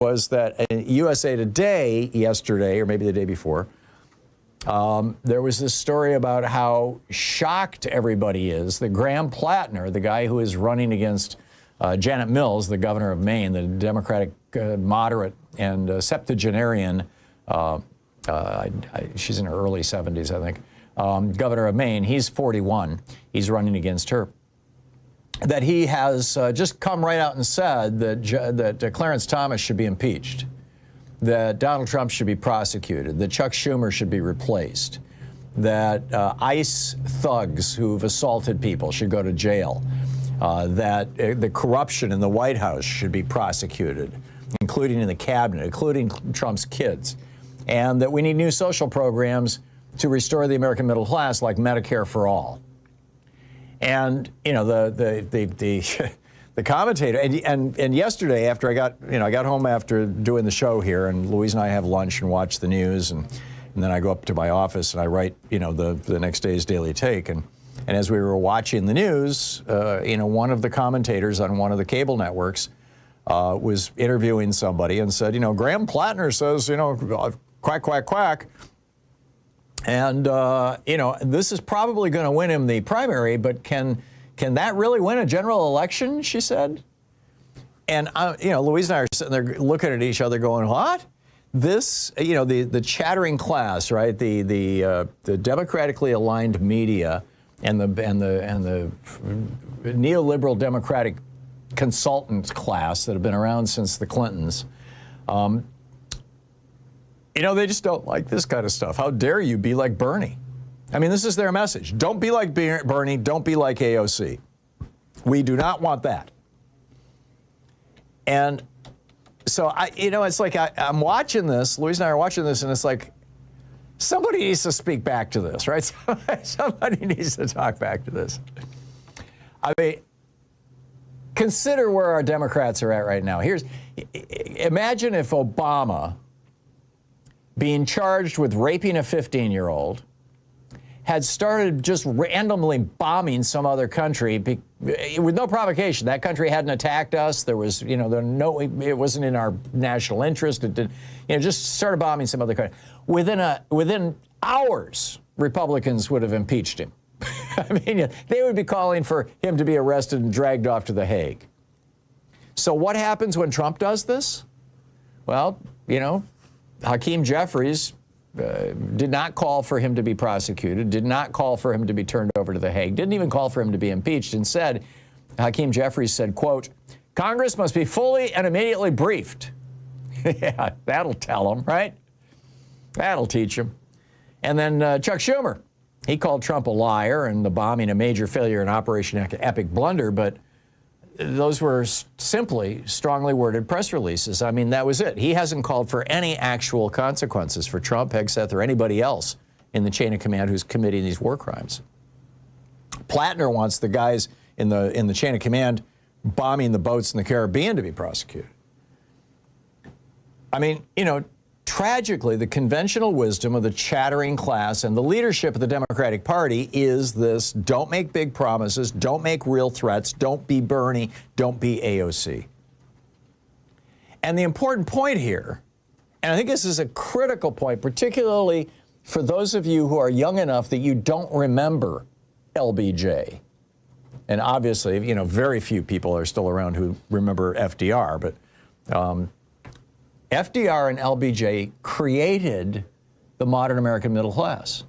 was that in USA Today yesterday, or maybe the day before, there was this story about how shocked everybody is that Graham Plattner, the guy who is running against Janet Mills, the governor of Maine, the Democratic moderate and septuagenarian, she's in her early 70s, I think, governor of Maine, he's 41, he's running against her, that he has just come right out and said that Clarence Thomas should be impeached, that Donald Trump should be prosecuted, that Chuck Schumer should be replaced, that ICE thugs who've assaulted people should go to jail, that the corruption in the White House should be prosecuted, including in the cabinet, including Trump's kids, and that we need new social programs to restore the American middle class, like Medicare for all. And you know the commentator, and yesterday after I got home after doing the show here, and Louise and I have lunch and watch the news, and then I go up to my office and I write the next day's Daily Take, and as we were watching the news, one of the commentators on one of the cable networks was interviewing somebody and said, Graham Plattner says, quack, quack, quack. And, this is probably going to win him the primary, but can that really win a general election, she said. And, Louise and I are sitting there looking at each other going, what? This, the chattering class, right, the democratically aligned media and the neoliberal democratic consultant class that have been around since the Clintons, they just don't like this kind of stuff. How dare you be like Bernie? I mean, this is their message. Don't be like Bernie. Don't be like AOC. We do not want that. And so, it's like I'm watching this. Louise and I are watching this, and it's like somebody needs to speak back to this, right? Somebody needs to talk back to this. I mean, consider where our Democrats are at right now. Imagine if Obama, being charged with raping a 15-year-old, had started just randomly bombing some other country with no provocation. That country hadn't attacked us. There was, it wasn't in our national interest. It did, just started bombing some other country. Within hours, Republicans would have impeached him. I mean, they would be calling for him to be arrested and dragged off to The Hague. So what happens when Trump does this? Well, Hakeem Jeffries did not call for him to be prosecuted, did not call for him to be turned over to The Hague, didn't even call for him to be impeached. Instead, Hakeem Jeffries said, quote, Congress must be fully and immediately briefed. Yeah, that'll tell him, right? That'll teach him. And then Chuck Schumer, he called Trump a liar and the bombing a major failure and Operation Epic Blunder, but those were simply strongly worded press releases. I mean, that was it. He hasn't called for any actual consequences for Trump, Hegseth, or anybody else in the chain of command who's committing these war crimes. Plattner wants the guys in the chain of command bombing the boats in the Caribbean to be prosecuted. I mean, tragically, the conventional wisdom of the chattering class and the leadership of the Democratic Party is this: don't make big promises, don't make real threats, don't be Bernie, don't be AOC. And the important point here, and I think this is a critical point, particularly for those of you who are young enough that you don't remember LBJ. And obviously, very few people are still around who remember FDR, but FDR and LBJ created the modern American middle class,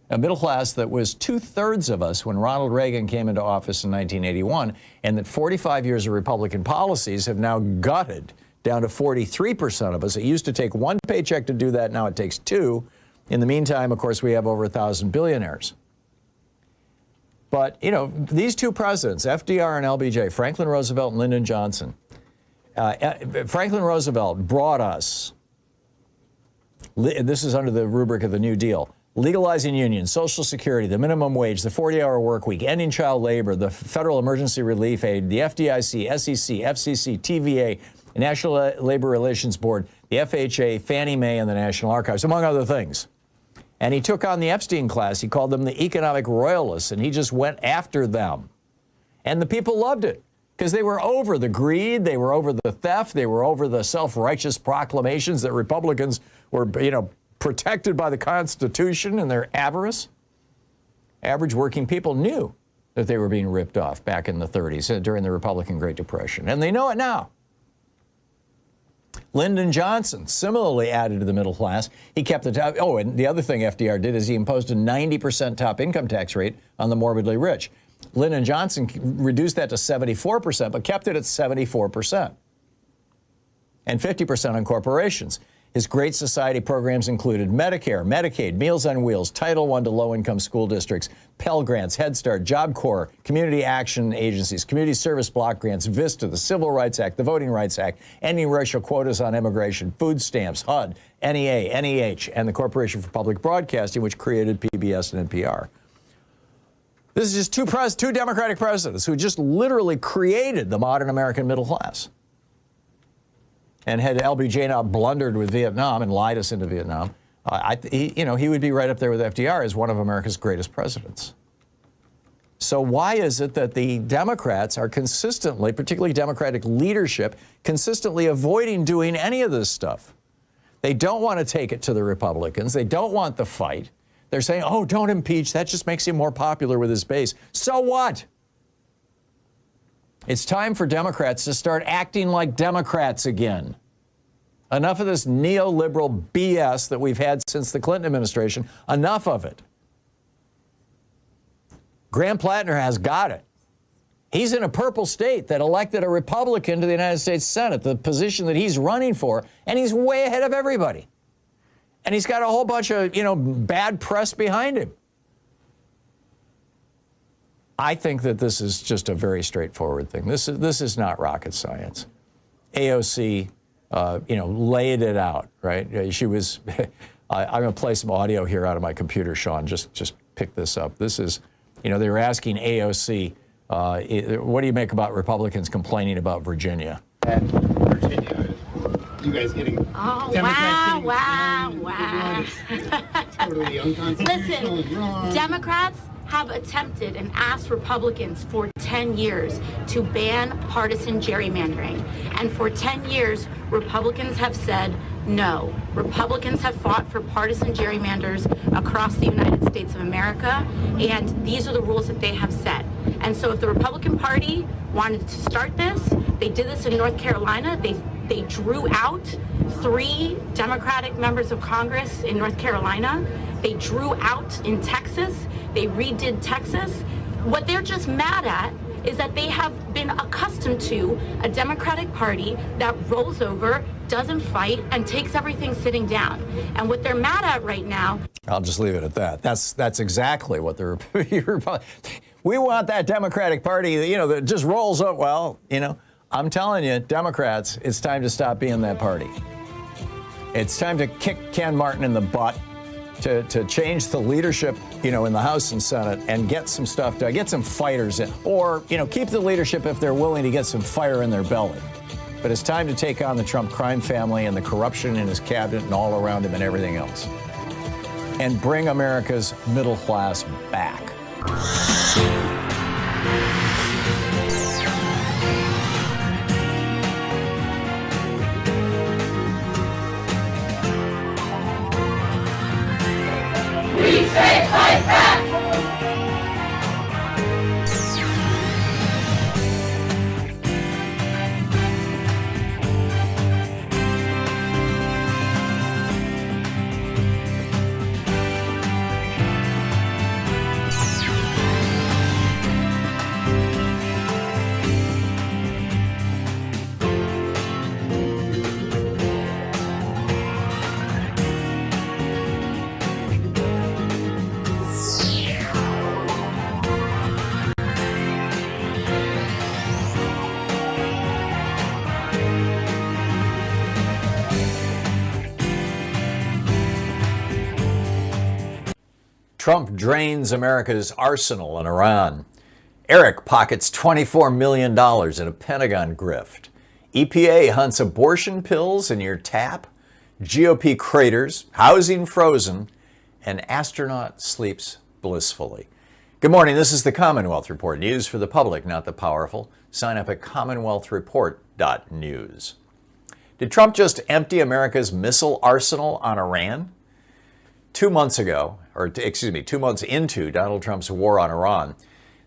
a middle class that was 2/3 of us when Ronald Reagan came into office in 1981, and that 45 years of Republican policies have now gutted down to 43% of us. It used to take one paycheck to do that. Now it takes two. In the meantime, of course, we have over 1,000 billionaires. But, these two presidents, FDR and LBJ, Franklin Roosevelt and Lyndon Johnson, Franklin Roosevelt brought us, this is under the rubric of the New Deal, legalizing unions, Social Security, the minimum wage, the 40-hour work week, ending child labor, the Federal Emergency Relief Aid, the FDIC, SEC, FCC, TVA, the National Labor Relations Board, the FHA, Fannie Mae, and the National Archives, among other things. And he took on the Epstein class. He called them the economic royalists, and he just went after them. And the people loved it, because they were over the greed, they were over the theft, they were over the self-righteous proclamations that Republicans were, protected by the Constitution and their avarice. Average working people knew that they were being ripped off back in the 30s during the Republican Great Depression, and they know it now. Lyndon Johnson similarly added to the middle class. He kept the top. Oh, and the other thing FDR did is he imposed a 90% top income tax rate on the morbidly rich. Lyndon Johnson reduced that to 74%, but kept it at 74%. And 50% on corporations. His Great Society programs included Medicare, Medicaid, Meals on Wheels, Title I to low-income school districts, Pell Grants, Head Start, Job Corps, Community Action Agencies, Community Service Block Grants, VISTA, the Civil Rights Act, the Voting Rights Act, ending racial quotas on immigration, food stamps, HUD, NEA, NEH, and the Corporation for Public Broadcasting, which created PBS and NPR. This is just two Democratic presidents who just literally created the modern American middle class. And had LBJ not blundered with Vietnam and lied us into Vietnam, he would be right up there with FDR as one of America's greatest presidents. So why is it that the Democrats are consistently, particularly Democratic leadership, consistently avoiding doing any of this stuff? They don't want to take it to the Republicans. They don't want the fight. They're saying, oh, don't impeach. That just makes him more popular with his base. So what? It's time for Democrats to start acting like Democrats again. Enough of this neoliberal BS that we've had since the Clinton administration. Enough of it. Graham Plattner has got it. He's in a purple state that elected a Republican to the United States Senate, the position that he's running for, and he's way ahead of everybody. And he's got a whole bunch of, bad press behind him. I think that this is just a very straightforward thing. This is not rocket science. AOC, laid it out, right? She was, I'm going to play some audio here out of my computer, Sean. Just pick this up. This is, they were asking AOC, what do you make about Republicans complaining about Virginia? And Virginia, you guys getting Democrats wow. totally unconstitutional. Listen, Democrats have attempted and asked Republicans for 10 years to ban partisan gerrymandering. And for 10 years, Republicans have said no. Republicans have fought for partisan gerrymanders across the United States of America, and these are the rules that they have set. And so if the Republican Party wanted to start this, they did this in North Carolina. They drew out 3 Democratic members of Congress in North Carolina. They drew out in Texas. They redid Texas. What they're just mad at is that they have been accustomed to a Democratic Party that rolls over, doesn't fight, and takes everything sitting down. And what they're mad at right now... I'll just leave it at that. That's exactly what we want, that Democratic Party, that just rolls up. Well, I'm telling you, Democrats, it's time to stop being that party. It's time to kick Ken Martin in the butt, to change the leadership, in the House and Senate, and get some stuff done, get some fighters in, or, keep the leadership if they're willing to get some fire in their belly. But it's time to take on the Trump crime family and the corruption in his cabinet and all around him and everything else, and bring America's middle class back. We say fight back! Trump drains America's arsenal in Iran. Eric pockets $24 million in a Pentagon grift. EPA hunts abortion pills in your tap. GOP craters, housing frozen, and astronaut sleeps blissfully. Good morning. This is the Commonwealth Report. News for the public, not the powerful. Sign up at commonwealthreport.news. Did Trump just empty America's missile arsenal on Iran? 2 months into Donald Trump's war on Iran,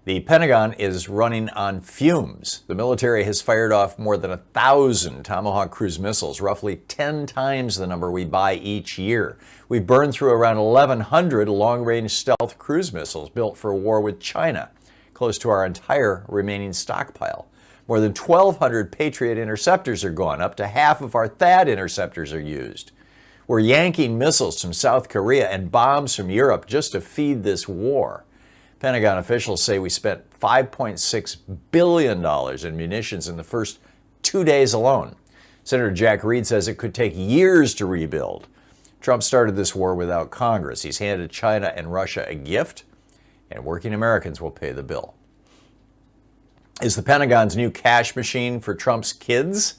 the Pentagon is running on fumes. The military has fired off more than 1,000 Tomahawk cruise missiles, roughly 10 times the number we buy each year. We've burned through around 1,100 long-range stealth cruise missiles built for war with China, close to our entire remaining stockpile. More than 1,200 Patriot interceptors are gone. Up to half of our THAAD interceptors are used. We're yanking missiles from South Korea and bombs from Europe just to feed this war. Pentagon officials say we spent $5.6 billion in munitions in the first 2 days alone. Senator Jack Reed says it could take years to rebuild. Trump started this war without Congress. He's handed China and Russia a gift, and working Americans will pay the bill. Is the Pentagon's new cash machine for Trump's kids?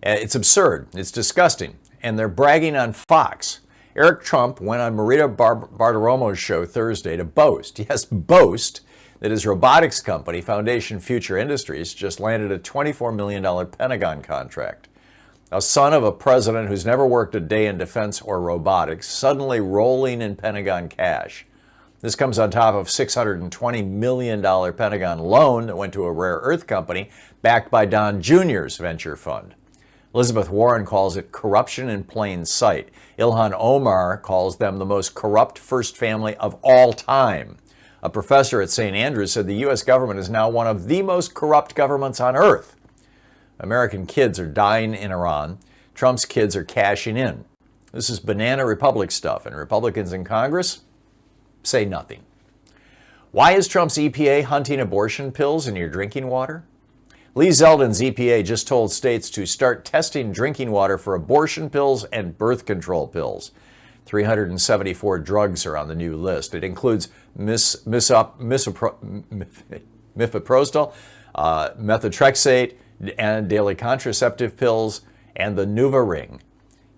It's absurd. It's disgusting. And they're bragging on Fox. Eric Trump went on Marita Bartiromo's show Thursday to boast, that his robotics company, Foundation Future Industries, just landed a $24 million Pentagon contract. A son of a president who's never worked a day in defense or robotics, suddenly rolling in Pentagon cash. This comes on top of $620 million Pentagon loan that went to a rare earth company backed by Don Jr.'s venture fund. Elizabeth Warren calls it corruption in plain sight. Ilhan Omar calls them the most corrupt first family of all time. A professor at St. Andrews said the U.S. government is now one of the most corrupt governments on earth. American kids are dying in Iran. Trump's kids are cashing in. This is banana republic stuff, and Republicans in Congress say nothing. Why is Trump's EPA hunting abortion pills in your drinking water? Lee Zeldin's EPA just told states to start testing drinking water for abortion pills and birth control pills. 374 drugs are on the new list. It includes mifepristone, methotrexate, and daily contraceptive pills, and the NuvaRing.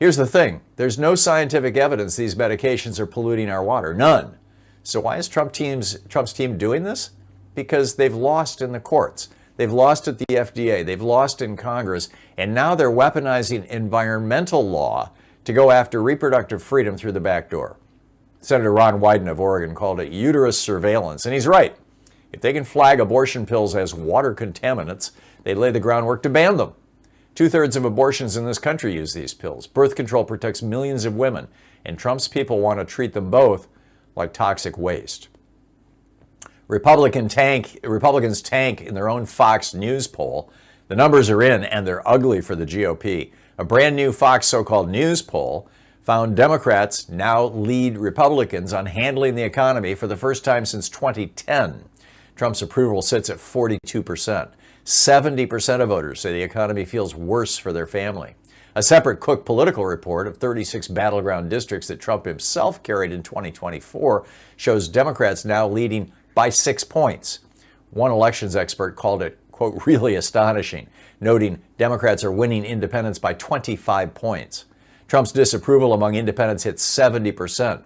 Here's the thing. There's no scientific evidence these medications are polluting our water. None. So why is Trump's team doing this? Because they've lost in the courts. They've lost at the FDA. They've lost in Congress. And now they're weaponizing environmental law to go after reproductive freedom through the back door. Senator Ron Wyden of Oregon called it uterus surveillance. And he's right. If they can flag abortion pills as water contaminants, they lay the groundwork to ban them. 2/3 of abortions in this country use these pills. Birth control protects millions of women, and Trump's people want to treat them both like toxic waste. Republicans tank in their own Fox News poll. The numbers are in, and they're ugly for the GOP. A brand new Fox so-called news poll found Democrats now lead Republicans on handling the economy for the first time since 2010. Trump's approval sits at 42%. 70% of voters say the economy feels worse for their family. A separate Cook political report of 36 battleground districts that Trump himself carried in 2024 shows Democrats now leading by 6 points. One elections expert called it, quote, really astonishing, noting Democrats are winning independents by 25 points. Trump's disapproval among independents hit 70%.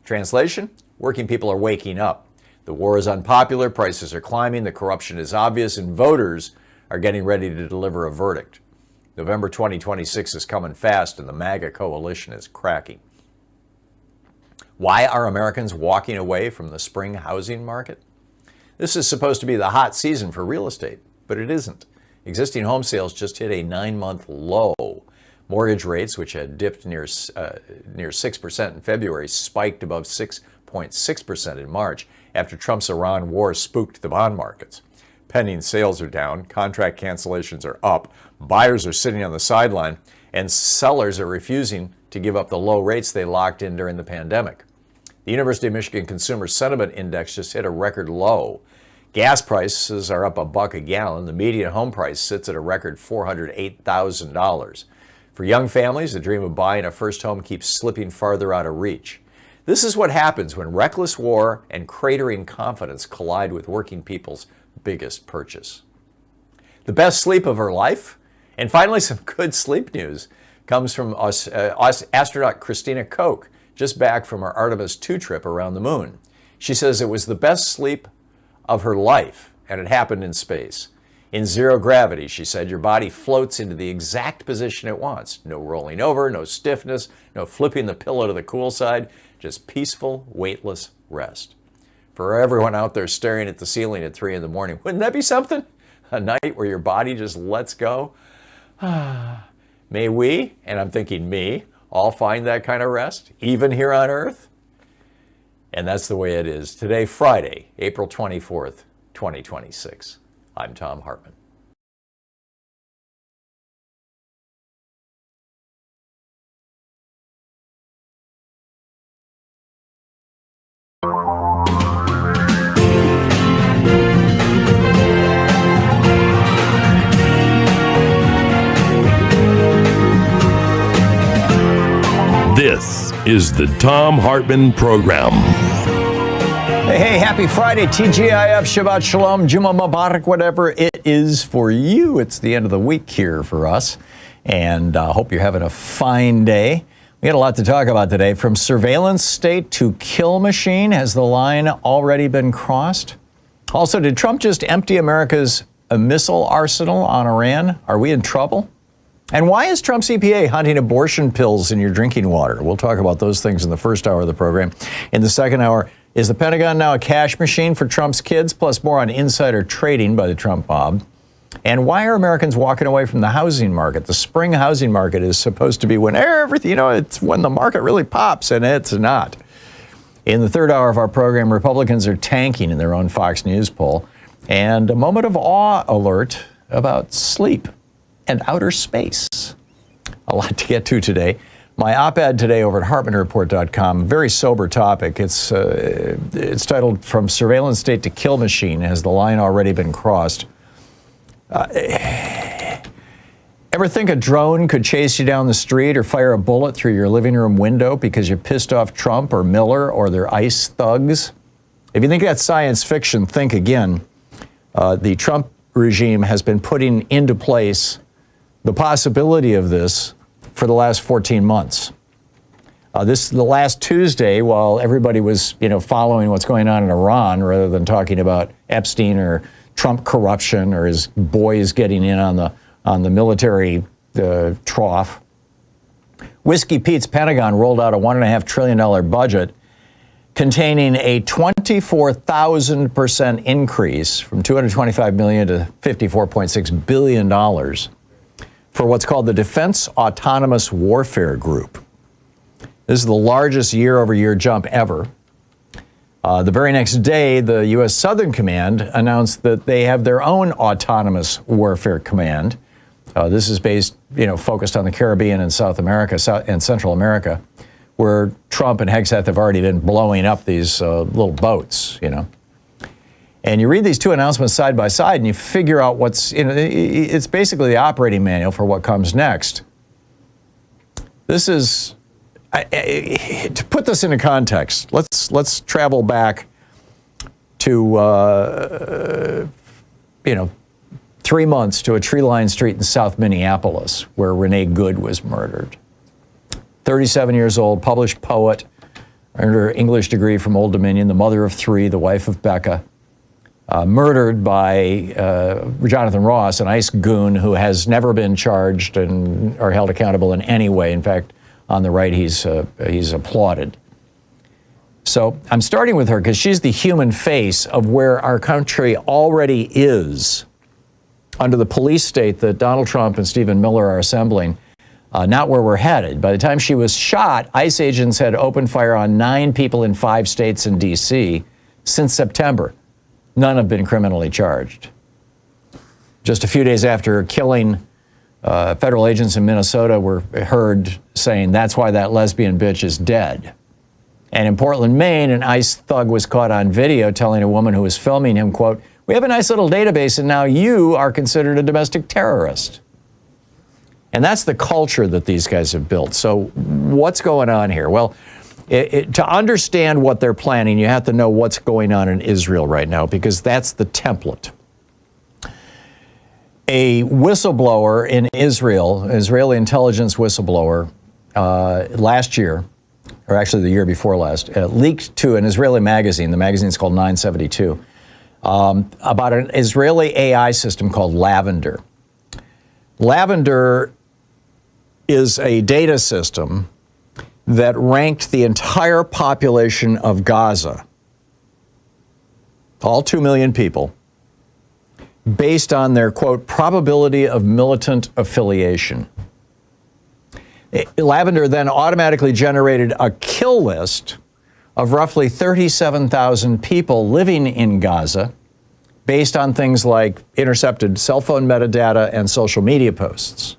Translation? Working people are waking up. The war is unpopular, prices are climbing, the corruption is obvious, and voters are getting ready to deliver a verdict. November 2026 is coming fast, and the MAGA coalition is cracking. Why are Americans walking away from the spring housing market? This is supposed to be the hot season for real estate, but it isn't. Existing home sales just hit a 9-month low. Mortgage rates, which had dipped near 6% in February, spiked above 6.6% in March after Trump's Iran war spooked the bond markets. Pending sales are down, contract cancellations are up, buyers are sitting on the sideline, and sellers are refusing to give up the low rates they locked in during the pandemic. The University of Michigan Consumer Sentiment Index just hit a record low. Gas prices are up $1 a gallon. The median home price sits at a record $408,000. For young families, the dream of buying a first home keeps slipping farther out of reach. This is what happens when reckless war and cratering confidence collide with working people's biggest purchase. The best sleep of her life? And finally, some good sleep news comes from astronaut Christina Koch, just back from her Artemis II trip around the moon. She says it was the best sleep of her life, and it happened in space. In zero gravity, she said, your body floats into the exact position it wants. No rolling over, no stiffness, no flipping the pillow to the cool side, just peaceful, weightless rest. For everyone out there staring at the ceiling at 3 in the morning, wouldn't that be something? A night where your body just lets go? May we, and I'm thinking me, all find that kind of rest, even here on Earth? And that's the way it is today, Friday, April 24th, 2026. I'm Thom Hartmann. This is the Thom Hartmann Program. Hey, happy Friday, TGIF, Shabbat Shalom, Juma Mubarak, whatever it is for you. It's the end of the week here for us, and I hope you're having a fine day. We got a lot to talk about today. From surveillance state to kill machine, has the line already been crossed? Also, did Trump just empty America's missile arsenal on Iran? Are we in trouble? And why is Trump's EPA hunting abortion pills in your drinking water? We'll talk about those things in the first hour of the program. In the second hour, is the Pentagon now a cash machine for Trump's kids? Plus more on insider trading by the Trump mob. And why are Americans walking away from the housing market? The spring housing market is supposed to be when everything, it's when the market really pops, and it's not. In the third hour of our program, Republicans are tanking in their own Fox News poll. And a moment of awe alert about sleep and outer space. A lot to get to today. My op-ed today over at HartmannReport.com, very sober topic. It's titled From Surveillance State to Kill Machine. Has the line already been crossed? Ever think a drone could chase you down the street or fire a bullet through your living room window because you pissed off Trump or Miller or their ICE thugs? If you think that's science fiction, think again. The Trump regime has been putting into place the possibility of this for the last 14 months. The last Tuesday, while everybody was, following what's going on in Iran rather than talking about Epstein or Trump corruption or his boys getting in on the military trough, Whiskey Pete's Pentagon rolled out a $1.5 trillion budget containing a 24,000% increase from $225 million to $54.6 billion for what's called the Defense Autonomous Warfare Group. This is the largest year-over-year jump ever. The very next day, the U.S. Southern Command announced that they have their own Autonomous Warfare Command. This is based, focused on the Caribbean and South America and Central America, where Trump and Hegseth have already been blowing up these little boats, And you read these two announcements side by side and you figure out it's basically the operating manual for what comes next. This is, to put this into context, let's travel back to, 3 months to a tree-lined street in South Minneapolis where Renee Good was murdered. 37 years old, published poet, earned her English degree from Old Dominion, the mother of 3, the wife of Becca. Murdered by Jonathan Ross, an ICE goon who has never been charged or held accountable in any way. In fact, on the right, he's applauded. So I'm starting with her because she's the human face of where our country already is under the police state that Donald Trump and Stephen Miller are assembling, not where we're headed. By the time she was shot, ICE agents had opened fire on 9 people in 5 states and D.C. since September. None have been criminally charged. Just a few days after killing, federal agents in Minnesota were heard saying, that's why that lesbian bitch is dead. And in Portland, Maine, an ICE thug was caught on video telling a woman who was filming him, quote, we have a nice little database and now you are considered a domestic terrorist. And that's the culture that these guys have built. So what's going on here? Well, to understand what they're planning, you have to know what's going on in Israel right now, because that's the template. A whistleblower in Israel, Israeli intelligence whistleblower, last year, or actually the year before last, leaked to an Israeli magazine. The magazine is called 972, about an Israeli AI system called Lavender. Lavender is a data system that ranked the entire population of Gaza, all 2 million people, based on their, quote, probability of militant affiliation. Lavender then automatically generated a kill list of roughly 37,000 people living in Gaza based on things like intercepted cell phone metadata and social media posts.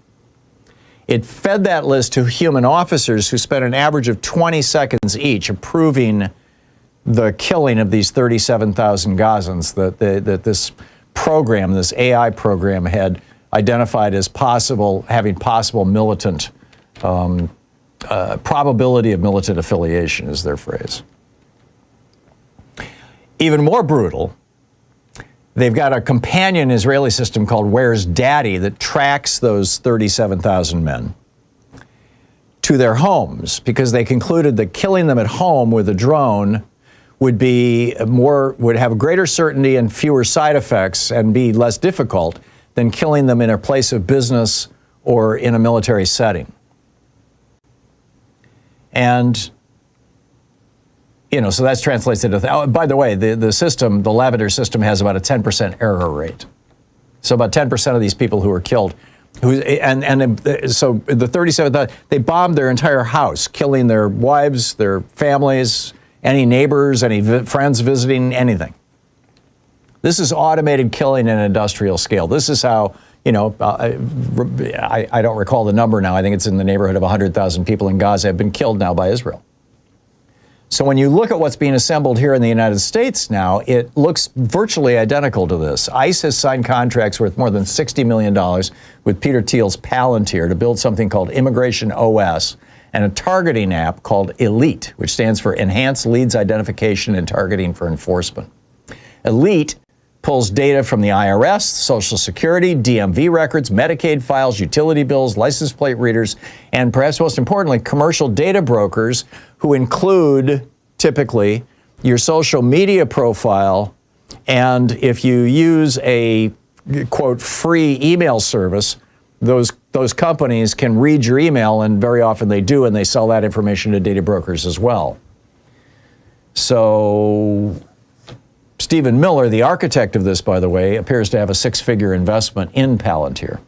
It fed that list to human officers who spent an average of 20 seconds each approving the killing of these 37,000 Gazans that this program, this AI program, had identified as possible, having possible militant, probability of militant affiliation is their phrase. Even more brutal, they've got a companion Israeli system called Where's Daddy that tracks those 37,000 men to their homes because they concluded that killing them at home with a drone would have greater certainty and fewer side effects and be less difficult than killing them in a place of business or in a military setting. And, you know, so that's translated to, by the way, the system, the Lavender system has about a 10% error rate. So about 10% of these people who were killed, so the 37,000, they bombed their entire house, killing their wives, their families, any neighbors, any friends visiting, anything. This is automated killing at an industrial scale. This is how, you know, I don't recall the number now. I think it's in the neighborhood of 100,000 people in Gaza have been killed now by Israel. So when you look at what's being assembled here in the United States now, it looks virtually identical to this. ICE has signed contracts worth more than $60 million with Peter Thiel's Palantir to build something called Immigration OS and a targeting app called ELITE, which stands for Enhanced Leads Identification and Targeting for Enforcement. ELITE pulls data from the IRS, Social Security, DMV records, Medicaid files, utility bills, license plate readers, and perhaps most importantly, commercial data brokers who include typically your social media profile. And if you use a, quote, free email service, those companies can read your email, and very often they do, and they sell that information to data brokers as well. So Stephen Miller, the architect of this, by the way, appears to have a six-figure investment in Palantir.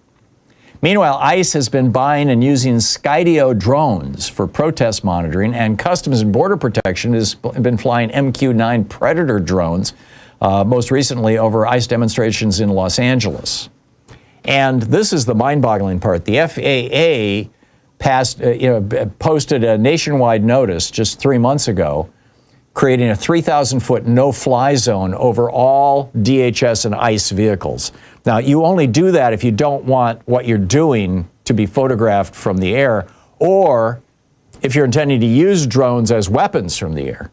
Meanwhile, ICE has been buying and using Skydio drones for protest monitoring, and Customs and Border Protection has been flying MQ-9 Predator drones, most recently over ICE demonstrations in Los Angeles. And this is the mind-boggling part. The FAA posted a nationwide notice just 3 months ago, creating a 3,000-foot no-fly zone over all DHS and ICE vehicles. Now, you only do that if you don't want what you're doing to be photographed from the air, or if you're intending to use drones as weapons from the air.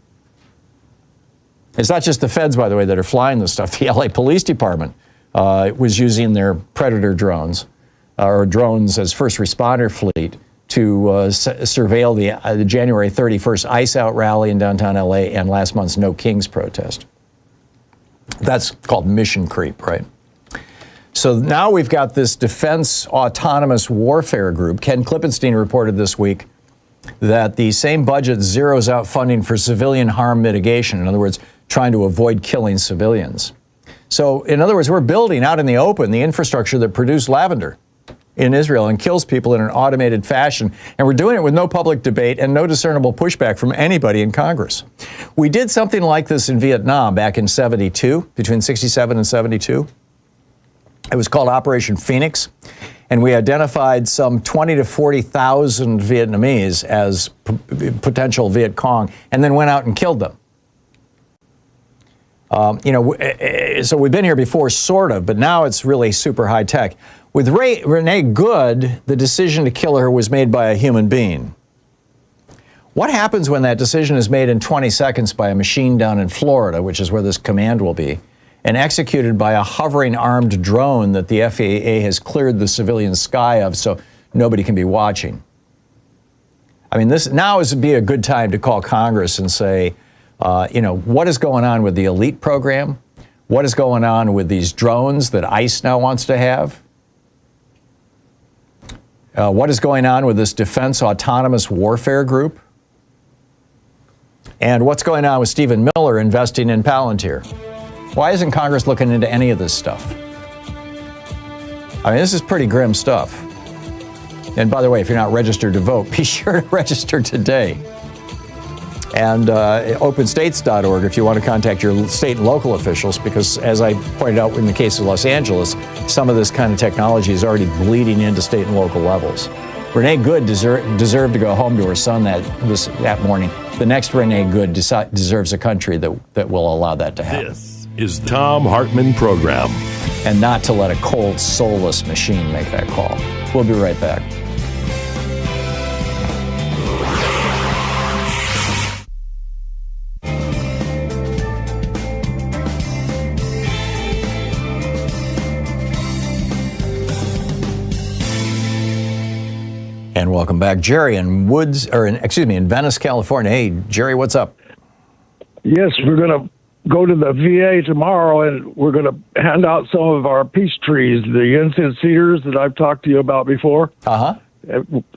It's not just the feds, by the way, that are flying this stuff. The LA Police Department was using their Predator drones, or drones as first responder fleet, to surveil the January 31st ICE Out rally in downtown LA and last month's No Kings protest. That's called mission creep, right? So now we've got this Defense Autonomous Warfare Group. Ken Klippenstein reported this week that the same budget zeroes out funding for civilian harm mitigation. In other words, trying to avoid killing civilians. So in other words, we're building out in the open the infrastructure that produced Lavender in Israel and kills people in an automated fashion. And we're doing it with no public debate and no discernible pushback from anybody in Congress. We did something like this in Vietnam back in 72, between 67 and 72. It was called Operation Phoenix. And we identified some 20 to 40,000 Vietnamese as potential Viet Cong and then went out and killed them. So we've been here before, sort of, but now it's really super high tech. With Renee Good, the decision to kill her was made by a human being. What happens when that decision is made in 20 seconds by a machine down in Florida, which is where this command will be, and executed by a hovering armed drone that the FAA has cleared the civilian sky of so nobody can be watching? I mean, this now would be a good time to call Congress and say, what is going on with the elite program? What is going on with these drones that ICE now wants to have? What is going on with this Defense Autonomous Warfare Group? And what's going on with Stephen Miller investing in Palantir? Why isn't Congress looking into any of this stuff? I mean, this is pretty grim stuff. And by the way, if you're not registered to vote, be sure to register today. And openstates.org if you want to contact your state and local officials, because as I pointed out in the case of Los Angeles, some of this kind of technology is already bleeding into state and local levels. Renee Good deserved to go home to her son that morning. The next Renee Good deserves a country that will allow that to happen. This is the Thom Hartmann Program. And not to let a cold, soulless machine make that call. We'll be right back. And welcome back. Jerry in Venice, California. Hey, Jerry, what's up? Yes, we're going to go to the VA tomorrow, and we're going to hand out some of our peace trees, the incense cedars that I've talked to you about before. Uh-huh.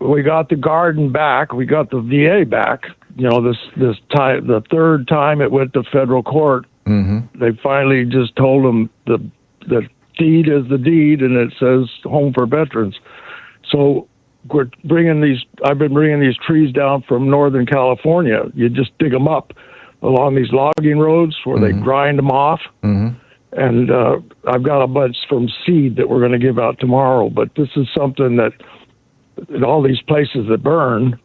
We got the garden back. We got the VA back. This time, the third time it went to federal court, they finally just told them the deed is the deed, and it says home for veterans. So I've been bringing these trees down from Northern California. You just dig them up along these logging roads where they grind them off. And I've got a bunch from seed that we're going to give out tomorrow. But this is something that in all these places that burn,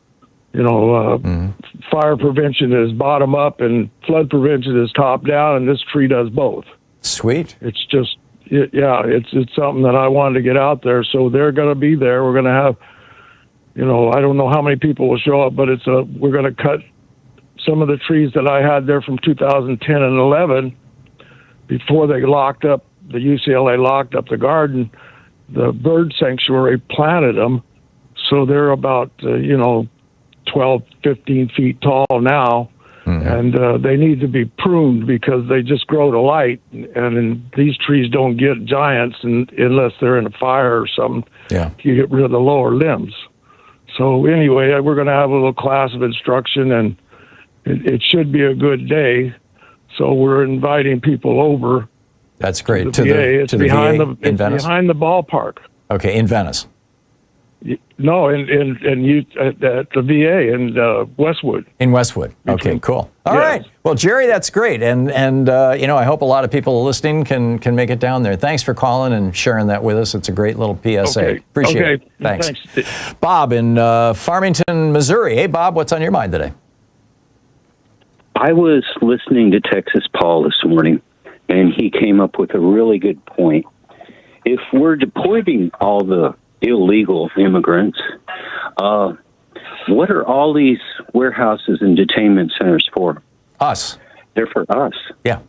fire prevention is bottom up and flood prevention is top down, and this tree does both. Sweet. It's just, it's something that I wanted to get out there. So they're going to be there. We're going to have, I don't know how many people will show up, but we're going to cut some of the trees that I had there from 2010 and 11 before they locked up, the UCLA locked up the garden. The bird sanctuary planted them. So they're about, 12, 15 feet tall now. And they need to be pruned because they just grow to light. And these trees don't get giants unless they're in a fire or something. Yeah. You get rid of the lower limbs. So anyway, we're going to have a little class of instruction, and it should be a good day. So we're inviting people over. That's great. To the VA. It's behind the ballpark. Okay, in Venice. No, at the VA in Westwood. In Westwood. Okay, cool. All right. Well, Jerry, that's great, and I hope a lot of people listening can make it down there. Thanks for calling and sharing that with us. It's a great little PSA. Okay. Appreciate it. Thanks. Bob in Farmington, Missouri. Hey, Bob, what's on your mind today? I was listening to Texas Paul this morning, and he came up with a really good point. If we're deporting all the illegal immigrants, what are all these warehouses and detainment centers for? Us. They're for us. Yeah.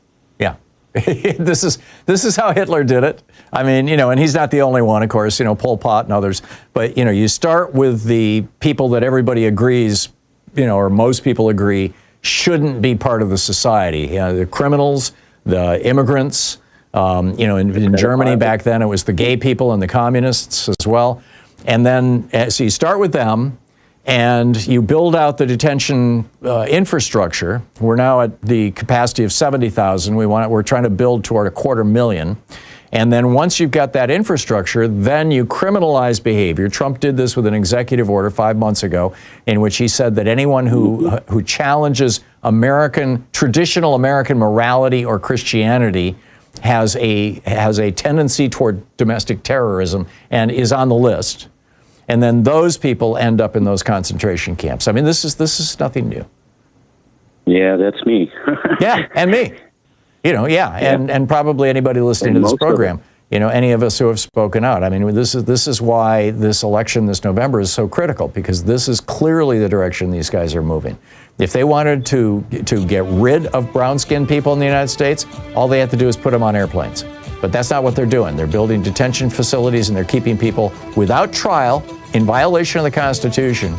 This is how Hitler did it. I mean, and he's not the only one, of course, Pol Pot and others. But, you start with the people that everybody agrees, or most people agree, shouldn't be part of the society. The criminals, the immigrants. In Germany back then, it was the gay people and the communists as well. And then, so you start with them, and you build out the detention infrastructure. We're now at the capacity of 70,000. We're trying to build toward 250,000. And then once you've got that infrastructure, then you criminalize behavior. Trump did this with an executive order 5 months ago, in which he said that anyone who challenges traditional American morality or Christianity has a tendency toward domestic terrorism and is on the list. And then those people end up in those concentration camps. I mean, this is nothing new. Yeah, that's me. Yeah, and me. And probably anybody listening to this program. Any of us who have spoken out. I mean, this is why this election this November is so critical, because this is clearly the direction these guys are moving. If they wanted to get rid of brown-skinned people in the United States, all they have to do is put them on airplanes. But that's not what they're doing. They're building detention facilities, and they're keeping people without trial in violation of the Constitution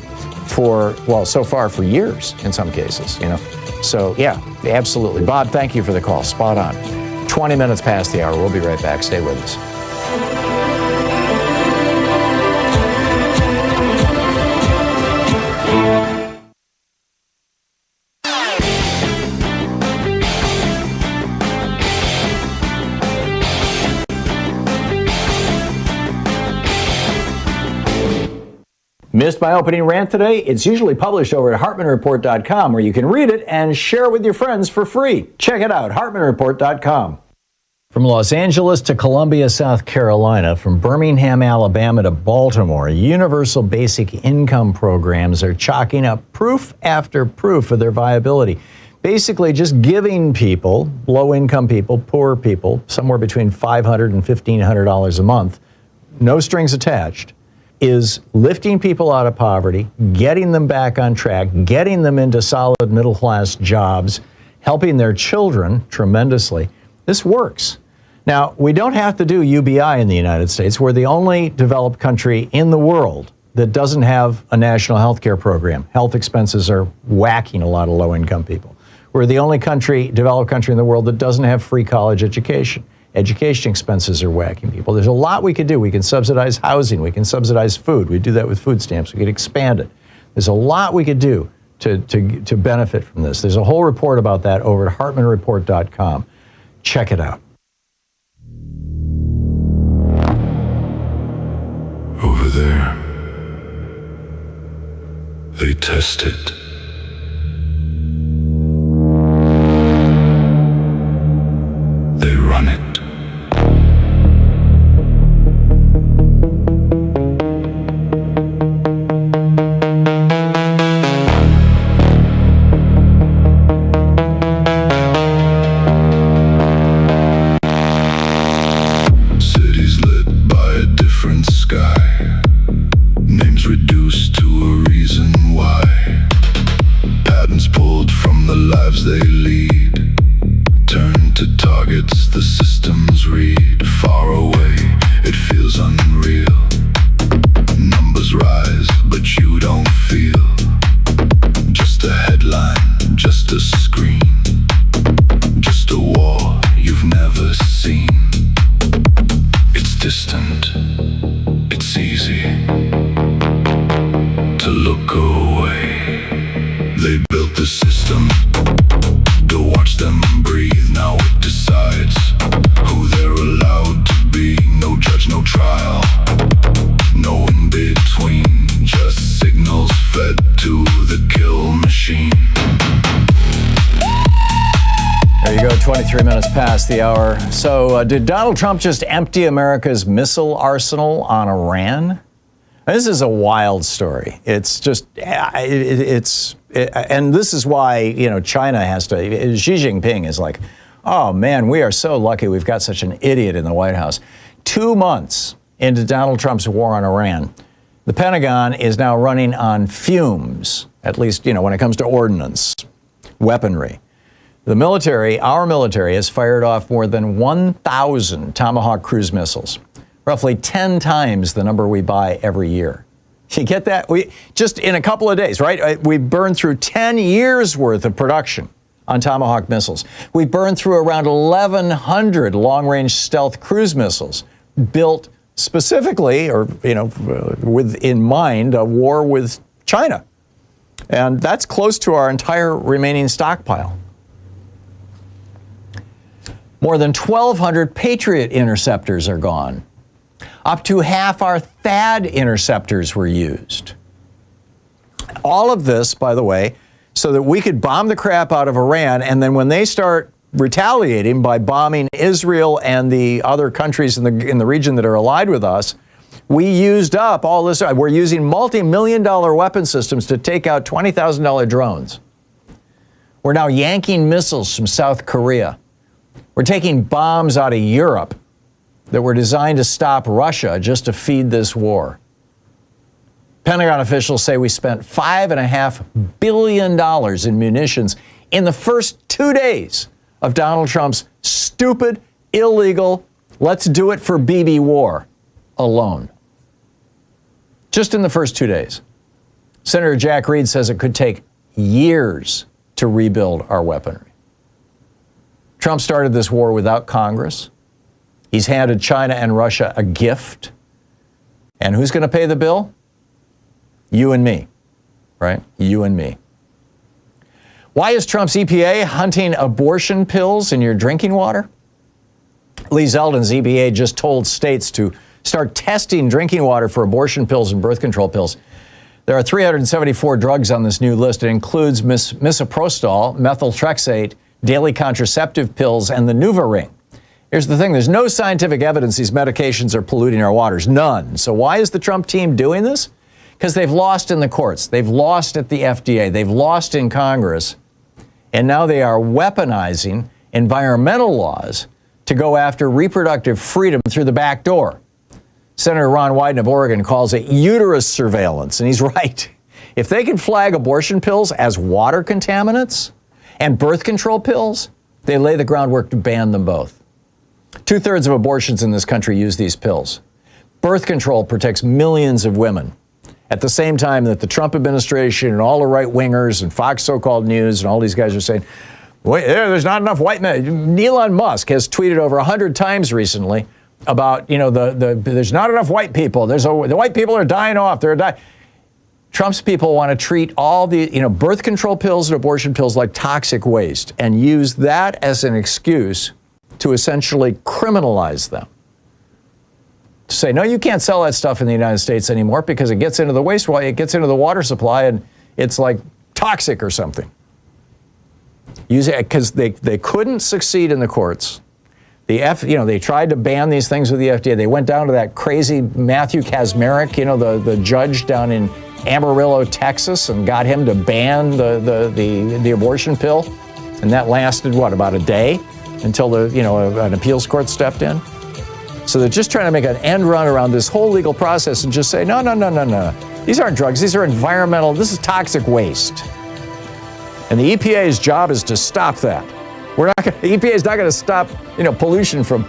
for, well, so far for years in some cases, you know. So, yeah, absolutely. Bob, thank you for the call. Spot on. 20 minutes past the hour. We'll be right back. Stay with us. Missed my opening rant today? It's usually published over at HartmannReport.com, where you can read it and share it with your friends for free. Check it out, HartmannReport.com. From Los Angeles to Columbia, South Carolina, from Birmingham, Alabama to Baltimore, universal basic income programs are chalking up proof after proof of their viability. Basically just giving people, low-income people, poor people, somewhere between $500 and $1,500 a month, no strings attached, is lifting people out of poverty, getting them back on track, getting them into solid middle-class jobs, helping their children tremendously. This works. Now, we don't have to do UBI in the United States. We're the only developed country in the world that doesn't have a national health care program. Health expenses are whacking a lot of low-income people. We're the only developed country in the world that doesn't have free college education. Education expenses are whacking people. There's a lot we could do. We can subsidize housing. We can subsidize food. We do that with food stamps. We could expand it. There's a lot we could do to benefit from this. There's a whole report about that over at HartmannReport.com. Check it out. Over there, they test it. They run it. Cities lit by a different sky. Names reduced to a reason why. Patterns pulled from the lives they lead. Turn to targets the systems read. Far away, it feels unreal. Numbers rise, but you don't feel. Just a headline, just a screen. Just a war you've never seen. It's distant, it's easy to look away. They built the system to watch them breathe. Now it decides who they're allowed to be. No judge, no trial, no in between. Just signals fed to the kill machine. There you go, 23 minutes past the hour. So did Donald Trump just empty America's missile arsenal on Iran? This is a wild story. It's just, and this is why, you know, China has to, Xi Jinping is like, oh man, we are so lucky we've got such an idiot in the White House. 2 months into Donald Trump's war on Iran, the Pentagon is now running on fumes, at least, you know, when it comes to ordnance, weaponry. The military, our military, has fired off more than 1,000 Tomahawk cruise missiles, roughly 10 times the number we buy every year. You get that? We just in a couple of days, right? We burned through 10 years worth of production on Tomahawk missiles. We burned through around 1,100 long-range stealth cruise missiles built specifically, or, you know, with in mind a war with China. And that's close to our entire remaining stockpile. More than 1,200 Patriot interceptors are gone. Up to half our THAAD interceptors were used. All of this, by the way, so that we could bomb the crap out of Iran, and then when they start retaliating by bombing Israel and the other countries in the region that are allied with us, we used up all this. We're using multi-million-dollar weapon systems to take out $20,000 drones. We're now yanking missiles from South Korea. We're taking bombs out of Europe that were designed to stop Russia just to feed this war. Pentagon officials say we spent $5.5 billion in munitions in the first 2 days of Donald Trump's stupid, illegal, let's do it for Bibi war alone. just in the first 2 days. Senator Jack Reed says it could take years to rebuild our weaponry. Trump started this war without Congress. He's handed China and Russia a gift. And who's going to pay the bill? You and me, right? You and me. Why is Trump's EPA hunting abortion pills in your drinking water? Lee Zeldin's EPA just told states to start testing drinking water for abortion pills and birth control pills. There are 374 drugs on this new list. It includes misoprostol, methotrexate, daily contraceptive pills, and the NuvaRing. Here's the thing. There's no scientific evidence these medications are polluting our waters. None. So why is the Trump team doing this? Because they've lost in the courts. They've lost at the FDA. They've lost in Congress. And now they are weaponizing environmental laws to go after reproductive freedom through the back door. Senator Ron Wyden of Oregon calls it uterus surveillance, and he's right. If they can flag abortion pills as water contaminants and birth control pills, they lay the groundwork to ban them both. 2/3 of abortions in this country use these pills. Birth control protects millions of women. At the same time that the Trump administration and all the right-wingers and Fox so-called News and all these guys are saying, wait, there's not enough white men. Elon Musk has tweeted over 100 times recently about, there's not enough white people. The white people are dying off. They're dying. Trump's people want to treat all the, birth control pills and abortion pills like toxic waste and use that as an excuse to essentially criminalize them. To say, no, you can't sell that stuff in the United States anymore because it gets into the wastewater, it gets into the water supply, and it's like toxic or something. Use it because they couldn't succeed in the courts. They tried to ban these things with the FDA. They went down to that crazy Matthew Kacsmaryk, the judge down in Amarillo, Texas, and got him to ban the abortion pill. And that lasted, about a day until an appeals court stepped in. So they're just trying to make an end run around this whole legal process and just say, no. These aren't drugs. These are environmental. This is toxic waste. And the EPA's job is to stop that. The EPA is not going to stop, pollution from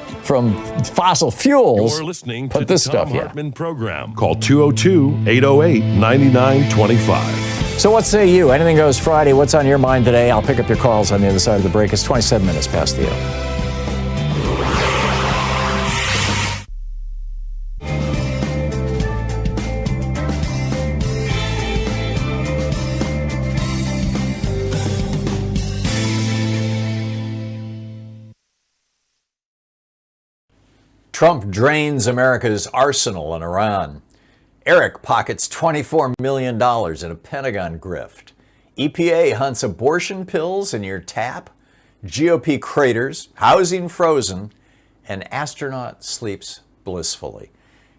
fossil fuels. You're listening to the Thom Hartmann program. Call 202-808-9925. So what say you? Anything Goes Friday. What's on your mind today? I'll pick up your calls on the other side of the break. It's 27 minutes past the hour. Trump drains America's arsenal on Iran. Eric pockets $24 million in a Pentagon grift. EPA hunts abortion pills in your tap. GOP craters, housing frozen, and astronaut sleeps blissfully.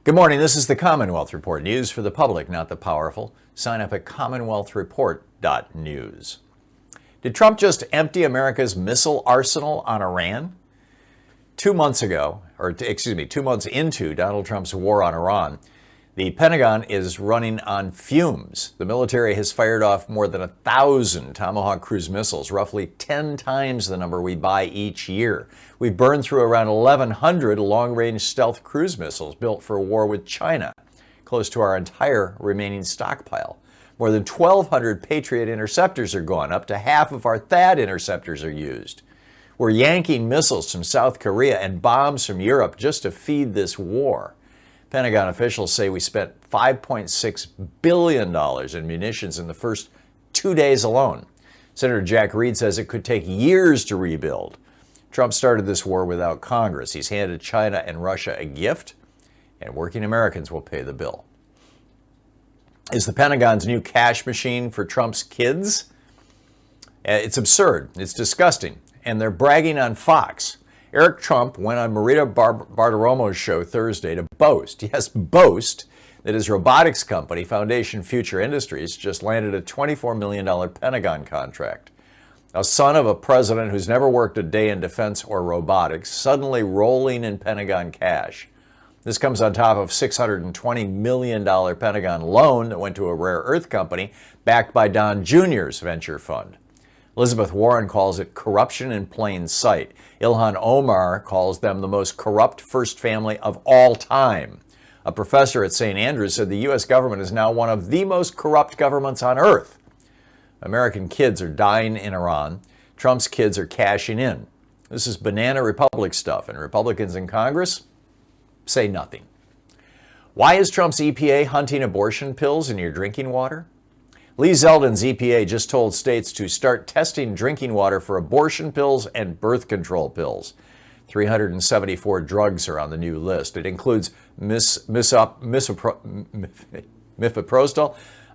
Good morning. This is the Commonwealth Report. News for the public, not the powerful. Sign up at commonwealthreport.news. Did Trump just empty America's missile arsenal on Iran? 2 months into Donald Trump's war on Iran, the Pentagon is running on fumes. The military has fired off more than 1,000 Tomahawk cruise missiles, roughly 10 times the number we buy each year. We've burned through around 1,100 long-range stealth cruise missiles built for war with China, close to our entire remaining stockpile. More than 1,200 Patriot interceptors are gone. Up to half of our THAAD interceptors are used. We're yanking missiles from South Korea and bombs from Europe just to feed this war. Pentagon officials say we spent $5.6 billion in munitions in the first 2 days alone. Senator Jack Reed says it could take years to rebuild. Trump started this war without Congress. He's handed China and Russia a gift, and working Americans will pay the bill. Is the Pentagon's new cash machine for Trump's kids? It's absurd. It's disgusting. And they're bragging on Fox. Eric Trump went on Marita Bartiromo's show Thursday to boast that his robotics company, Foundation Future Industries, just landed a $24 million Pentagon contract. A son of a president who's never worked a day in defense or robotics, suddenly rolling in Pentagon cash. This comes on top of $620 million Pentagon loan that went to a rare earth company backed by Don Jr.'s venture fund. Elizabeth Warren calls it corruption in plain sight. Ilhan Omar calls them the most corrupt first family of all time. A professor at St. Andrews said the U.S. government is now one of the most corrupt governments on earth. American kids are dying in Iran. Trump's kids are cashing in. This is banana republic stuff, and Republicans in Congress say nothing. Why is Trump's EPA hunting abortion pills in your drinking water? Lee Zeldin's EPA just told states to start testing drinking water for abortion pills and birth control pills. 374 drugs are on the new list. It includes mifeprostol,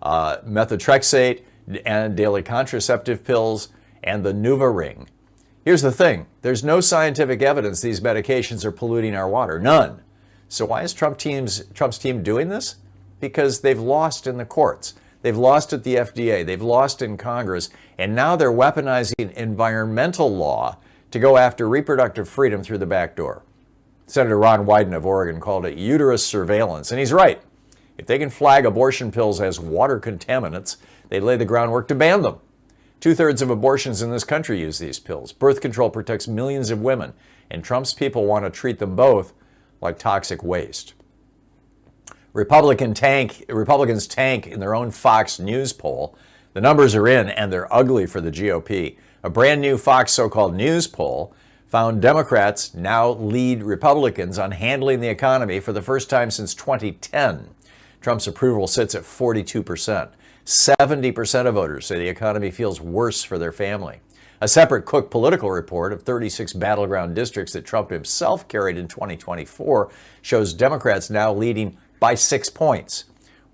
methotrexate, and daily contraceptive pills, and the NuvaRing. Here's the thing. There's no scientific evidence these medications are polluting our water. None. So why is Trump's team doing this? Because they've lost in the courts. They've lost at the FDA. They've lost in Congress. And now they're weaponizing environmental law to go after reproductive freedom through the back door. Senator Ron Wyden of Oregon called it uterus surveillance. And he's right. If they can flag abortion pills as water contaminants, they lay the groundwork to ban them. 2/3 of abortions in this country use these pills. Birth control protects millions of women, and Trump's people want to treat them both like toxic waste. Republicans tank in their own Fox News poll. The numbers are in, and they're ugly for the GOP. A brand new Fox so-called news poll found Democrats now lead Republicans on handling the economy for the first time since 2010. Trump's approval sits at 42%. 70% of voters say the economy feels worse for their family. A separate Cook political report of 36 battleground districts that Trump himself carried in 2024 shows Democrats now leading by 6 points.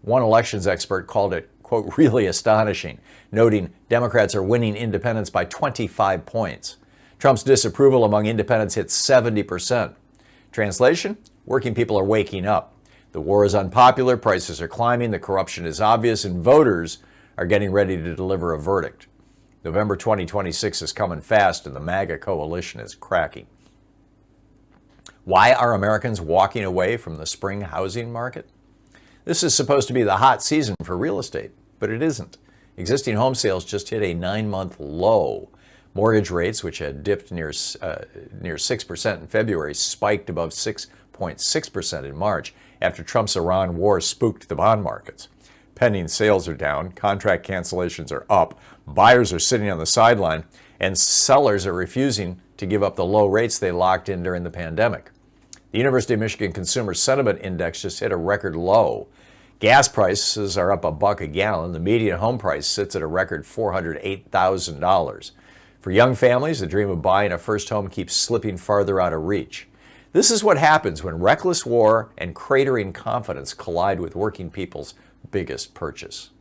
One elections expert called it, quote, really astonishing, noting Democrats are winning independents by 25 points. Trump's disapproval among independents hit 70%. Translation? Working people are waking up. The war is unpopular, prices are climbing, the corruption is obvious, and voters are getting ready to deliver a verdict. November 2026 is coming fast, and the MAGA coalition is cracking. Why are Americans walking away from the spring housing market? This is supposed to be the hot season for real estate, but it isn't. Existing home sales just hit a 9-month low. Mortgage rates, which had dipped near 6% in February, spiked above 6.6% in March after Trump's Iran war spooked the bond markets. Pending sales are down, contract cancellations are up, buyers are sitting on the sideline, and sellers are refusing to give up the low rates they locked in during the pandemic. The University of Michigan Consumer Sentiment Index just hit a record low. Gas prices are up $1 a gallon. The median home price sits at a record $408,000. For young families, the dream of buying a first home keeps slipping farther out of reach. This is what happens when reckless war and cratering confidence collide with working people's biggest purchase.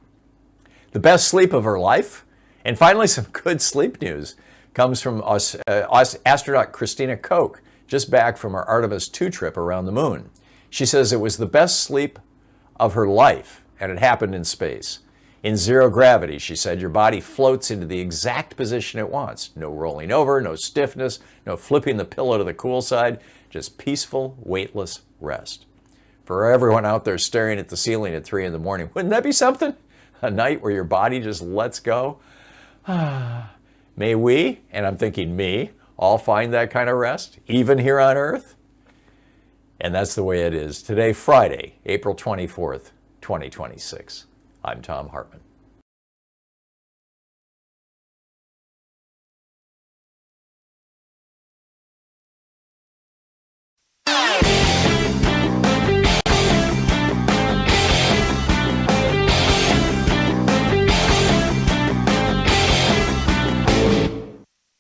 The best sleep of her life? And finally, some good sleep news comes from astronaut Christina Koch, just back from her Artemis 2 trip around the moon. She says it was the best sleep of her life, and it happened in space. In zero gravity, she said, your body floats into the exact position it wants. No rolling over, no stiffness, no flipping the pillow to the cool side, just peaceful, weightless rest. For everyone out there staring at the ceiling at 3 in the morning, wouldn't that be something? A night where your body just lets go? May we, and I'm thinking me, all find that kind of rest, even here on Earth? And that's the way it is today, Friday, April 24th, 2026. I'm Thom Hartmann.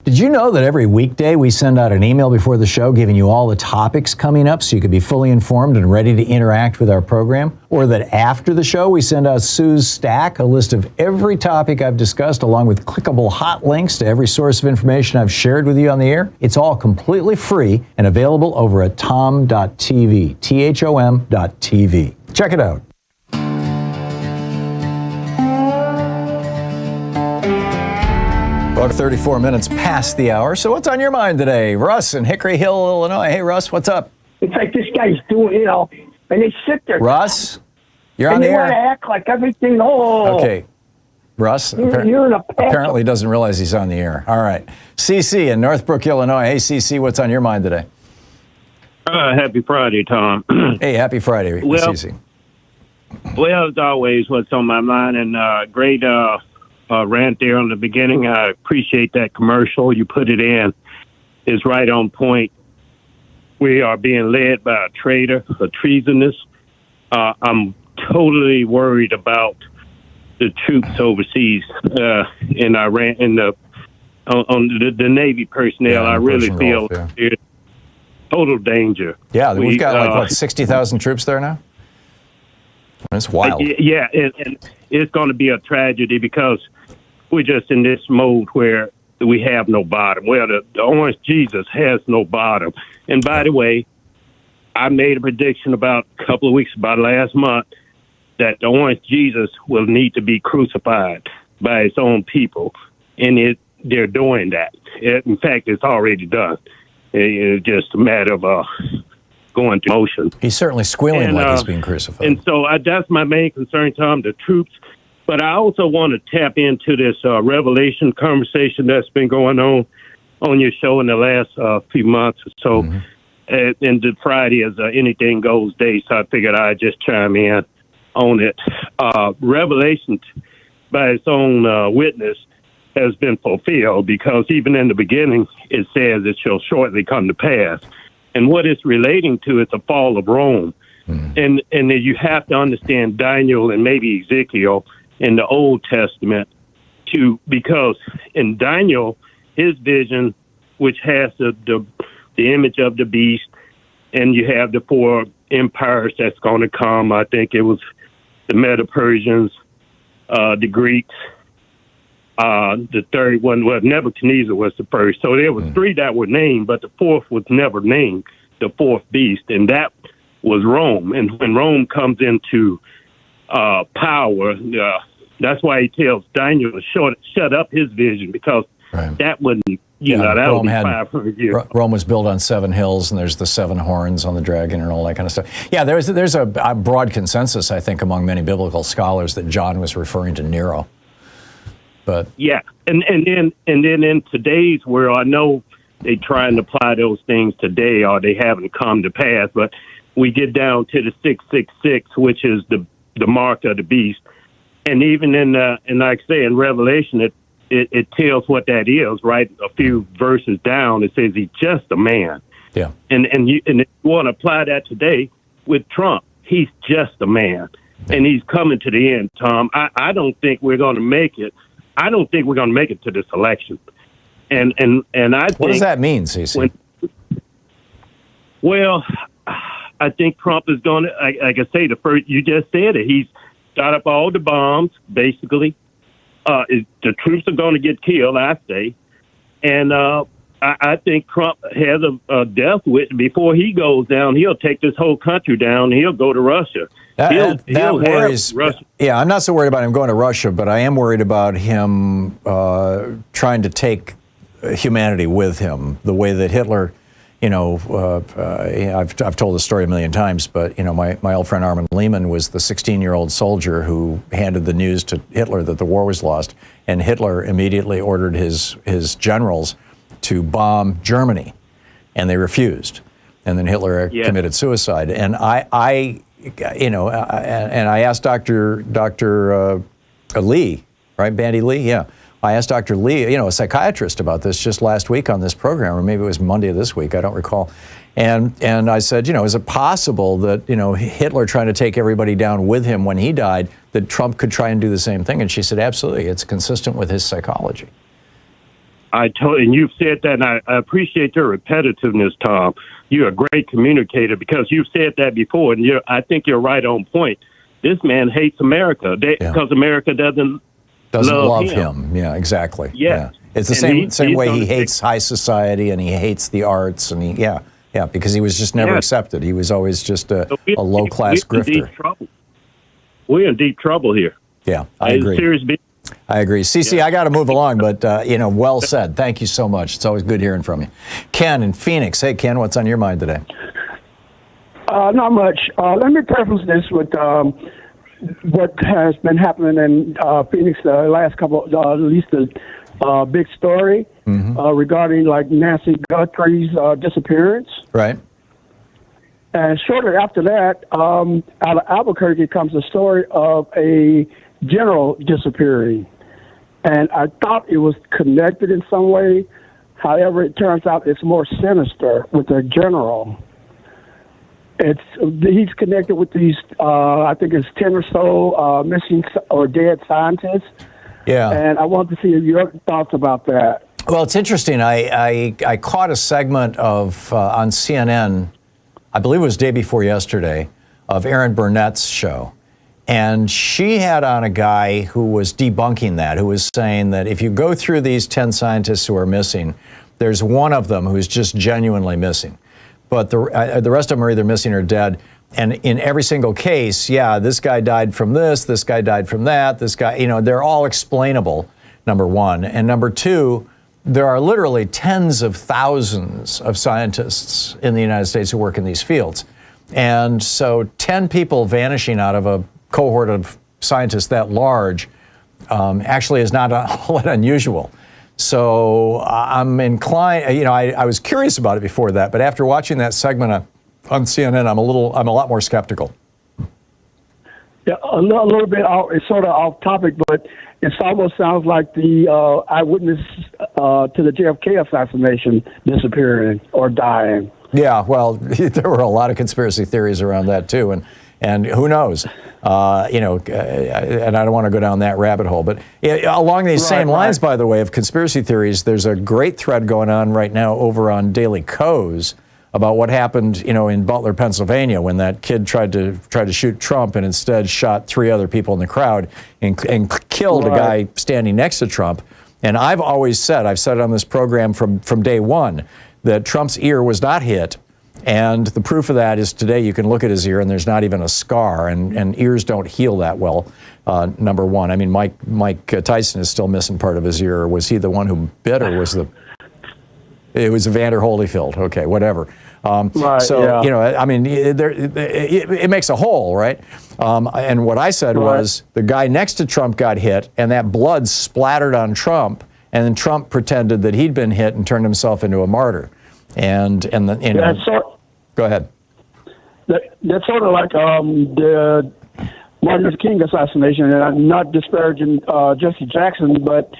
Did you know that every weekday we send out an email before the show giving you all the topics coming up so you can be fully informed and ready to interact with our program? Or that after the show we send out Sue's Stack, a list of every topic I've discussed along with clickable hot links to every source of information I've shared with you on the air? It's all completely free and available over at thom.tv, THOM.tv. Check it out. 34 minutes past the hour. So what's on your mind today? Russ in Hickory Hill, Illinois. Hey, Russ, what's up? It's like this guy's doing, and they sit there. Russ, you're on the air. And they want to act like everything, Okay. Russ you're in a apparently doesn't realize he's on the air. All right. CC in Northbrook, Illinois. Hey, CC, what's on your mind today? Happy Friday, Tom. Hey, happy Friday, Well, Cece. Well, as always, what's on my mind, and great rant there in the beginning. I appreciate that commercial. You put it in. It's right on point. We are being led by a traitor, a treasonous. I'm totally worried about the troops overseas in Iran, on the Navy personnel. I really feel there's total danger. Yeah, we've got like, what, 60,000 troops there now? That's wild. Yeah, and it's going to be a tragedy because we're just in this mode where we have no bottom. Well, the Orange Jesus has no bottom. And by the way, I made a prediction about a couple of weeks, about last month, that the Orange Jesus will need to be crucified by its own people. And they're doing that. In fact, it's already done. It's just a matter of going to motion. He's certainly squealing like he's being crucified. And so that's my main concern, Tom, the troops. But I also want to tap into this Revelation conversation that's been going on your show in the last few months or so. Mm-hmm. And the Friday is anything goes day, so I figured I'd just chime in on it. Revelation, by its own witness, has been fulfilled because even in the beginning it says it shall shortly come to pass. And what it's relating to is the fall of Rome. And then you have to understand Daniel and maybe Ezekiel in the Old Testament too, because in Daniel, his vision, which has the image of the beast, and you have the 4 empires that's going to come. I think it was the Medo-Persians, the Greeks, the third one, well, Nebuchadnezzar was the first. So there was 3 that were named, but the 4th was never named, the 4th beast, and that was Rome. And when Rome comes into power, that's why he tells Daniel to shut up his vision, because that wouldn't, that would be 500 years. Rome was built on 7 hills, and there's the 7 horns on the dragon and all that kind of stuff. Yeah, there's a broad consensus, I think, among many biblical scholars that John was referring to Nero. But yeah, and then in today's world, I know they try and apply those things today, or they haven't come to pass. But we get down to the 666, which is the mark of the beast, and even in like I say in Revelation, it tells what that is. Right, a few verses down, it says he's just a man. Yeah, and if you want to apply that today with Trump, he's just a man, and he's coming to the end. Tom, I don't think we're going to make it. I don't think we're going to make it to this election. And I think... What does that mean, Cece? Well, I think Trump is going to, like I say, you just said it. He's shot up all the bombs, basically. The troops are going to get killed, I say. And I think Trump has a death wish. Before he goes down, he'll take this whole country down. He'll go to Russia. That worries. Yeah, I'm not so worried about him going to Russia, but I am worried about him trying to take humanity with him, the way that Hitler, I've told the story a million times, but, my old friend Armin Lehman was the 16-year-old soldier who handed the news to Hitler that the war was lost, and Hitler immediately ordered his generals to bomb Germany, and they refused. And then Hitler committed suicide. And I asked Dr. Lee, right, Bandy Lee? Yeah. I asked Dr. Lee, a psychiatrist, about this just last week on this program, or maybe it was Monday of this week, I don't recall. And I said, is it possible that, Hitler trying to take everybody down with him when he died, that Trump could try and do the same thing? And she said, absolutely. It's consistent with his psychology. And you've said that, and I appreciate your repetitiveness, Tom. You're a great communicator because you've said that before, and I think you're right on point. This man hates America because America doesn't love him. Yeah, exactly. Yeah. It's the same way he hates high society and he hates the arts, and because he was just never accepted. He was always just a low-class grifter. We're in deep trouble here. Yeah, I agree. I agree. Cece, I got to move along, but, well said. Thank you so much. It's always good hearing from you. Ken in Phoenix. Hey, Ken, what's on your mind today? Not much. Let me preface this with what has been happening in Phoenix the last couple, at least the big story regarding, like, Nancy Guthrie's disappearance. Right. And shortly after that, out of Albuquerque comes the story of a general disappearing. And I thought it was connected in some way. However, it turns out it's more sinister with the general. He's connected with these, I think it's 10 or so missing or dead scientists. Yeah. And I want to see your thoughts about that. Well, it's interesting. I caught a segment of on CNN, I believe it was day before yesterday, of Erin Burnett's show. And she had on a guy who was debunking that, who was saying that if you go through these 10 scientists who are missing, there's one of them who's just genuinely missing. But the rest of them are either missing or dead. And in every single case, yeah, this guy died from this guy died from that, this guy, they're all explainable, number one. And number two, there are literally tens of thousands of scientists in the United States who work in these fields. And so 10 people vanishing out of a cohort of scientists that large actually is not all that unusual. So I'm inclined, I was curious about it before that, but after watching that segment on CNN, I'm a lot more skeptical. Yeah, a little bit it's sort of off topic, but it almost sounds like the eyewitness to the JFK assassination disappearing or dying. Yeah, well, there were a lot of conspiracy theories around that too, and who knows, and I don't want to go down that rabbit hole. But along these same lines, by the way, of conspiracy theories, there's a great thread going on right now over on Daily Kos about what happened, in Butler, Pennsylvania, when that kid tried to shoot Trump and instead shot 3 other people in the crowd and killed a guy standing next to Trump. And I've said it on this program from day one, that Trump's ear was not hit. And the proof of that is today you can look at his ear and there's not even a scar, and ears don't heal that well, number one. I mean, Mike Tyson is still missing part of his ear. Was he the one who bit, or was it was Evander Holyfield? Okay, whatever. It makes a hole, right? And what I said was the guy next to Trump got hit, and that blood splattered on Trump, and then Trump pretended that he'd been hit and turned himself into a martyr. Go ahead. That's sort of like the Martin Luther King assassination, and I'm not disparaging Jesse Jackson, but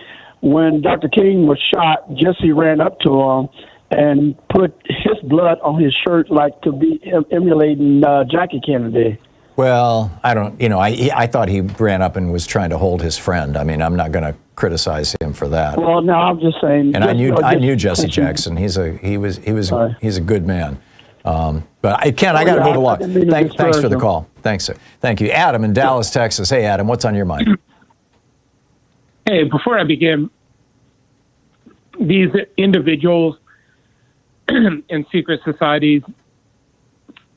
when Dr. King was shot, Jesse ran up to him and put his blood on his shirt, like to be emulating Jackie Kennedy. Well, I thought he ran up and was trying to hold his friend. I mean, I'm not going to criticize him for that. Well, no, I'm just saying. And I knew Jesse Jackson. He's a good man. But Ken, I got to move along. Thanks for the call. Thanks, sir. Thank you, Adam in Dallas, Texas. Hey, Adam, what's on your mind? Hey, before I begin, these individuals in secret societies,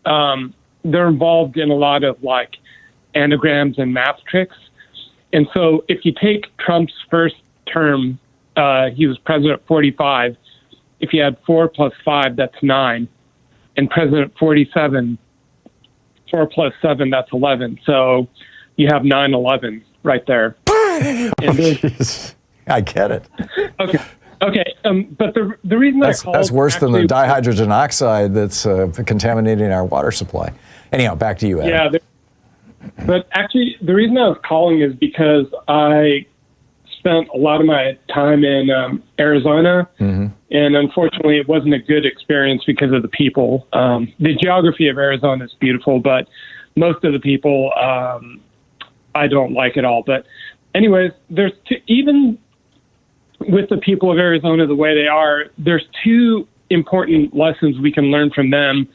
they're involved in a lot of anagrams and math tricks. And so if you take Trump's first term, he was president 45. If you add 4 plus 5, that's 9. And president 47, 4 plus 7, that's 11. So you have 9/11 right there. I get it. Okay. But the reason that's worse than the dihydrogen oxide that's contaminating our water supply. Anyhow, back to you, Adam. Yeah. But actually, the reason I was calling is because I spent a lot of my time in Arizona, and unfortunately, it wasn't a good experience because of the people. The geography of Arizona is beautiful, but most of the people I don't like at all. But anyways, even with the people of Arizona the way they are, there's 2 important lessons we can learn from them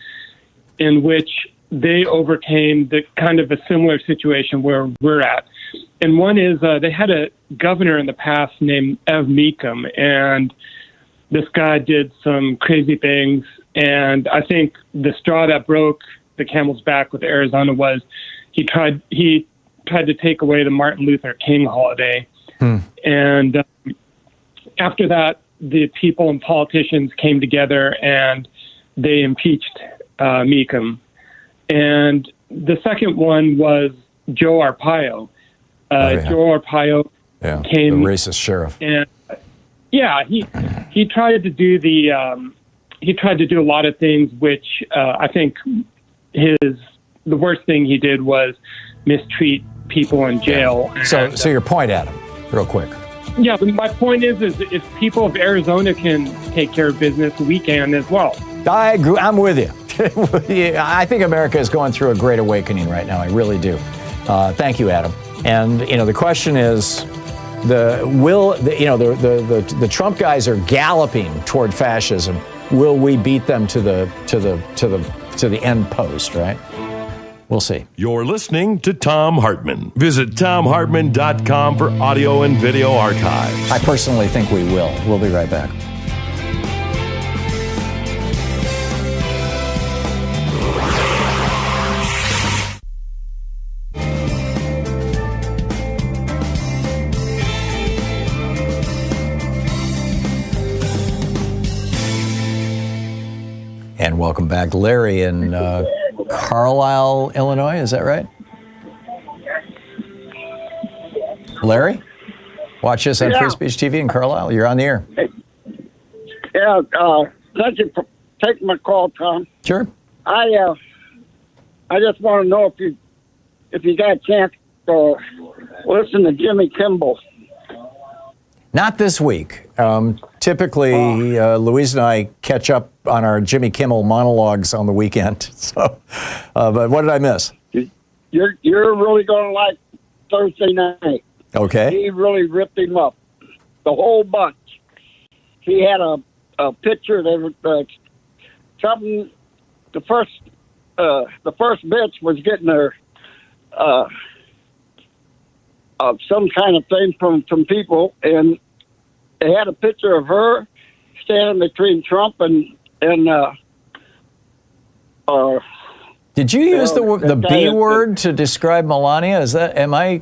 in which they overcame the kind of a similar situation where we're at. And one is they had a governor in the past named Ev Meekum, and this guy did some crazy things. And I think the straw that broke the camel's back with Arizona was he tried to take away the Martin Luther King holiday. And after that, the people and politicians came together and they impeached Meekum. And the second one was Joe Arpaio. Joe Arpaio came, the racist sheriff. And he tried to do he tried to do a lot of things which I think the worst thing he did was mistreat people in jail. So your point, Adam, real quick. Yeah, but my point is if people of Arizona can take care of business, we can as well. I agree. I'm with you. I think America is going through a great awakening right now. I really do. Thank you, Adam. And the question is, the Trump guys are galloping toward fascism. Will we beat them to the end post? Right? We'll see. You're listening to Thom Hartmann. Visit thomhartmann.com for audio and video archives. I personally think we will. We'll be right back. And welcome back, Larry in Carlisle, Illinois. Is that right? Larry? Watch this on Free Speech TV in Carlisle. You're on the air. Yeah, thank you for taking my call, Tom. Sure. I just want to know if you got a chance to listen to Jimmy Kimmel. Not this week. Typically, Louise and I catch up on our Jimmy Kimmel monologues on the weekend. So, but what did I miss? You're really going to like Thursday night. Okay. He really ripped him up, the whole bunch. He had a picture that something. The first bitch was getting her some kind of thing from people, and they had a picture of her standing between Trump and Did you use the B word to describe Melania? Yeah,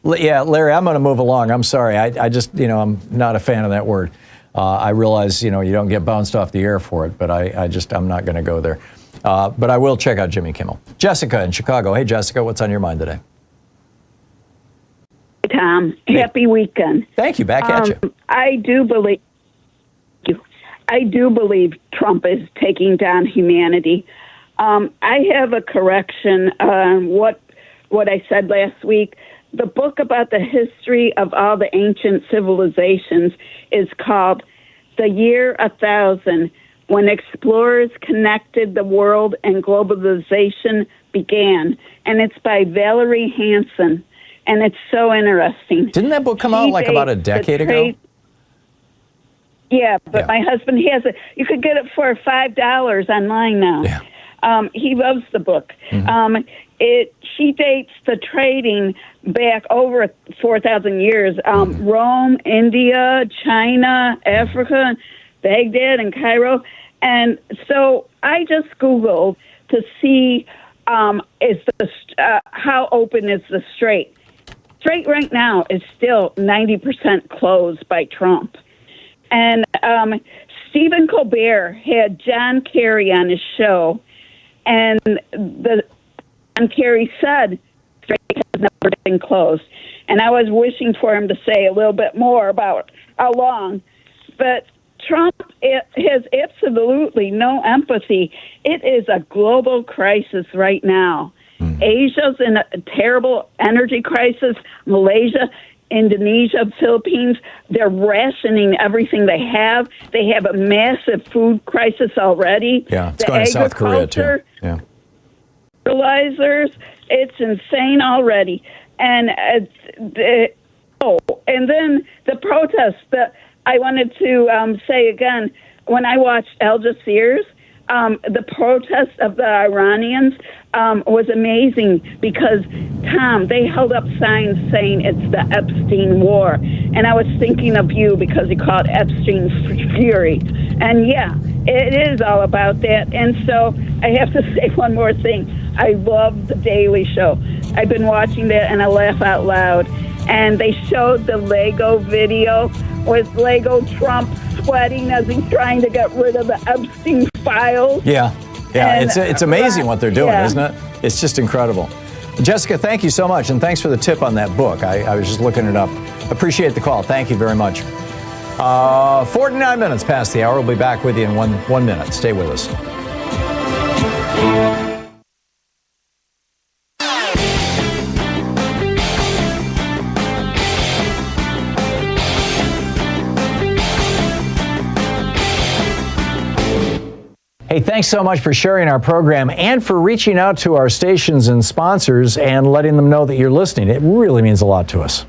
Larry, I'm going to move along. I'm sorry. I just, I'm not a fan of that word. I realize, you don't get bounced off the air for it, but I'm not going to go there. But I will check out Jimmy Kimmel. Jessica in Chicago. Hey, Jessica, what's on your mind today? Tom, happy weekend. Thank you. Back at you. I do believe Trump is taking down humanity. I have a correction on what I said last week. The book about the history of all the ancient civilizations is called The Year 1000, When Explorers Connected the World and Globalization Began. And it's by Valerie Hansen. And it's so interesting. Didn't that book come out like about a decade ago? Yeah, but my husband has it. You could get it for $5 online now. Yeah. He loves the book. Mm-hmm. She dates the trading back over 4,000 years. Rome, India, China, Africa, Baghdad, and Cairo. And so I just Googled to see how open is the Strait. Strait right now is still 90% closed by Trump. And Stephen Colbert had John Kerry on his show, and John Kerry said Strait has never been closed. And I was wishing for him to say a little bit more about how long. But Trump has absolutely no empathy. It is a global crisis right now. Asia's in a terrible energy crisis. Malaysia, Indonesia, Philippines, they're rationing everything they have. They have a massive food crisis already. Yeah, it's going to South Korea too. Yeah. Fertilizers, it's insane already. And and then the protests. I wanted to say again, when I watched Al Jazeera's, the protest of the Iranians was amazing because, Tom, they held up signs saying it's the Epstein War. And I was thinking of you because you called Epstein Fury. And yeah, it is all about that. And so I have to say one more thing. I love The Daily Show. I've been watching that and I laugh out loud. And they showed the Lego video with Lego Trump sweating as he's trying to get rid of the Epstein files. Yeah. And, it's amazing what they're doing, yeah. Isn't it? It's just incredible. Jessica, thank you so much, and thanks for the tip on that book. I was just looking it up. Appreciate the call. Thank you very much. 49 minutes past the hour. We'll be back with you in one minute. Stay with us. Hey, thanks so much for sharing our program and for reaching out to our stations and sponsors and letting them know that you're listening. It really means a lot to us.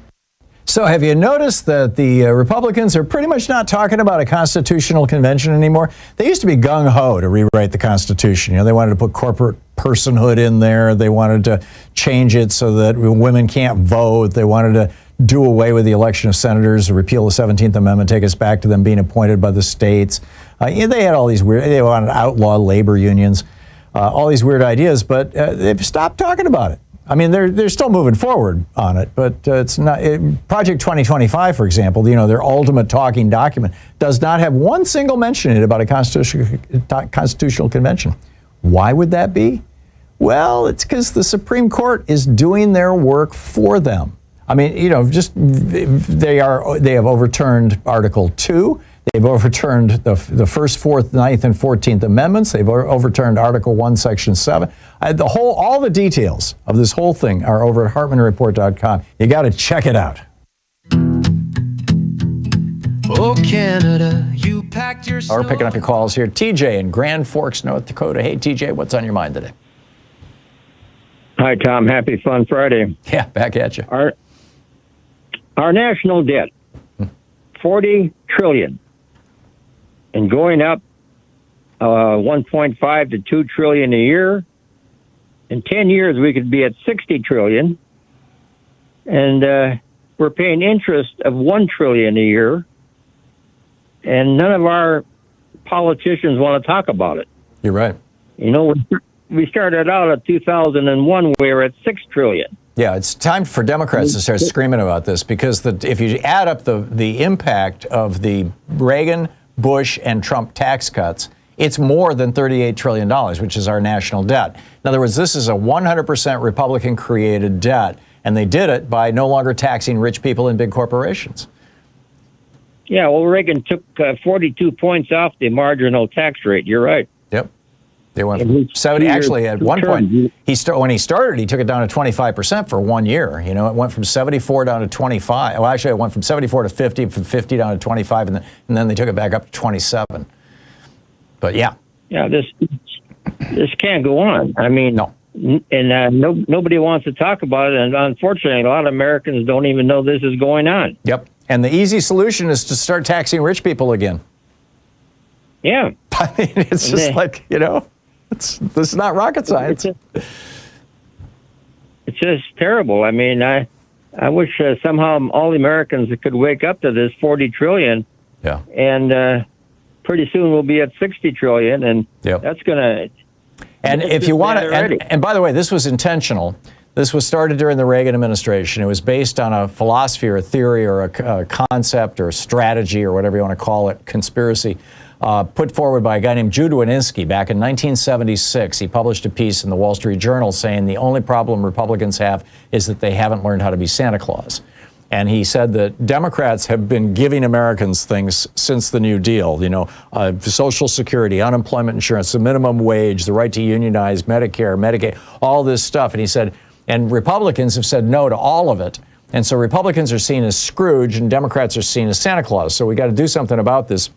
So have you noticed that the Republicans are pretty much not talking about a constitutional convention anymore? They used to be gung-ho to rewrite the Constitution. You know, they wanted to put corporate personhood in there. They wanted to change it so that women can't vote. They wanted to do away with the election of senators, repeal the 17th Amendment, take us back to them being appointed by the states. They had all these weird, they wanted to outlaw labor unions, all these weird ideas, but they've stopped talking about it. I mean, they're still moving forward on it, but it's not. Project 2025, for example, their ultimate talking document, does not have one single mention in it about a constitutional convention. Why would that be? Well, it's because the Supreme Court is doing their work for them. I mean, they have overturned Article 2. They've overturned the 1st, 4th, 9th, and 14th Amendments. They've overturned Article 1, Section 7. All the details of this whole thing are over at HartmannReport.com. You got to check it out. Oh, Canada, you packed your We're picking up your calls here. TJ in Grand Forks, North Dakota. Hey, TJ, what's on your mind today? Hi, Tom. Happy Fun Friday. Yeah, back at you. Our national debt, $40 trillion. And going up 1.5 to 2 trillion a year. In 10 years, we could be at 60 trillion. And we're paying interest of 1 trillion a year. And none of our politicians want to talk about it. You're right. We started out at 2001, we were at 6 trillion. Yeah, it's time for Democrats to start screaming about this, because if you add up the impact of the Reagan, Bush, and Trump tax cuts, it's more than $38 trillion, which is our national debt. In other words, this is a 100% Republican-created debt, and they did it by no longer taxing rich people and big corporations. Yeah, well, Reagan took 42 points off the marginal tax rate. You're right. Yep. They went from 70. Actually, at one point, when he started, he took it down to 25% for 1 year. It went from 74 down to 25. Well, actually, it went from 74 to 50, from 50 down to 25, and then they took it back up to 27. But yeah. Yeah, this can't go on. I mean, no. And nobody wants to talk about it. And unfortunately, a lot of Americans don't even know this is going on. Yep. And the easy solution is to start taxing rich people again. Yeah. I mean, it's just this is not rocket science. It's just terrible. I mean, I wish somehow all Americans could wake up to this 40 trillion. Yeah. And pretty soon we'll be at 60 trillion, and that's going to. And if you want to, and by the way, this was intentional. This was started during the Reagan administration. It was based on a philosophy or a theory or a concept or a strategy or whatever you want to call it, conspiracy, put forward by a guy named Jude Wanniski back in 1976. He published a piece in the Wall Street Journal saying the only problem Republicans have is that they haven't learned how to be Santa Claus. And he said that Democrats have been giving Americans things since the New Deal, Social Security, unemployment insurance, the minimum wage, the right to unionize, Medicare, Medicaid, all this stuff. And he said, and Republicans have said no to all of it. And so Republicans are seen as Scrooge and Democrats are seen as Santa Claus. So we got to do something about this.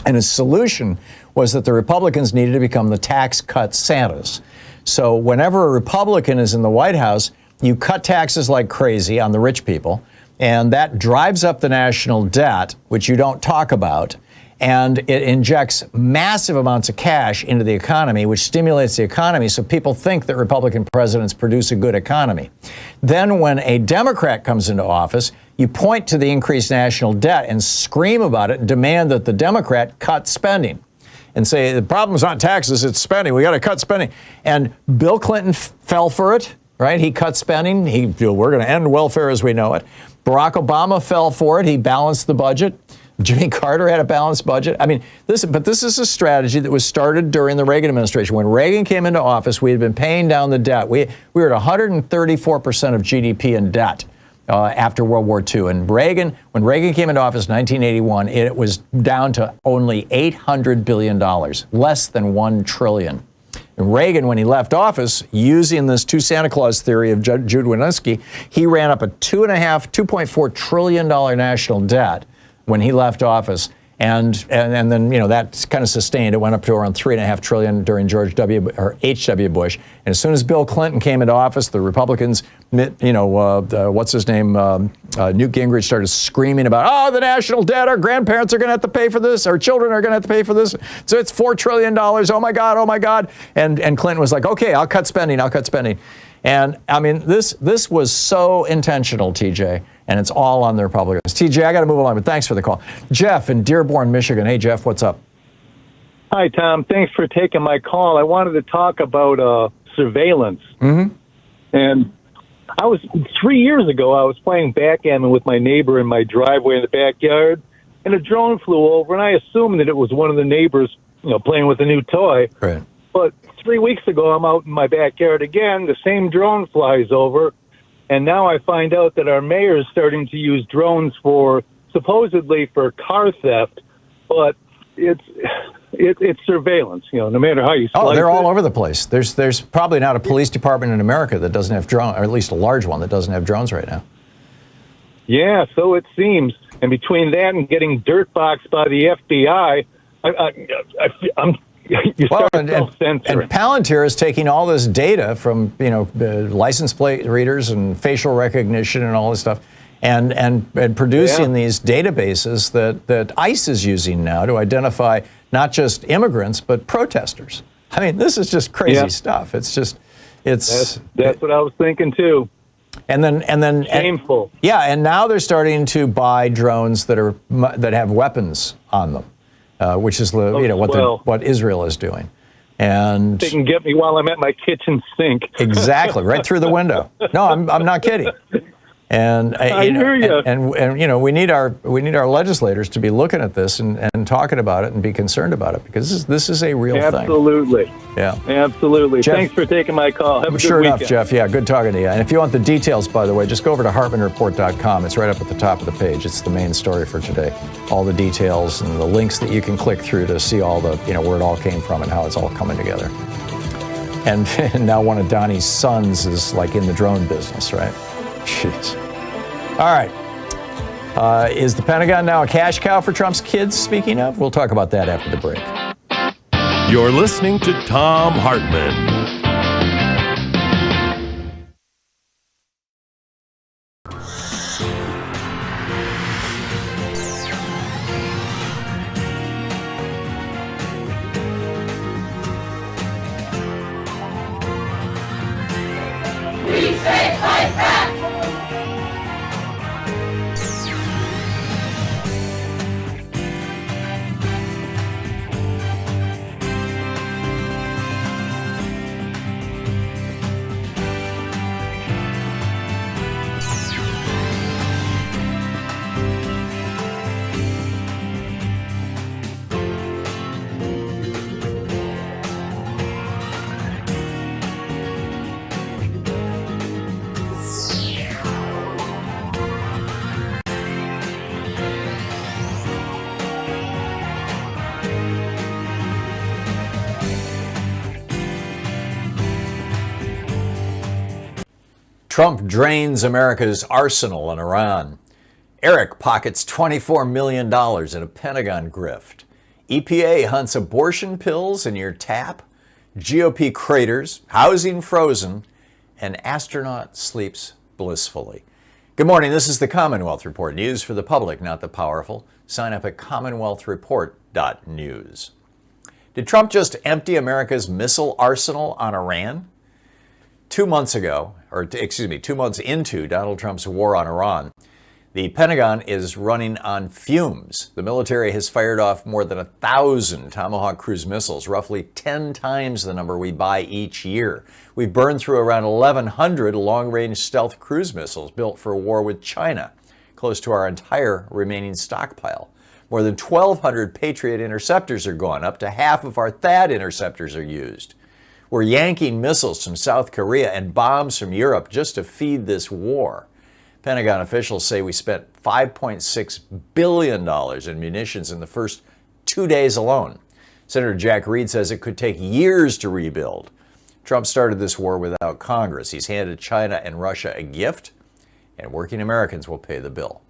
And his solution was that the Republicans needed to become the tax cut Santas. So whenever a Republican is in the White House, you cut taxes like crazy on the rich people, and that drives up the national debt, which you don't talk about, and it injects massive amounts of cash into the economy, which stimulates the economy, so people think that Republican presidents produce a good economy. Then when a Democrat comes into office, you point to the increased national debt and scream about it and demand that the Democrat cut spending and say, the problem's not taxes, it's spending. We got to cut spending. And Bill Clinton fell for it, right? He cut spending. We're going to end welfare as we know it. Barack Obama fell for it. He balanced the budget. Jimmy Carter had a balanced budget. I mean, this is a strategy that was started during the Reagan administration. When Reagan came into office, we had been paying down the debt. We were at 134% of GDP in debt after World War II. And when Reagan came into office in 1981, it was down to only $800 billion, less than $1 trillion. And Reagan, when he left office, using this two Santa Claus theory of Jude Wanniski, he ran up a $2.4 trillion national debt when he left office. And then, you know, that kind of sustained. It went up to around $3.5 trillion during H.W. Bush. And as soon as Bill Clinton came into office, the Republicans, you know, what's his name, Newt Gingrich started screaming about, oh, the national debt, our grandparents are going to have to pay for this, our children are going to have to pay for this. So it's $4 trillion. Oh my God, oh my God. And Clinton was like, okay, I'll cut spending. And I mean, this was so intentional, TJ. And it's all on the Republicans. TJ, I got to move along, but thanks for the call. Jeff in Dearborn, Michigan. Hey, Jeff, what's up? Hi, Tom. Thanks for taking my call. I wanted to talk about surveillance. Mm-hmm. And 3 years ago, I was playing backgammon with my neighbor in my driveway in the backyard, and a drone flew over, and I assumed that it was one of the neighbors, you know, playing with a new toy. Right. But 3 weeks ago, I'm out in my backyard again. The same drone flies over. And now I find out that our mayor is starting to use drones supposedly for car theft, but it's surveillance. You know, no matter how you slice they're all it. over the place. There's probably not a police department in America that doesn't have drones, or at least a large one that doesn't have drones right now. Yeah, so it seems. And between that and getting dirtboxed by the FBI, I'm. And Palantir is taking all this data from, you know, license plate readers and facial recognition and all this stuff, and producing these databases that ICE is using now to identify not just immigrants but protesters. I mean, this is just crazy stuff. That's what I was thinking too. And then shameful. And now they're starting to buy drones that have weapons on them. Which is what Israel is doing, and they can get me while I'm at my kitchen sink. Exactly, right through the window. No, I'm not kidding. And I hear you. And you know, we need our legislators to be looking at this and talking about it and be concerned about it, because this is a real thing. Absolutely. Yeah. Absolutely. Jeff, thanks for taking my call. Have a good sure weekend. Enough, Jeff. Yeah, good talking to you. And if you want the details, by the way, just go over to HartmannReport.com. It's right up at the top of the page. It's the main story for today. All the details and the links that you can click through to see all the, you know, where it all came from and how it's all coming together. And now one of Donnie's sons is like in the drone business, right? Jeez. All right. Is the Pentagon now a cash cow for Trump's kids, speaking of? We'll talk about that after the break. You're listening to Thom Hartmann. We say fight back! Trump drains America's arsenal on Iran. Eric pockets $24 million in a Pentagon grift. EPA hunts abortion pills in your tap. GOP craters, housing frozen, and astronaut sleeps blissfully. Good morning. This is the Commonwealth Report. News for the public, not the powerful. Sign up at commonwealthreport.news. Did Trump just empty America's missile arsenal on Iran? 2 months into Donald Trump's war on Iran, the Pentagon is running on fumes. The military has fired off more than 1,000 Tomahawk cruise missiles, roughly 10 times the number we buy each year. We've burned through around 1,100 long-range stealth cruise missiles built for a war with China, close to our entire remaining stockpile. More than 1,200 Patriot interceptors are gone. Up to half of our THAAD interceptors are used. We're yanking missiles from South Korea and bombs from Europe just to feed this war. Pentagon officials say we spent $5.6 billion in munitions in the first 2 days alone. Senator Jack Reed says it could take years to rebuild. Trump started this war without Congress. He's handed China and Russia a gift, and working Americans will pay the bill.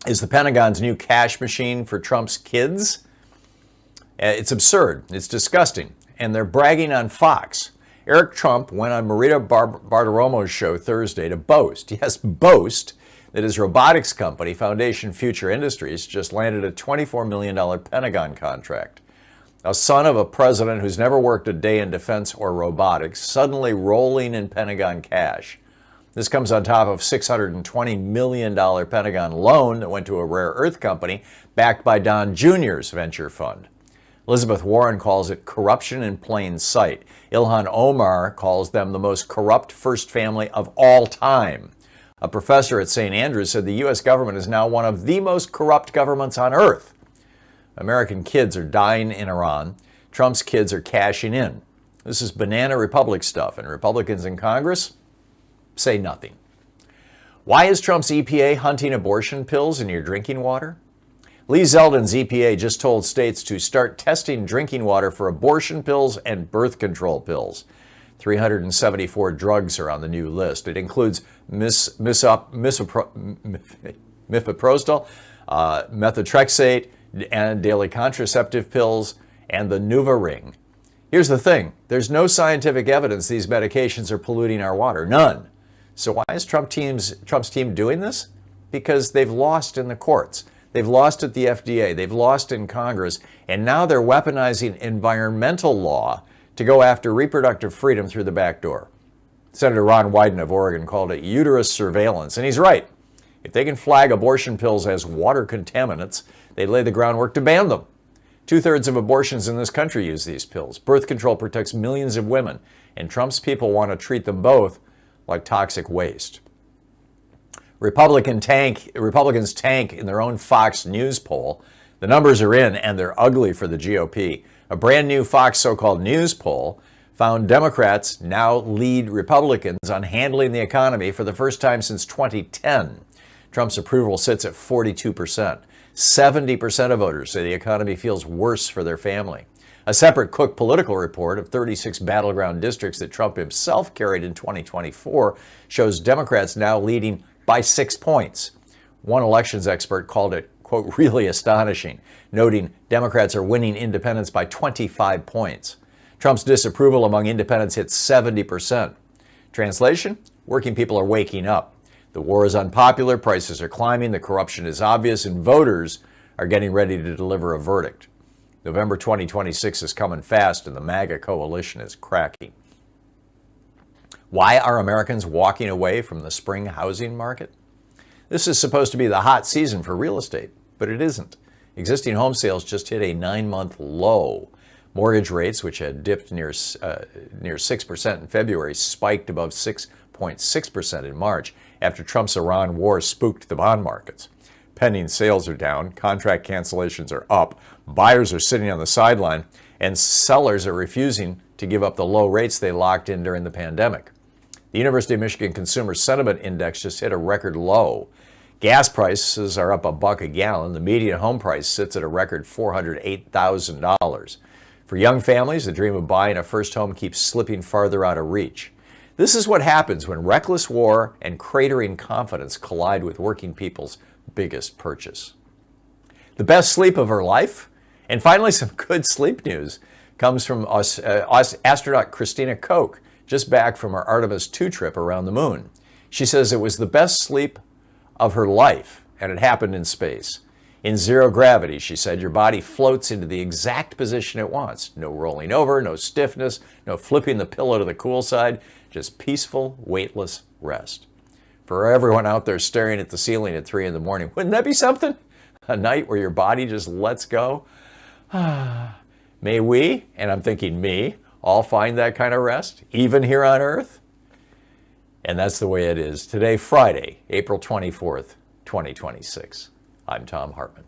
Is the Pentagon's new cash machine for Trump's kids? It's absurd. It's disgusting. And they're bragging on Fox. Eric Trump went on Marita Bartiromo's show Thursday to boast, yes, boast, that his robotics company, Foundation Future Industries, just landed a $24 million Pentagon contract. A son of a president who's never worked a day in defense or robotics, suddenly rolling in Pentagon cash. This comes on top of $620 million Pentagon loan that went to a rare earth company backed by Don Jr.'s venture fund. Elizabeth Warren calls it corruption in plain sight. Ilhan Omar calls them the most corrupt first family of all time. A professor at St. Andrews said the U.S. government is now one of the most corrupt governments on earth. American kids are dying in Iran. Trump's kids are cashing in. This is banana republic stuff, and Republicans in Congress say nothing. Why is Trump's EPA hunting abortion pills in your drinking water? Lee Zeldin's EPA just told states to start testing drinking water for abortion pills and birth control pills. 374 drugs are on the new list. It includes mifepristone, methotrexate, and daily contraceptive pills, and the NuvaRing. Here's the thing. There's no scientific evidence these medications are polluting our water. None. So why is Trump's team doing this? Because they've lost in the courts. They've lost at the FDA. They've lost in Congress. And now they're weaponizing environmental law to go after reproductive freedom through the back door. Senator Ron Wyden of Oregon called it uterus surveillance. And he's right. If they can flag abortion pills as water contaminants, they lay the groundwork to ban them. 2/3 of abortions in this country use these pills. Birth control protects millions of women, and Trump's people want to treat them both like toxic waste. Republicans tank in their own Fox News poll. The numbers are in, and they're ugly for the GOP. A brand new Fox so-called news poll found Democrats now lead Republicans on handling the economy for the first time since 2010. Trump's approval sits at 42%. 70% of voters say the economy feels worse for their family. A separate Cook political report of 36 battleground districts that Trump himself carried in 2024 shows Democrats now leading by 6 points. One elections expert called it, quote, really astonishing, noting Democrats are winning independents by 25 points. Trump's disapproval among independents hit 70%. Translation? Working people are waking up. The war is unpopular, prices are climbing, the corruption is obvious, and voters are getting ready to deliver a verdict. November 2026 is coming fast, and the MAGA coalition is cracking. Why are Americans walking away from the spring housing market? This is supposed to be the hot season for real estate, but it isn't. Existing home sales just hit a 9-month low. Mortgage rates, which had dipped near 6% in February, spiked above 6.6% in March after Trump's Iran war spooked the bond markets. Pending sales are down, contract cancellations are up, buyers are sitting on the sideline, and sellers are refusing to give up the low rates they locked in during the pandemic. The University of Michigan Consumer Sentiment Index just hit a record low. Gas prices are up $1 a gallon. The median home price sits at a record $408,000. For young families, the dream of buying a first home keeps slipping farther out of reach. This is what happens when reckless war and cratering confidence collide with working people's biggest purchase. The best sleep of her life? And finally, some good sleep news comes from astronaut Christina Koch, just back from her Artemis II trip around the moon. She says it was the best sleep of her life, and it happened in space. In zero gravity, she said, your body floats into the exact position it wants. No rolling over, no stiffness, no flipping the pillow to the cool side, just peaceful, weightless rest. For everyone out there staring at the ceiling at 3 in the morning, wouldn't that be something? A night where your body just lets go? May we, and I'm thinking me, all find that kind of rest, even here on Earth? And that's the way it is today, Friday, April 24th, 2026. I'm Thom Hartmann.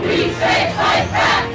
We say fight back!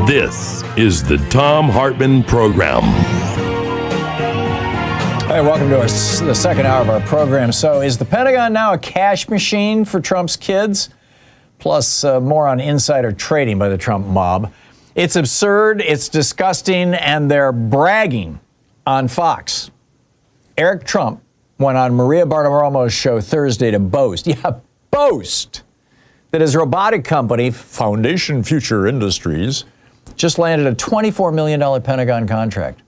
This is the Thom Hartmann Program. Hey, welcome to the second hour of our program. So, is the Pentagon now a cash machine for Trump's kids? Plus, more on insider trading by the Trump mob. It's absurd, it's disgusting, and they're bragging on Fox. Eric Trump went on Maria Bartiromo's show Thursday to boast that his robotic company, Foundation Future Industries, just landed a $24 million Pentagon contract.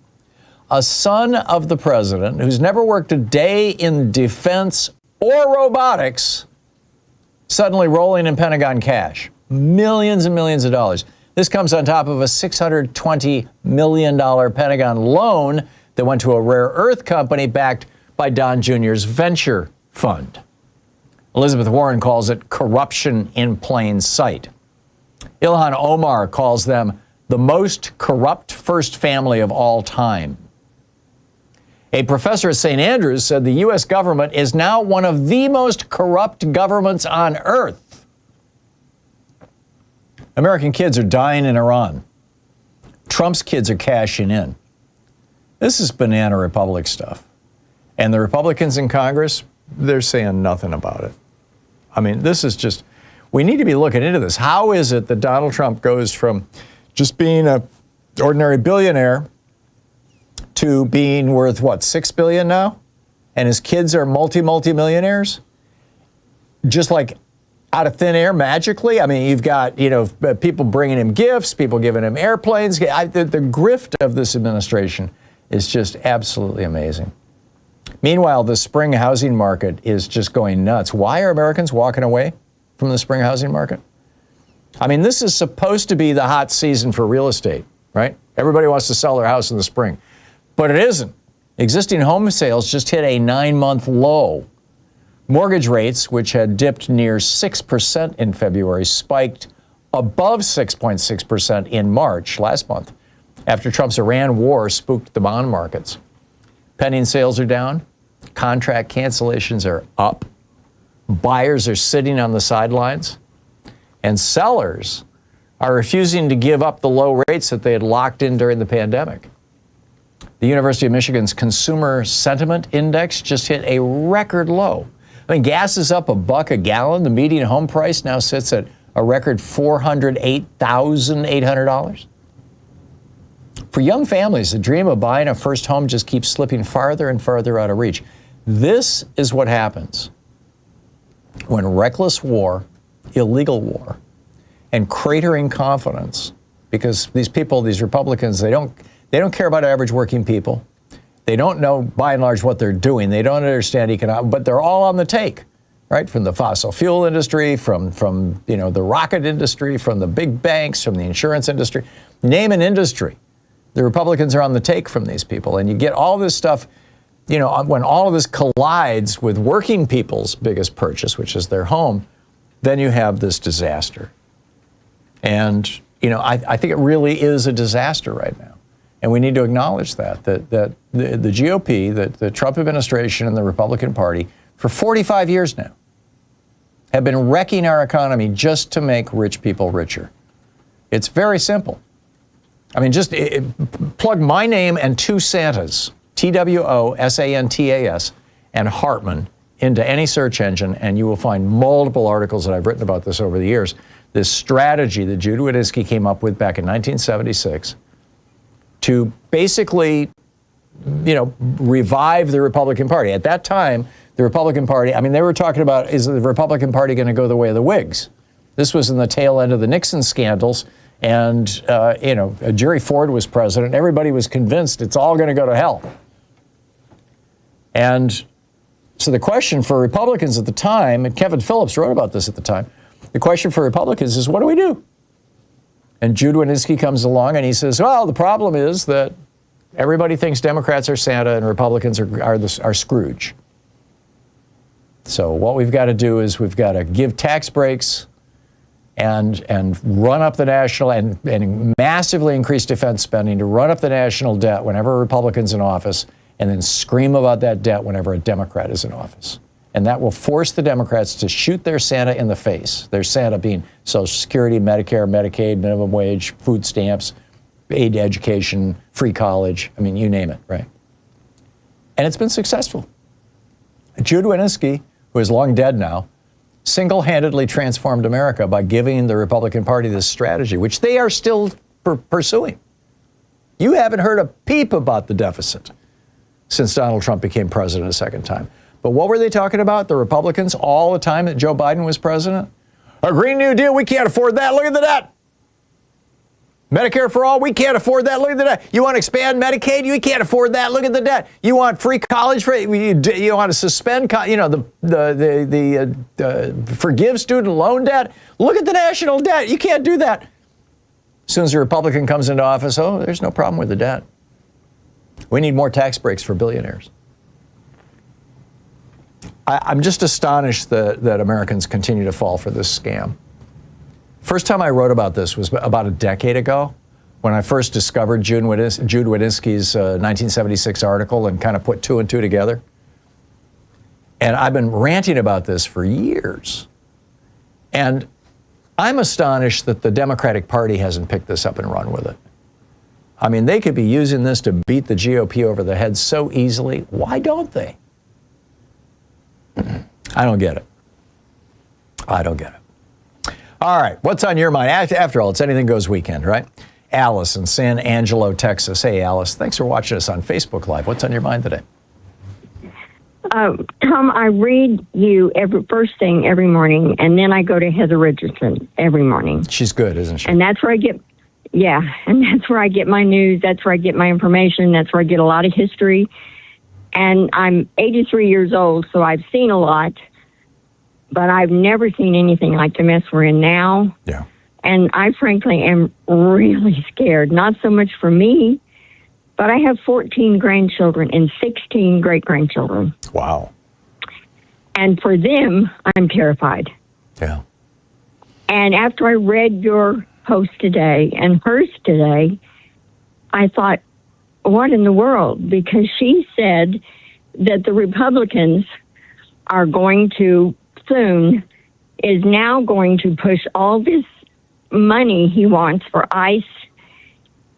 A son of the president who's never worked a day in defense or robotics suddenly rolling in Pentagon cash. Millions and millions of dollars. This comes on top of a $620 million Pentagon loan that went to a rare earth company backed by Don Jr.'s venture fund. Elizabeth Warren calls it corruption in plain sight. Ilhan Omar calls them the most corrupt first family of all time. A professor at St. Andrews said the U.S. government is now one of the most corrupt governments on earth. American kids are dying in Iran. Trump's kids are cashing in. This is banana republic stuff. And the Republicans in Congress, they're saying nothing about it. I mean, this is just, we need to be looking into this. How is it that Donald Trump goes from just being an ordinary billionaire to being worth, what, $6 billion now? And his kids are multi-millionaires? Just like out of thin air magically? I mean, you've got, people bringing him gifts, people giving him airplanes. The grift of this administration is just absolutely amazing. Meanwhile, the spring housing market is just going nuts. Why are Americans walking away from the spring housing market? I mean, this is supposed to be the hot season for real estate, right? Everybody wants to sell their house in the spring, but it isn't. Existing home sales just hit a 9-month low. Mortgage rates, which had dipped near 6% in February, spiked above 6.6% in March last month after Trump's Iran war spooked the bond markets. Pending sales are down. Contract cancellations are up. Buyers are sitting on the sidelines. And sellers are refusing to give up the low rates that they had locked in during the pandemic. The University of Michigan's Consumer Sentiment Index just hit a record low. I mean, gas is up $1 a gallon. The median home price now sits at a record $408,800. For young families, the dream of buying a first home just keeps slipping farther and farther out of reach. This is what happens when reckless war, illegal war, and cratering confidence, because these people, these Republicans, they don't care about average working people. They don't know, by and large, what they're doing. They don't understand economics, but they're all on the take, right? From the fossil fuel industry, from the rocket industry, from the big banks, from the insurance industry. Name an industry. The Republicans are on the take from these people. And you get all this stuff, when all of this collides with working people's biggest purchase, which is their home, then you have this disaster. And, I think it really is a disaster right now. And we need to acknowledge that the GOP, the Trump administration and the Republican Party, for 45 years now, have been wrecking our economy just to make rich people richer. It's very simple. I mean, just plug my name and two Santas, TWOSANTAS, and Hartmann into any search engine, and you will find multiple articles that I've written about this over the years. This strategy that Judah Wadinski came up with back in 1976 to basically, revive the Republican Party. At that time, the Republican Party, they were talking about, is the Republican Party going to go the way of the Whigs? This was in the tail end of the Nixon scandals. And, Jerry Ford was president. Everybody was convinced it's all going to go to hell. And so the question for Republicans at the time, and Kevin Phillips wrote about this at the time, the question for Republicans is, what do we do? And Judah Wadinski comes along and he says, well, the problem is that everybody thinks Democrats are Santa and Republicans are Scrooge. So what we've got to do is we've got to give tax breaks and run up the national and massively increase defense spending to run up the national debt whenever a Republican's in office, and then scream about that debt whenever a Democrat is in office. And that will force the Democrats to shoot their Santa in the face. Their Santa being Social Security, Medicare, Medicaid, minimum wage, food stamps, aid to education, free college. I mean, you name it, right? And it's been successful. Jude Wanniski, who is long dead now, single-handedly transformed America by giving the Republican Party this strategy, which they are still pursuing. You haven't heard a peep about the deficit since Donald Trump became president a second time. But what were they talking about, the Republicans, all the time that Joe Biden was president? A Green New Deal, we can't afford that. Look at the debt. Medicare for all, we can't afford that. Look at the debt. You want to expand Medicaid? You can't afford that. Look at the debt. You want free college? You want to suspend, forgive student loan debt? Look at the national debt. You can't do that. As soon as a Republican comes into office, oh, there's no problem with the debt. We need more tax breaks for billionaires. I'm just astonished that Americans continue to fall for this scam. First time I wrote about this was about a decade ago when I first discovered Jude Wanniski's 1976 article and kind of put two and two together. And I've been ranting about this for years. And I'm astonished that the Democratic Party hasn't picked this up and run with it. I mean, they could be using this to beat the GOP over the head so easily. Why don't they? I don't get it. I don't get it. All right, what's on your mind? After all, it's Anything Goes weekend, right? Alice in San Angelo, Texas. Hey, Alice, thanks for watching us on Facebook Live. What's on your mind today? Tom, I read you first thing every morning, and then I go to Heather Richardson every morning. She's good, isn't she? And that's where I get, and that's where I get my news. That's where I get my information. That's where I get a lot of history. And I'm 83 years old, so I've seen a lot, but I've never seen anything like the mess we're in now. Yeah. And I frankly am really scared, not so much for me, but I have 14 grandchildren and 16 great-grandchildren. Wow. And for them, I'm terrified. Yeah. And after I read your post today and hers today, I thought, what in the world? Because she said that the Republicans are going to is now going to push all this money he wants for ICE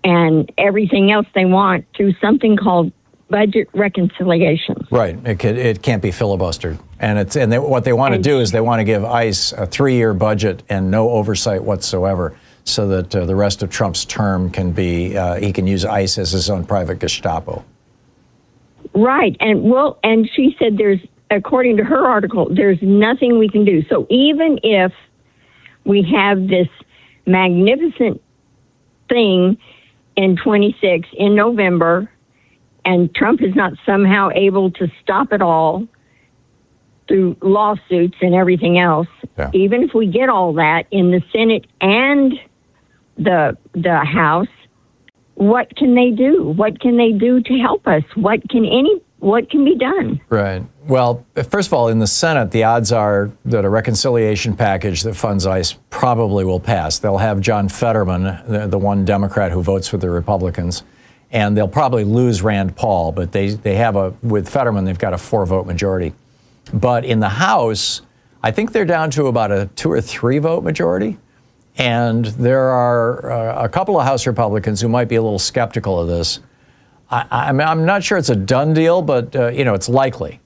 and everything else they want through something called budget reconciliation. Right. It can't be filibustered. And what they want to do is they want to give ICE a 3-year budget and no oversight whatsoever, so that the rest of Trump's term can be, he can use ICE as his own private Gestapo. Right. And she said according to her article, there's nothing we can do. So even if we have this magnificent thing in 26 in November, and Trump is not somehow able to stop it all through lawsuits and everything else, even if we get all that in the Senate and the House, what can they do? What can they do to help us? What can be done? Right. Well, first of all, in the Senate, the odds are that a reconciliation package that funds ICE probably will pass. They'll have John Fetterman, the one Democrat who votes for the Republicans, and they'll probably lose Rand Paul, but they have with Fetterman, they've got a 4-vote majority. But in the House, I think they're down to about a 2 or 3 vote majority. And there are a couple of House Republicans who might be a little skeptical of this. I'm not sure it's a done deal, but it's likely.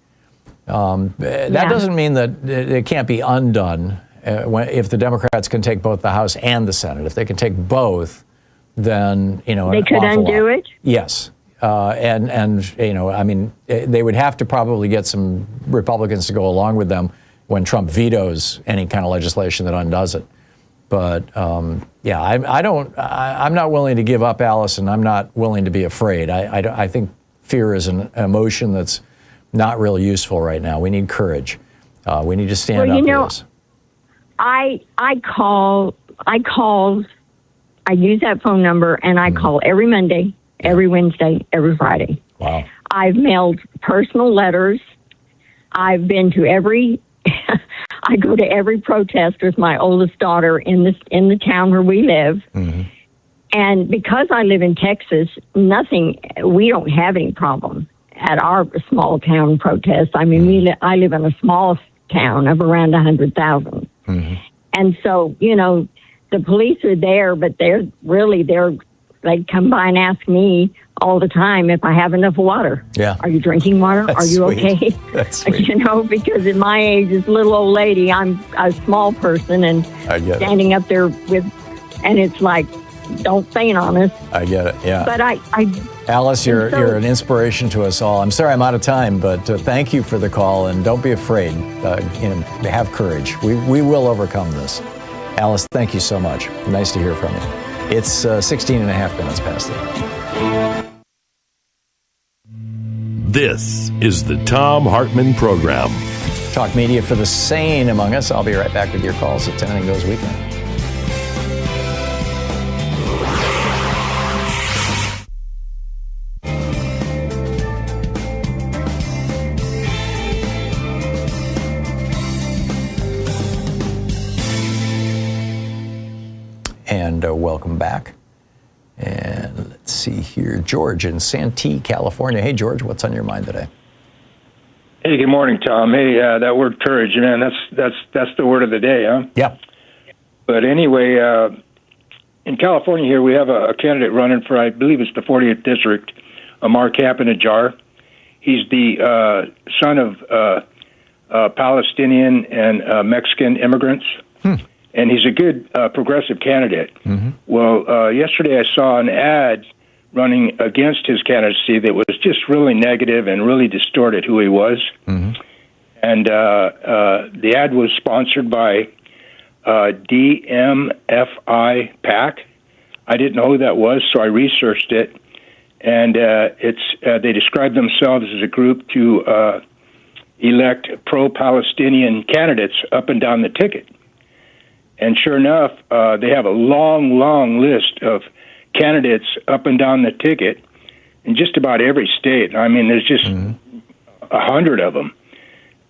That doesn't mean that it can't be undone if the Democrats can take both the House and the Senate. If they can take both, then they could undo it. Yes, they would have to probably get some Republicans to go along with them when Trump vetoes any kind of legislation that undoes it. But I'm not willing to give up, Alice, and I'm not willing to be afraid. I think fear is an emotion that's not really useful right now. We need courage. We need to stand up to this. I use that phone number, and I call every Monday, every Wednesday, every Friday. Wow. I've mailed personal letters. I've been to I go to every protest with my oldest daughter in the town where we live. Mm-hmm. And because I live in Texas, we don't have any problem. at our small town protest. I mean, I live in a small town of around 100,000. Mm-hmm. And so, you know, the police are there, but they come by and ask me all the time if I have enough water. Yeah. Are you drinking water? That's Are you sweet. okay? That's sweet. You know, because at my age, as a little old lady, I'm a small person and standing up there and it's like, don't faint on us. I get it, yeah. But Alice, you're an inspiration to us all. I'm sorry I'm out of time, but thank you for the call, and don't be afraid. Have courage. We will overcome this. Alice, thank you so much. Nice to hear from you. It's 16 and a half minutes past the hour. This is the Thom Hartmann Program. Talk media for the sane among us. I'll be right back with your calls at 10 and Goes Weekend. And welcome back. And let's see here, George in Santee, California. Hey, George, what's on your mind today? Hey, good morning, Tom. Hey, that word courage, man, that's the word of the day, huh? Yeah. But anyway, in California here, we have a candidate running for, I believe it's the 40th district, Amar Cap-in-a-Jar. He's the son of Palestinian and Mexican immigrants. And he's a good progressive candidate. Mm-hmm. Well, yesterday I saw an ad running against his candidacy that was just really negative and really distorted who he was. Mm-hmm. And the ad was sponsored by DMFI PAC. I didn't know who that was, so I researched it. And they describe themselves as a group to elect pro-Palestinian candidates up and down the ticket. And sure enough, they have a long list of candidates up and down the ticket in just about every state. I mean, there's just 100 of them.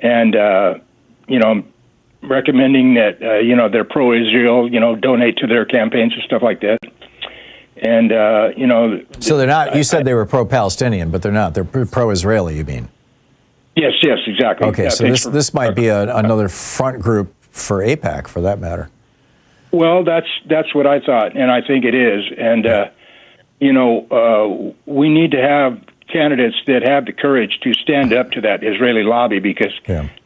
And, I'm recommending that, they're pro-Israel, donate to their campaigns and stuff like that. And, So they're not, you said they were pro-Palestinian, but they're not. They're pro-Israeli, you mean? Yes, exactly. Okay, so this might be another front group for AIPAC, for that matter. Well, that's what I thought, and I think it is. And, we need to have candidates that have the courage to stand up to that Israeli lobby, because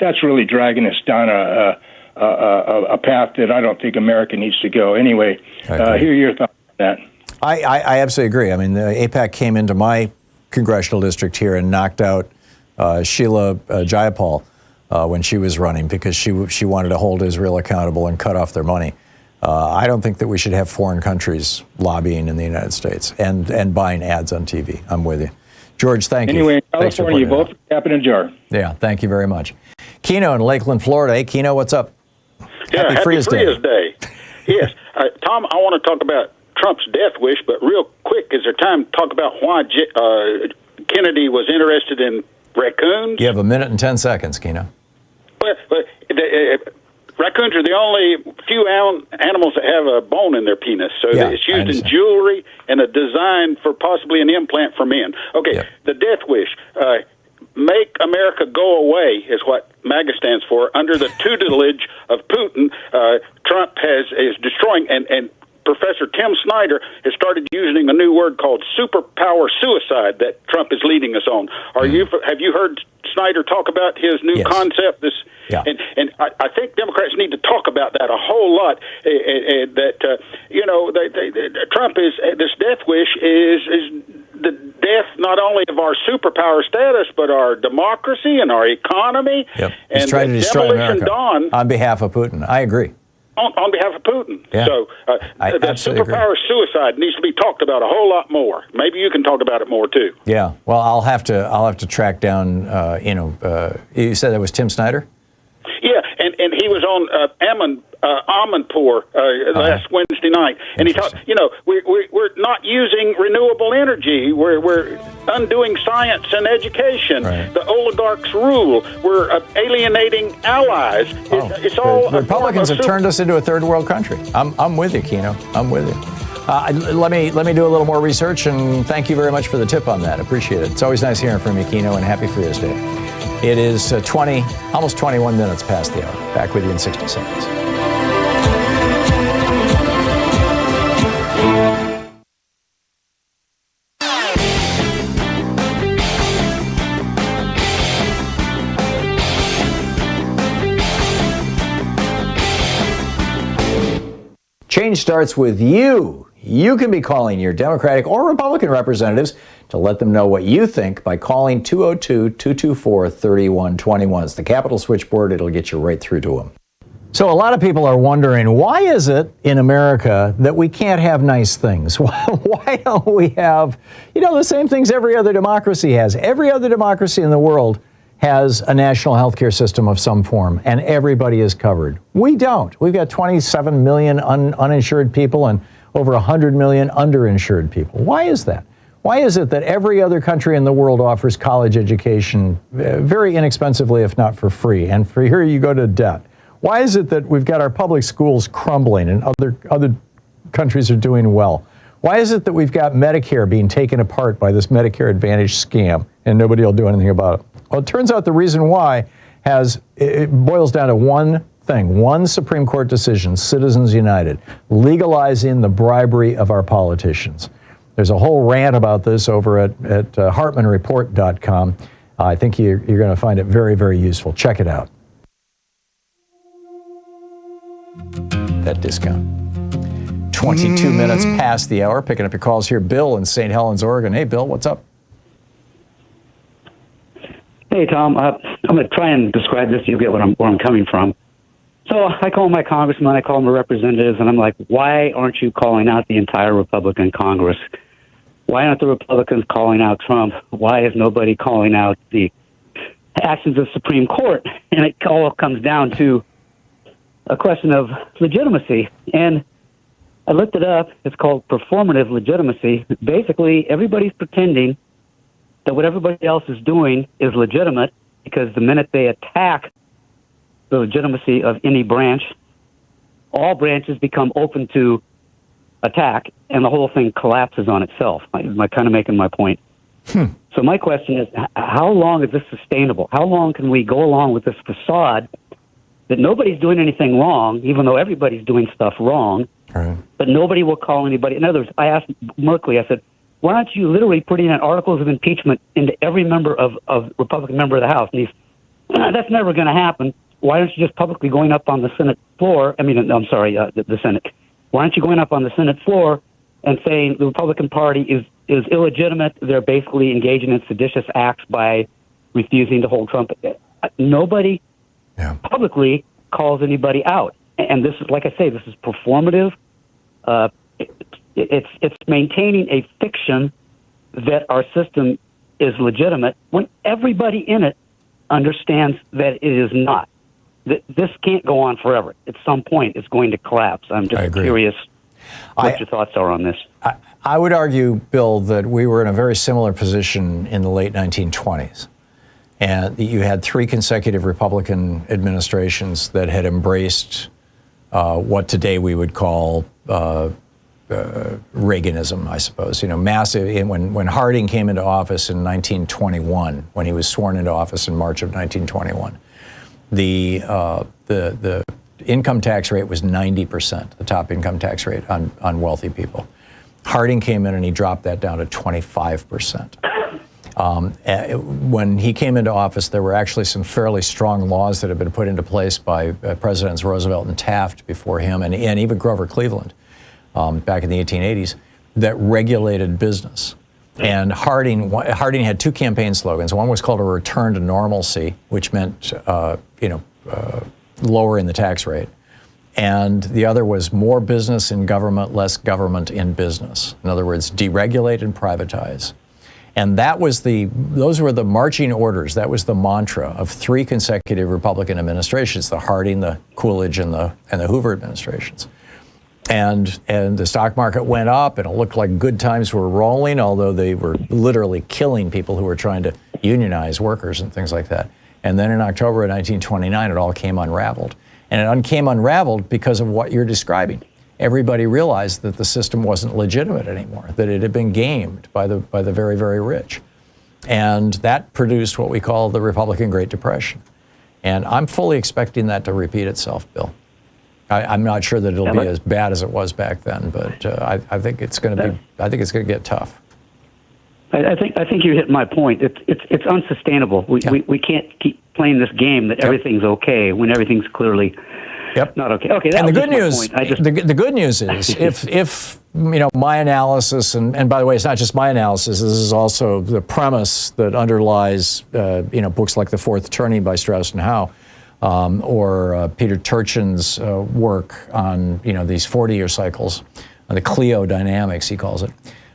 that's really dragging us down a path that I don't think America needs to go. Anyway, hear your thoughts on that. I absolutely agree. I mean, the AIPAC came into my congressional district here and knocked out Sheila Jayapal when she was running, because she wanted to hold Israel accountable and cut off their money. I don't think that we should have foreign countries lobbying in the United States and buying ads on TV. I'm with you. George, thank you. Anyway, in California, you both Cap-in-a-Jar. Yeah, thank you very much. Keno in Lakeland, Florida. Hey, Keno, what's up? Yeah, happy Frias Day. Yes. Tom, I want to talk about Trump's death wish, but real quick, is there time to talk about why Kennedy was interested in raccoons? You have a minute and 10 seconds, Keno. Raccoons are the only few animals that have a bone in their penis. So it's used in jewelry and a design for possibly an implant for men. Okay, the death wish. Make America go away is what MAGA stands for. Under the tutelage of Putin, Trump is destroying, and Professor Tim Snyder has started using a new word called superpower suicide that Trump is leading us on. Have you heard Snyder talk about his new concept? And I think Democrats need to talk about that a whole lot. Trump is this death wish is the death not only of our superpower status, but our democracy and our economy. Yep. He's and trying to destroy America dawn on behalf of Putin. I agree. On behalf of Putin. Yeah. So the superpower suicide needs to be talked about a whole lot more. Maybe you can talk about it more too. Yeah. Well, I'll have to track down. You said that was Tim Snyder. Yeah, and he was on Amanpour last Wednesday night, and he talked. We're not using renewable energy. We're undoing science and education. Right. The oligarchs rule. We're alienating allies. It's all. The Republicans have turned us into a third world country. I'm with you, Keno. I'm with you. Let me do a little more research, and thank you very much for the tip on that. Appreciate it. It's always nice hearing from you, Keno, and happy Fridays Day. It is almost 21 minutes past the hour. Back with you in 60 seconds. Change starts with you. You can be calling your Democratic or Republican representatives to let them know what you think by calling 202-224-3121. It's the Capitol switchboard. It'll get you right through to them. So a lot of people are wondering, why is it in America that we can't have nice things? Why don't we have, the same things every other democracy has? Every other democracy in the world has a national health care system of some form, and everybody is covered. We don't. We've got 27 million uninsured people and over 100 million underinsured people. Why is that? Why is it that every other country in the world offers college education very inexpensively, if not for free, and for here you go to debt? Why is it that we've got our public schools crumbling and other countries are doing well? Why is it that we've got Medicare being taken apart by this Medicare Advantage scam and nobody will do anything about it? Well, it turns out the reason why it boils down to one thing, one Supreme Court decision, Citizens United, legalizing the bribery of our politicians. There's a whole rant about this over at HartmannReport.com. I think you're going to find it very, very useful. Check it out. That discount. 22 minutes past the hour. Picking up your calls here. Bill in St. Helens, Oregon. Hey, Bill, what's up? Hey, Tom. I'm going to try and describe this so you get where I'm coming from. So I call my congressman, I call my representatives, and I'm like, why aren't you calling out the entire Republican Congress? Why aren't the Republicans calling out Trump? Why is nobody calling out the actions of the Supreme Court? And it all comes down to a question of legitimacy. And I looked it up. It's called performative legitimacy. Basically, everybody's pretending that what everybody else is doing is legitimate because the minute they attack the legitimacy of any branch, all branches become open to attack, and the whole thing collapses on itself. I'm kind of making my point. So my question is, how long is this sustainable? How long can we go along with this facade that nobody's doing anything wrong, even though everybody's doing stuff wrong, but nobody will call anybody? In other words, I asked Merkley, I said, why aren't you literally putting in articles of impeachment into every member of Republican member of the House? And he's, that's never going to happen. Why aren't you just publicly going up on the Senate floor? The Senate. Why aren't you going up on the Senate floor and saying the Republican Party is illegitimate? They're basically engaging in seditious acts by refusing to hold Trump. Nobody publicly calls anybody out. And this is, like I say, this is performative. It's maintaining a fiction that our system is legitimate when everybody in it understands that it is not. This can't go on forever. At some point, it's going to collapse. I'm just curious what your thoughts are on this. I would argue, Bill, that we were in a very similar position in the late 1920s. And you had 3 consecutive Republican administrations that had embraced what today we would call Reaganism, I suppose. Massive. When Harding came into office in 1921, when he was sworn into office in March of 1921, the income tax rate was 90%, the top income tax rate on wealthy people. Harding came in and he dropped that down to 25%. When he came into office, there were actually some fairly strong laws that had been put into place by Presidents Roosevelt and Taft before him, and even Grover Cleveland back in the 1880s, that regulated business. And Harding had 2 campaign slogans. One was called a return to normalcy, which meant lowering the tax rate. And the other was more business in government, less government in business. In other words, deregulate and privatize. And those were the marching orders. That was the mantra of 3 consecutive Republican administrations, the Harding, the Coolidge, and the Hoover administrations. And the stock market went up, and it looked like good times were rolling, although they were literally killing people who were trying to unionize workers and things like that. And then in October of 1929, it all came unraveled. And it came unraveled because of what you're describing. everybody realized that the system wasn't legitimate anymore, that it had been gamed by the very, very rich. And that produced what we call the Republican Great Depression. And I'm fully expecting that to repeat itself, Bill. I'm not sure that it'll be as bad as it was back then, but I think it's going to be. I think it's going to get tough. I think you hit my point. It's unsustainable. We can't keep playing this game that everything's okay when everything's clearly not okay. Okay. And the good news, the good news is, if my analysis, and by the way, it's not just my analysis. This is also the premise that underlies books like The Fourth Turning by Strauss and Howe. Or Peter Turchin's work on these 40-year cycles, the Clio dynamics, he calls it.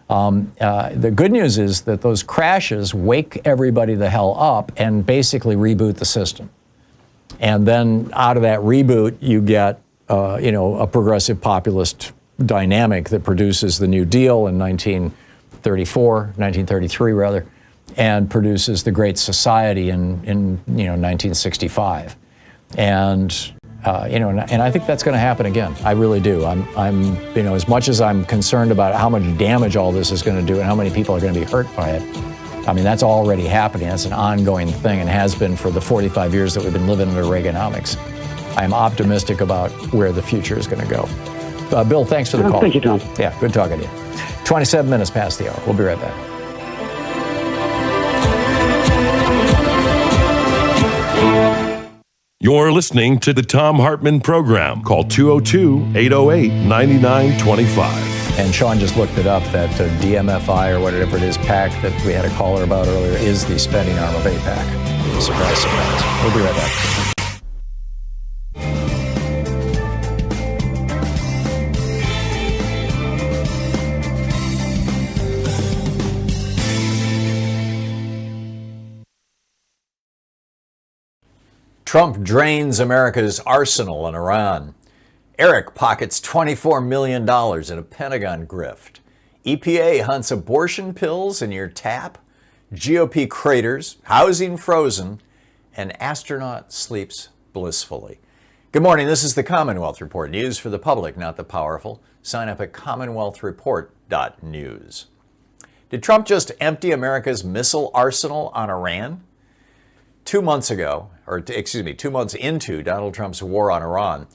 The good news is that those crashes wake everybody the hell up and basically reboot the system. And then out of that reboot, you get a progressive populist dynamic that produces the New Deal in 1933 rather, and produces the Great Society in 1965. And and I think that's going to happen again. I really do. I'm as much as I'm concerned about how much damage all this is going to do and how many people are going to be hurt by it. I mean, that's already happening. That's an ongoing thing and has been for the 45 years that we've been living under Reaganomics. I am optimistic about where the future is going to go. Bill, thanks for the call. Thank you, Tom. Yeah, good talking to you. 27 minutes past the hour. We'll be right back. You're listening to the Thom Hartmann Program. Call 202-808-9925. And Sean just looked it up, that DMFI or whatever it is, PAC that we had a caller about earlier is the spending arm of AIPAC. Surprise, surprise. We'll be right back. Trump drains America's arsenal on Iran. Eric pockets $24 million in a Pentagon grift. EPA hunts abortion pills in your tap. GOP craters, housing frozen, and astronaut sleeps blissfully. Good morning. This is the Commonwealth Report. News for the public, not the powerful. Sign up at commonwealthreport.news. Did Trump just empty America's missile arsenal on Iran? 2 months into Donald Trump's war on Iran,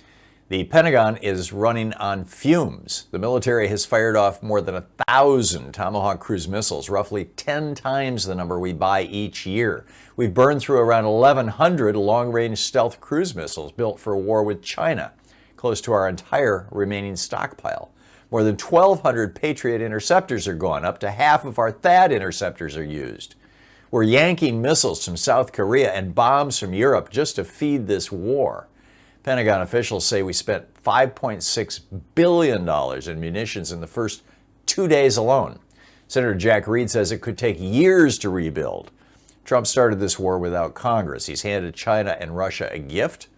the Pentagon is running on fumes. The military has fired off more than 1,000 Tomahawk cruise missiles, roughly 10 times the number we buy each year. We've burned through around 1,100 long-range stealth cruise missiles built for war with China, close to our entire remaining stockpile. More than 1,200 Patriot interceptors are gone. Up to half of our THAAD interceptors are used. We're yanking missiles from South Korea and bombs from Europe just to feed this war. Pentagon officials say we spent $5.6 billion in munitions in the first 2 days alone. Senator Jack Reed says it could take years to rebuild. Trump started this war without Congress. He's handed China and Russia a gift,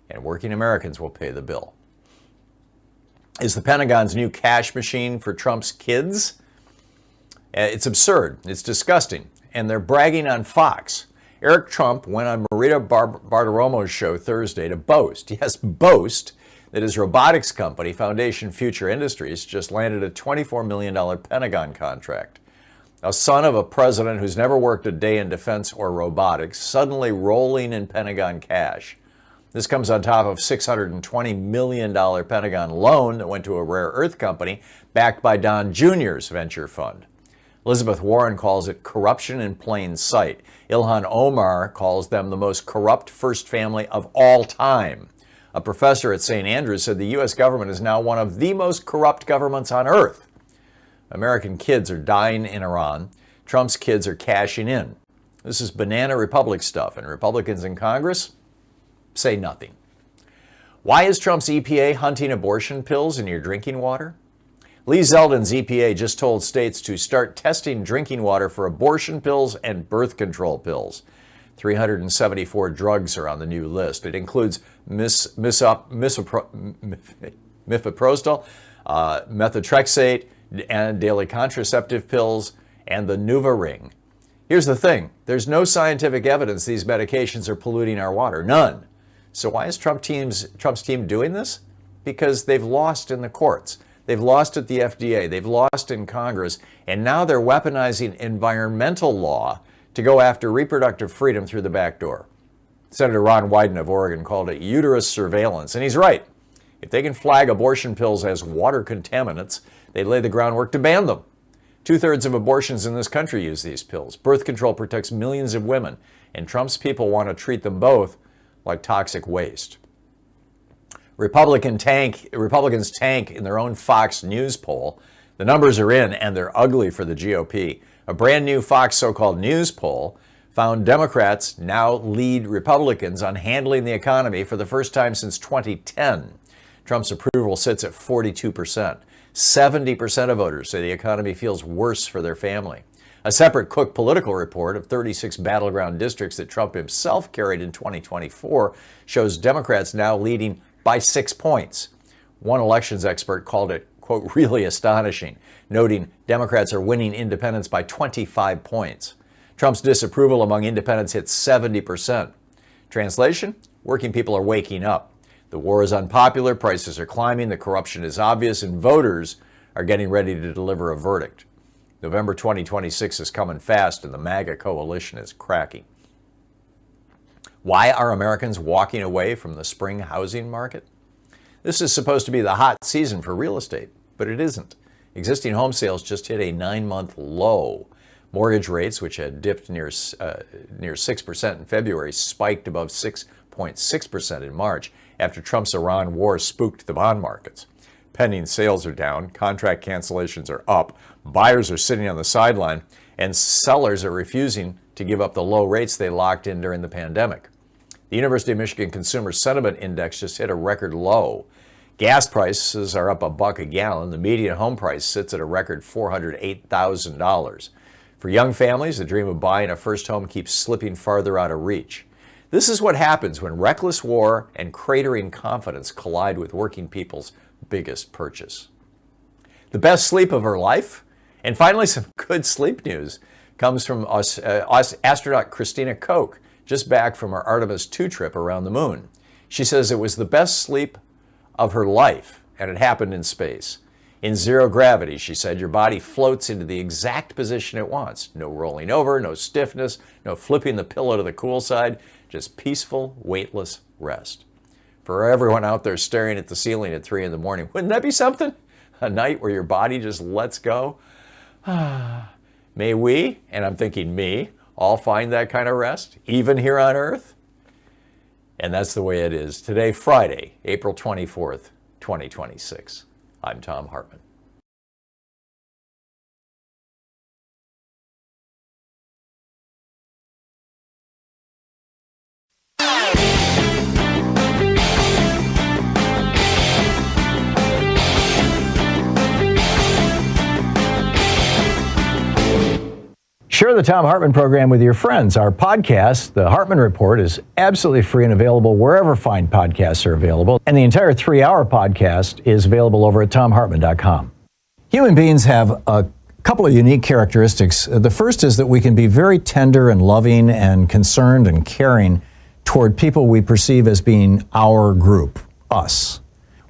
and working Americans will pay the bill. Is the Pentagon's new cash machine for Trump's kids? It's absurd. It's disgusting. And they're bragging on Fox. Eric Trump went on Marita Bartiromo's show Thursday to boast that his robotics company, Foundation Future Industries, just landed a $24 million Pentagon contract. A son of a president who's never worked a day in defense or robotics, suddenly rolling in Pentagon cash. This comes on top of $620 million Pentagon loan that went to a rare earth company backed by Don Jr.'s venture fund. Elizabeth Warren calls it corruption in plain sight. Ilhan Omar calls them the most corrupt first family of all time. A professor at St. Andrews said the U.S. government is now one of the most corrupt governments on earth. American kids are dying in Iran. Trump's kids are cashing in. This is banana republic stuff, and Republicans in Congress say nothing. Why is Trump's EPA hunting abortion pills in your drinking water? Lee Zeldin's EPA just told states to start testing drinking water for abortion pills and birth control pills. 374 drugs are on the new list. It includes mifepristol, methotrexate, and daily contraceptive pills, and the NuvaRing. Here's the thing. There's no scientific evidence these medications are polluting our water. None. So why is Trump's team doing this? because they've lost in the courts. They've lost at the FDA. They've lost in Congress. And now they're weaponizing environmental law to go after reproductive freedom through the back door. Senator Ron Wyden of Oregon called it uterus surveillance. And he's right. If they can flag abortion pills as water contaminants, they lay the groundwork to ban them. 2/3 of abortions in this country use these pills. Birth control protects millions of women, and Trump's people want to treat them both like toxic waste. Republicans tank in their own Fox News poll. The numbers are in, and they're ugly for the GOP. A brand new Fox so-called news poll found Democrats now lead Republicans on handling the economy for the first time since 2010. Trump's approval sits at 42%. 70% of voters say the economy feels worse for their family. A separate Cook political report of 36 battleground districts that Trump himself carried in 2024 shows Democrats now leading by 6 points. One elections expert called it, quote, really astonishing, noting Democrats are winning independents by 25 points. Trump's disapproval among independents hit 70%. Translation? Working people are waking up. The war is unpopular, prices are climbing, the corruption is obvious, and voters are getting ready to deliver a verdict. November 2026 is coming fast, and the MAGA coalition is cracking. Why are Americans walking away from the spring housing market? This is supposed to be the hot season for real estate, but it isn't. Existing home sales just hit a 9-month low. Mortgage rates, which had dipped near 6% in February, spiked above 6.6% in March after Trump's Iran war spooked the bond markets. Pending sales are down, contract cancellations are up, buyers are sitting on the sideline, and sellers are refusing to give up the low rates they locked in during the pandemic. The University of Michigan Consumer Sentiment Index just hit a record low. Gas prices are up $1 a gallon. The median home price sits at a record $408,000. For young families, the dream of buying a first home keeps slipping farther out of reach. This is what happens when reckless war and cratering confidence collide with working people's biggest purchase. The best sleep of her life? And finally, some good sleep news comes from astronaut Christina Koch, just back from her Artemis II trip around the moon. She says it was the best sleep of her life, and it happened in space. In zero gravity, she said, your body floats into the exact position it wants. No rolling over, no stiffness, no flipping the pillow to the cool side, just peaceful, weightless rest. For everyone out there staring at the ceiling at 3 in the morning, wouldn't that be something? A night where your body just lets go? May we, and I'm thinking me, all find that kind of rest, even here on Earth? And that's the way it is today, Friday, April 24th, 2026. I'm Thom Hartmann. Share the Thom Hartmann program with your friends. Our podcast, The Hartmann Report, is absolutely free and available wherever fine podcasts are available. And the entire 3-hour podcast is available over at thomhartmann.com. Human beings have a couple of unique characteristics. The first is that we can be very tender and loving and concerned and caring toward people we perceive as being our group, us.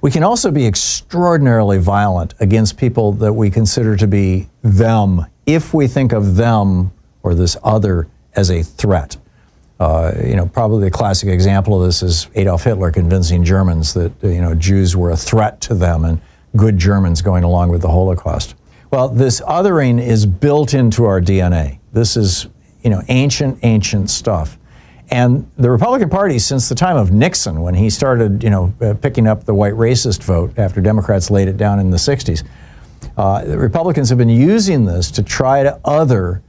We can also be extraordinarily violent against people that we consider to be them, if we think of them or this other as a threat. Probably the classic example of this is Adolf Hitler convincing Germans that, Jews were a threat to them and good Germans going along with the Holocaust. Well, this othering is built into our DNA. This is, ancient stuff. And the Republican Party, since the time of Nixon, when he started, picking up the white racist vote after Democrats laid it down in the 60s, the Republicans have been using this to try to other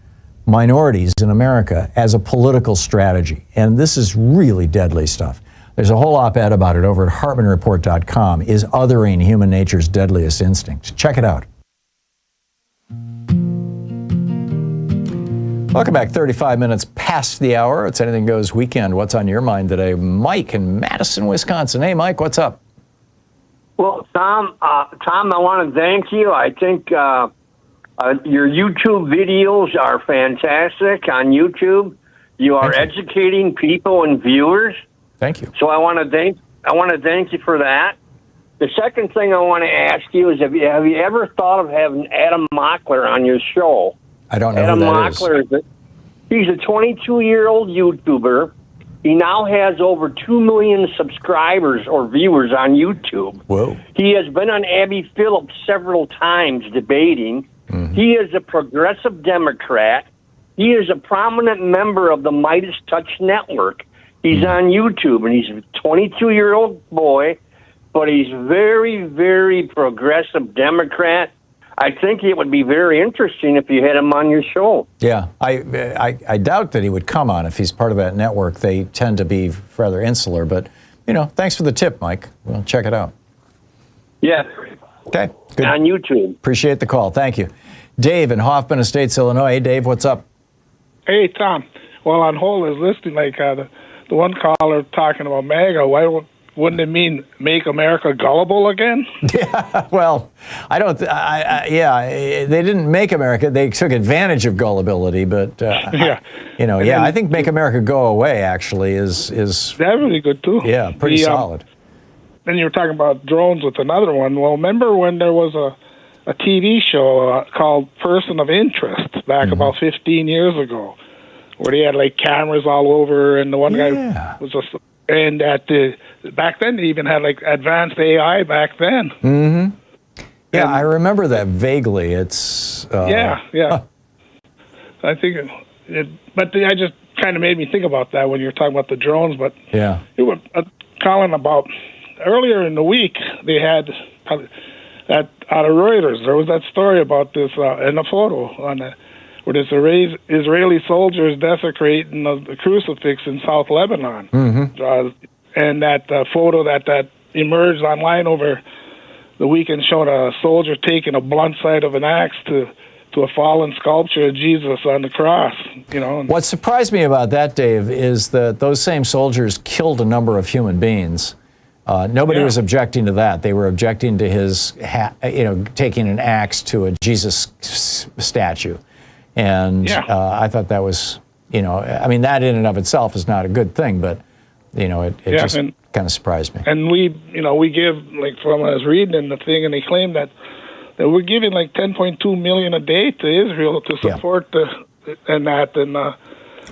minorities in America as a political strategy. And this is really deadly stuff. There's a whole op-ed about it over at HartmannReport.com. Is othering human nature's deadliest instinct? Check it out. Welcome back. 35 minutes past the hour. It's Anything Goes Weekend. What's on your mind today? Mike in Madison, Wisconsin. Hey, Mike, what's up? Well, Tom, I want to thank you. I think your YouTube videos are fantastic on YouTube. You are educating people and viewers. Thank you. So I want to thank you for that. The second thing I want to ask you is, have you ever thought of having Adam Mockler on your show? I don't know Adam who that Mockler, he's a 22-year-old YouTuber. He now has over 2 million subscribers or viewers on YouTube. Whoa. He has been on Abby Phillips several times debating. Mm-hmm. He is a progressive Democrat. He is a prominent member of the Midas Touch Network. He's on YouTube, and he's a 22-year-old boy, but he's very, very progressive Democrat. I think it would be very interesting if you had him on your show. Yeah, I doubt that he would come on if he's part of that network. They tend to be rather insular, but, thanks for the tip, Mike. We'll check it out. Yeah. Okay, good. On YouTube. Appreciate the call. Thank you. Dave in Hoffman Estates, Illinois. Hey, Dave, what's up? Hey, Tom. Well, on hold is listening, like the one caller talking about MAGA. Wouldn't it mean make America gullible again? Yeah, well, I don't. They didn't make America. They took advantage of gullibility, but yeah, I think make America go away actually is that's really good too. Yeah, pretty solid. Then you were talking about drones with another one. Well, remember when there was a TV show called Person of Interest back about 15 years ago, where they had like cameras all over, and the one guy was just. And back then, they even had like advanced AI back then. Mm-hmm. Yeah, I remember that vaguely. It's yeah. I think but I just kind of made me think about that when you were talking about the drones. But you were calling about earlier in the week. They had that out of Reuters. There was that story about this in a photo on where this Israeli soldiers desecrating the crucifix in South Lebanon. Mm-hmm. And that photo that emerged online over the weekend showed a soldier taking a blunt side of an axe to a fallen sculpture of Jesus on the cross. What surprised me about that, Dave, is that those same soldiers killed a number of human beings. Nobody was objecting to that. They were objecting to his, taking an axe to a Jesus statue. And I thought that was, that in and of itself is not a good thing, but, it just kind of surprised me. And we give, like, from I was reading in the thing, and they claim that we're giving like $10.2 million a day to Israel to support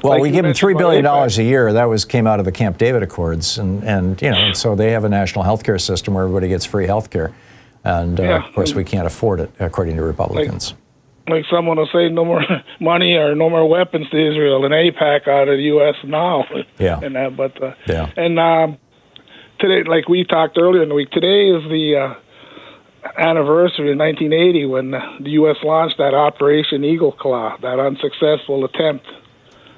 well, we give them $3 billion a year. That came out of the Camp David Accords, and so they have a national health care system where everybody gets free health care. And, of course, we can't afford it, according to Republicans. Like someone will say, no more money or no more weapons to Israel and AIPAC out of the U.S. now. Yeah. And that, but and today, like we talked earlier in the week, today is the anniversary of 1980 when the U.S. launched that Operation Eagle Claw, that unsuccessful attempt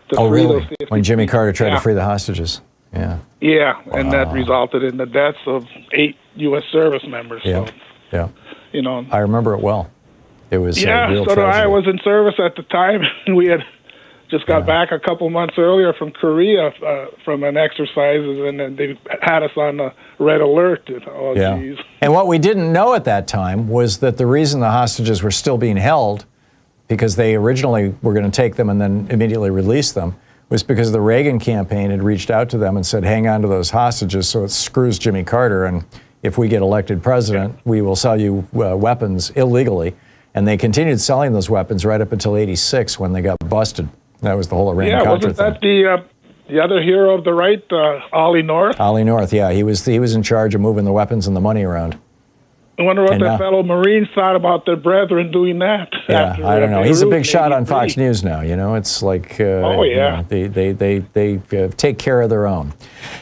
to free those 50 when Jimmy Carter tried to free the hostages. Yeah. Yeah, and that resulted in the deaths of 8 U.S. service members. Yeah. So, yeah. I remember it well. It was so real do I. tragedy. I was in service at the time, and we had just got back a couple months earlier from Korea from an exercises, and then they had us on a red alert. Geez. And what we didn't know at that time was that the reason the hostages were still being held, because they originally were going to take them and then immediately release them, was because the Reagan campaign had reached out to them and said, hang on to those hostages so it screws Jimmy Carter, and if we get elected president, we will sell you weapons illegally. And they continued selling those weapons right up until '86 when they got busted. That was the whole Iran-Contra thing. Wasn't that the other hero of the right, Ollie North? Ollie North, yeah. He was in charge of moving the weapons and the money around. I wonder what the fellow Marines thought about their brethren doing that. Yeah, I don't know. He's a big shot on Fox News now. It's like they take care of their own.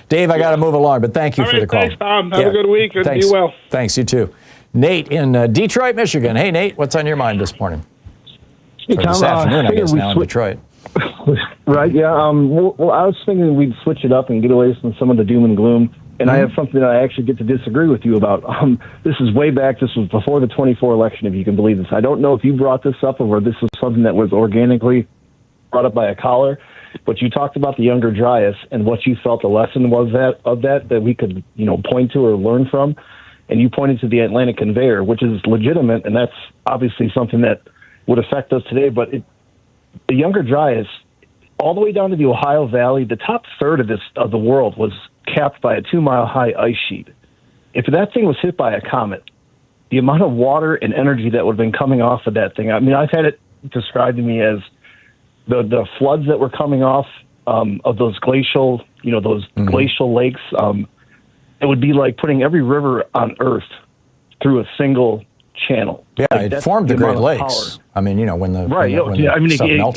Dave, I got to move along, but thank you for the call. Thanks, Tom. Have a good week and be well. Thanks, you too. Nate in Detroit, Michigan. Hey, Nate, what's on your mind this morning? Hey, Tom, this afternoon, I guess, now in Detroit. Right, yeah. Well, I was thinking we'd switch it up and get away from some of the doom and gloom. And I have something that I actually get to disagree with you about. This is way back. This was before the 24 election, if you can believe this. I don't know if you brought this up or this was something that was organically brought up by a caller, but you talked about the younger Dryas and what you felt the lesson was that we could, point to or learn from. And you pointed to the Atlantic conveyor, which is legitimate, and that's obviously something that would affect us today. But the younger Dryas, all the way down to the Ohio Valley, the top third of the world was capped by a 2-mile high ice sheet. if that thing was hit by a comet, the amount of water and energy that would have been coming off of that thing. I mean, I've had it described to me as the floods that were coming off of those glacial, glacial lakes. It would be like putting every river on Earth through a single channel. Yeah, like, it formed the Great Lakes. I mean, when the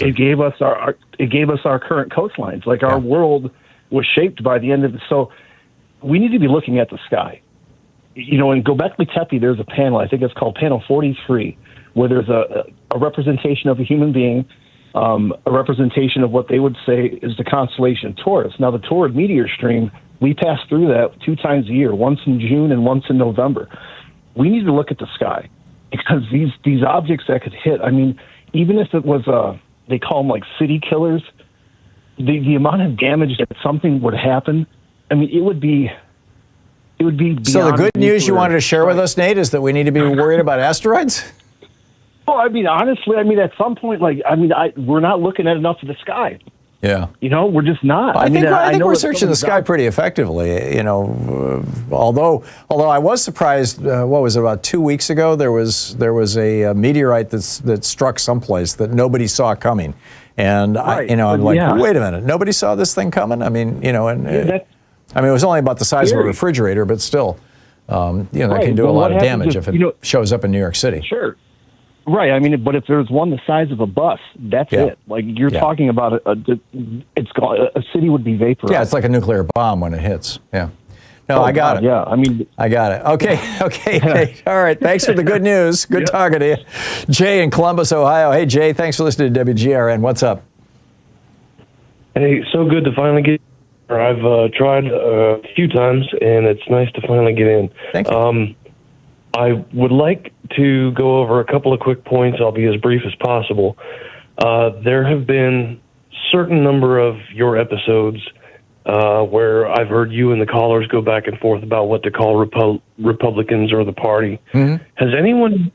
it gave us our current coastlines. Like our world was shaped by the end of it. So we need to be looking at the sky. In Göbekli Tepe, there's a panel. I think it's called Panel 43, where there's a representation of a human being, a representation of what they would say is the constellation Taurus. Now, the Taurid meteor stream, we pass through that 2 times a year, once in June and once in November. We need to look at the sky because these objects that could hit, I mean, even if it was, they call them like city killers, the amount of damage that something would happen, I mean, it would be beyond. So the good news you wanted to share with us, Nate, is that we need to be worried about asteroids? Well, I mean, honestly, at some point, we're not looking at enough of the sky. Yeah. We're just not. I think we're searching the sky pretty effectively, although I was surprised, what was it, about 2 weeks ago, there was a meteorite that struck someplace that nobody saw coming. And I'm like, wait a minute, nobody saw this thing coming? I mean, it was only about the size of a refrigerator, but still, that can do a lot of damage if it shows up in New York City. Sure. Right. I mean, but if there's one the size of a bus, that's it. Like you're talking about a city would be vaporized. Yeah, it's like a nuclear bomb when it hits. Yeah. No, I got it. Yeah, I mean, I got it. Okay. Nate. All right. Thanks for the good news. Good talking to you. Jay in Columbus, Ohio. Hey, Jay, thanks for listening to WGRN. What's up? Hey, so good to finally get. I've tried a few times, and it's nice to finally get in. Thank you. I would like to go over a couple of quick points. I'll be as brief as possible. There have been certain number of your episodes where I've heard you and the callers go back and forth about what to call Republicans or the party. Mm-hmm. Has anyone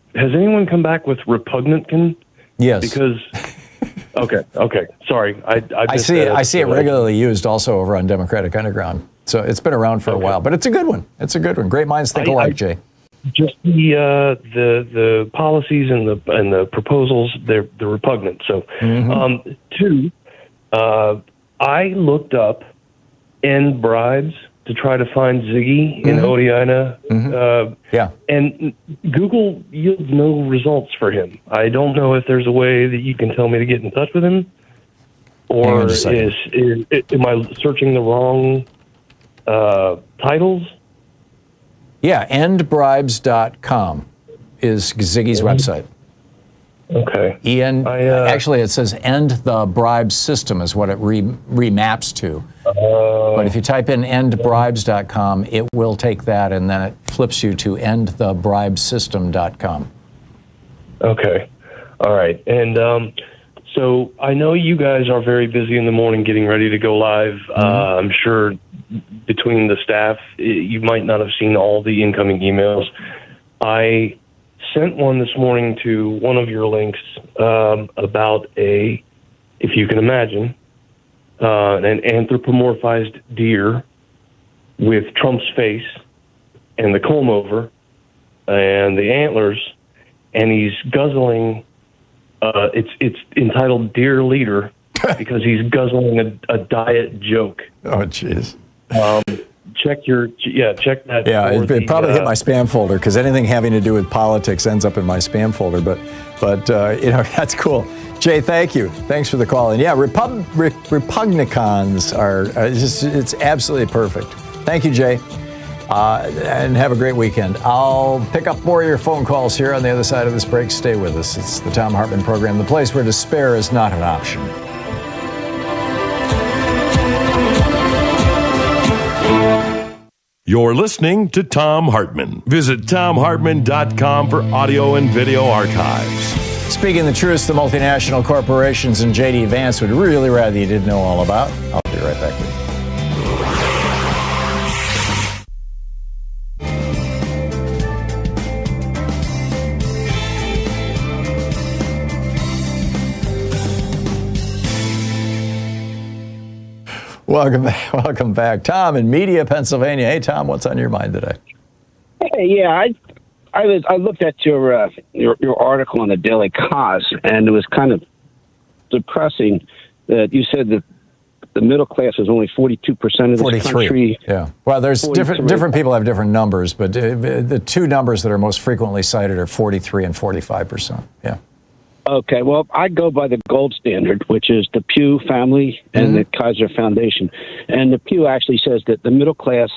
come back with repugnant? Yes. Because okay. Sorry, I see it regularly used also over on Democratic Underground. So it's been around for a while, but it's a good one. Great minds think alike, Jay. Just the policies and the proposals, they're repugnant. So, two, I looked up end bribes to try to find Ziggy in Oneida. And Google yields no results for him. I don't know if there's a way that you can tell me to get in touch with him, or am I searching the wrong titles? Yeah, endbribes.com is Ziggy's website. Okay. Actually, it says end the bribe system is what it remaps to. But if you type in endbribes.com, it will take that and then it flips you to endthebribesystem.com. Okay. All right. And so I know you guys are very busy in the morning getting ready to go live. I'm sure between the staff, you might not have seen all the incoming emails. I sent one this morning to one of your links about if you can imagine, an anthropomorphized deer with Trump's face and the comb over and the antlers, and he's guzzling. It's entitled "Dear Leader" because he's guzzling a diet joke. Oh, jeez. Check that. Yeah, it probably hit my spam folder because anything having to do with politics ends up in my spam folder. But that's cool. Jay, thank you. Thanks for the call. And yeah, Republicans are it's absolutely perfect. Thank you, Jay. And have a great weekend. I'll pick up more of your phone calls here on the other side of this break. Stay with us. It's the Thom Hartmann Program, the place where despair is not an option. You're listening to Thom Hartmann. Visit ThomHartmann.com for audio and video archives. Speaking the truth, the multinational corporations and J.D. Vance would really rather you didn't know all about. I'll be right back with you. Welcome back. Tom in Media, Pennsylvania. Hey, Tom, what's on your mind today? Hey, yeah, I looked at your article on the Daily Cause, and it was kind of depressing that you said that the middle class is only 42% of this country. Yeah. Well, there's 43. different people have different numbers, but the two numbers that are most frequently cited are 43 and 45%. Yeah. Okay, well, I go by the gold standard, which is the Pew family and the Kaiser Foundation. And the Pew actually says that the middle class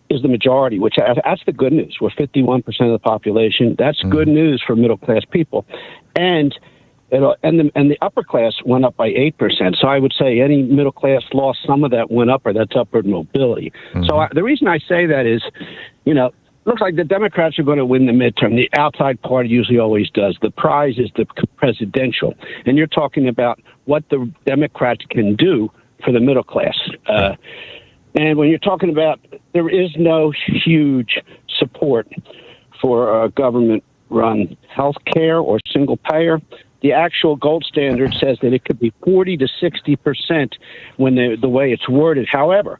is the majority, which that's the good news. We're 51% of the population. That's good news for middle class people. And the upper class went up by 8%. So I would say any middle class lost some of that went up, or that's upward mobility. So the reason I say that is, looks like the Democrats are going to win the midterm. The outside party usually always does. The prize is the presidential. And you're talking about what the Democrats can do for the middle class. And when you're talking about, there is no huge support for government-run health care or single payer. The actual gold standard says that it could be 40 to 60% when the way it's worded. However,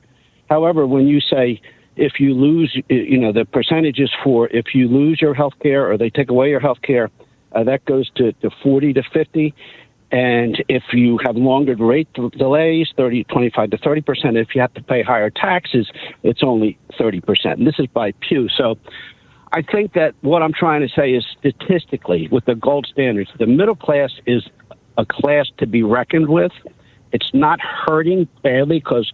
when you say if you lose, the percentages for if you lose your health care or they take away your health care, that goes to 40 to 50. And if you have longer rate delays, 25 to 30%. If you have to pay higher taxes, it's only 30%. And this is by Pew. So I think that what I'm trying to say is statistically, with the gold standards, the middle class is a class to be reckoned with. It's not hurting badly because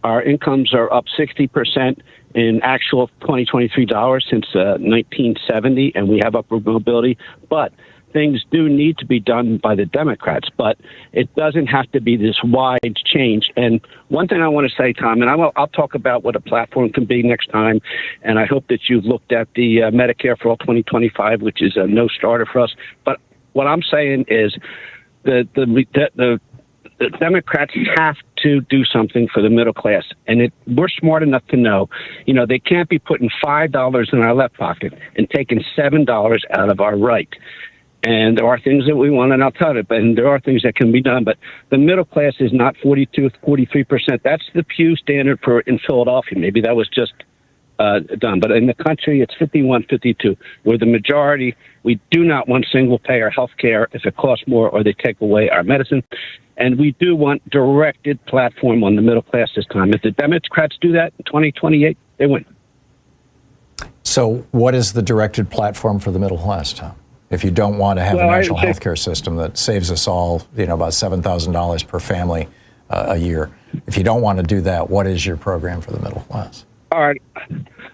our incomes are up 60% in actual 2023 dollars since 1970, and we have upward mobility. But things do need to be done by the Democrats, but it doesn't have to be this wide change. And one thing I want to say, Tom, and I'll talk about what a platform can be next time, and I hope that you've looked at the Medicare for All 2025, which is a no-starter for us. But what I'm saying is the Democrats have to do something for the middle class, and we're smart enough to know, they can't be putting $5 in our left pocket and taking $7 out of our right. And there are things that we want, and I'll tell you, and there are things that can be done. But the middle class is not 42, 43%. That's the Pew standard for in Philadelphia. Maybe that was just done. But in the country, it's 51, 52. We're the majority. We do not want single-payer health care if it costs more or they take away our medicine. And we do want directed platform on the middle class this time. If the Democrats do that in 2028, they win. So what is the directed platform for the middle class, Tom? If you don't want to have a national health care system that saves us all, about $7,000 per family a year, if you don't want to do that, what is your program for the middle class? All right.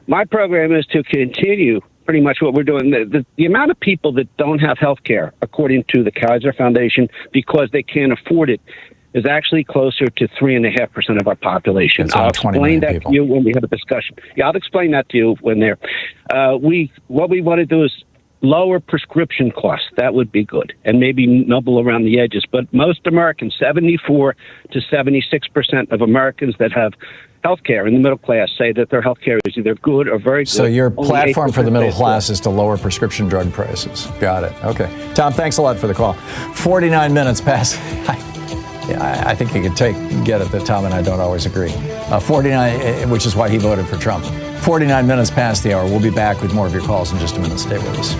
My program is to continue pretty much what we're doing. The amount of people that don't have health care, according to the Kaiser Foundation, because they can't afford it, is actually closer to 3.5% of our population. I'll explain that to you when we have a discussion. Yeah, I'll explain that to you when they're. What we want to do is lower prescription costs. That would be good, and maybe nibble around the edges. But most Americans, 74 to 76% of Americans that have health care in the middle class say that their health care is either good or very good. So your platform for the middle class is to lower prescription drug prices. Got it. Okay. Tom, thanks a lot for the call. 49 minutes past. I think you could get it that Tom and I don't always agree. 49, which is why he voted for Trump. 49 minutes past the hour. We'll be back with more of your calls in just a minute. Stay with us.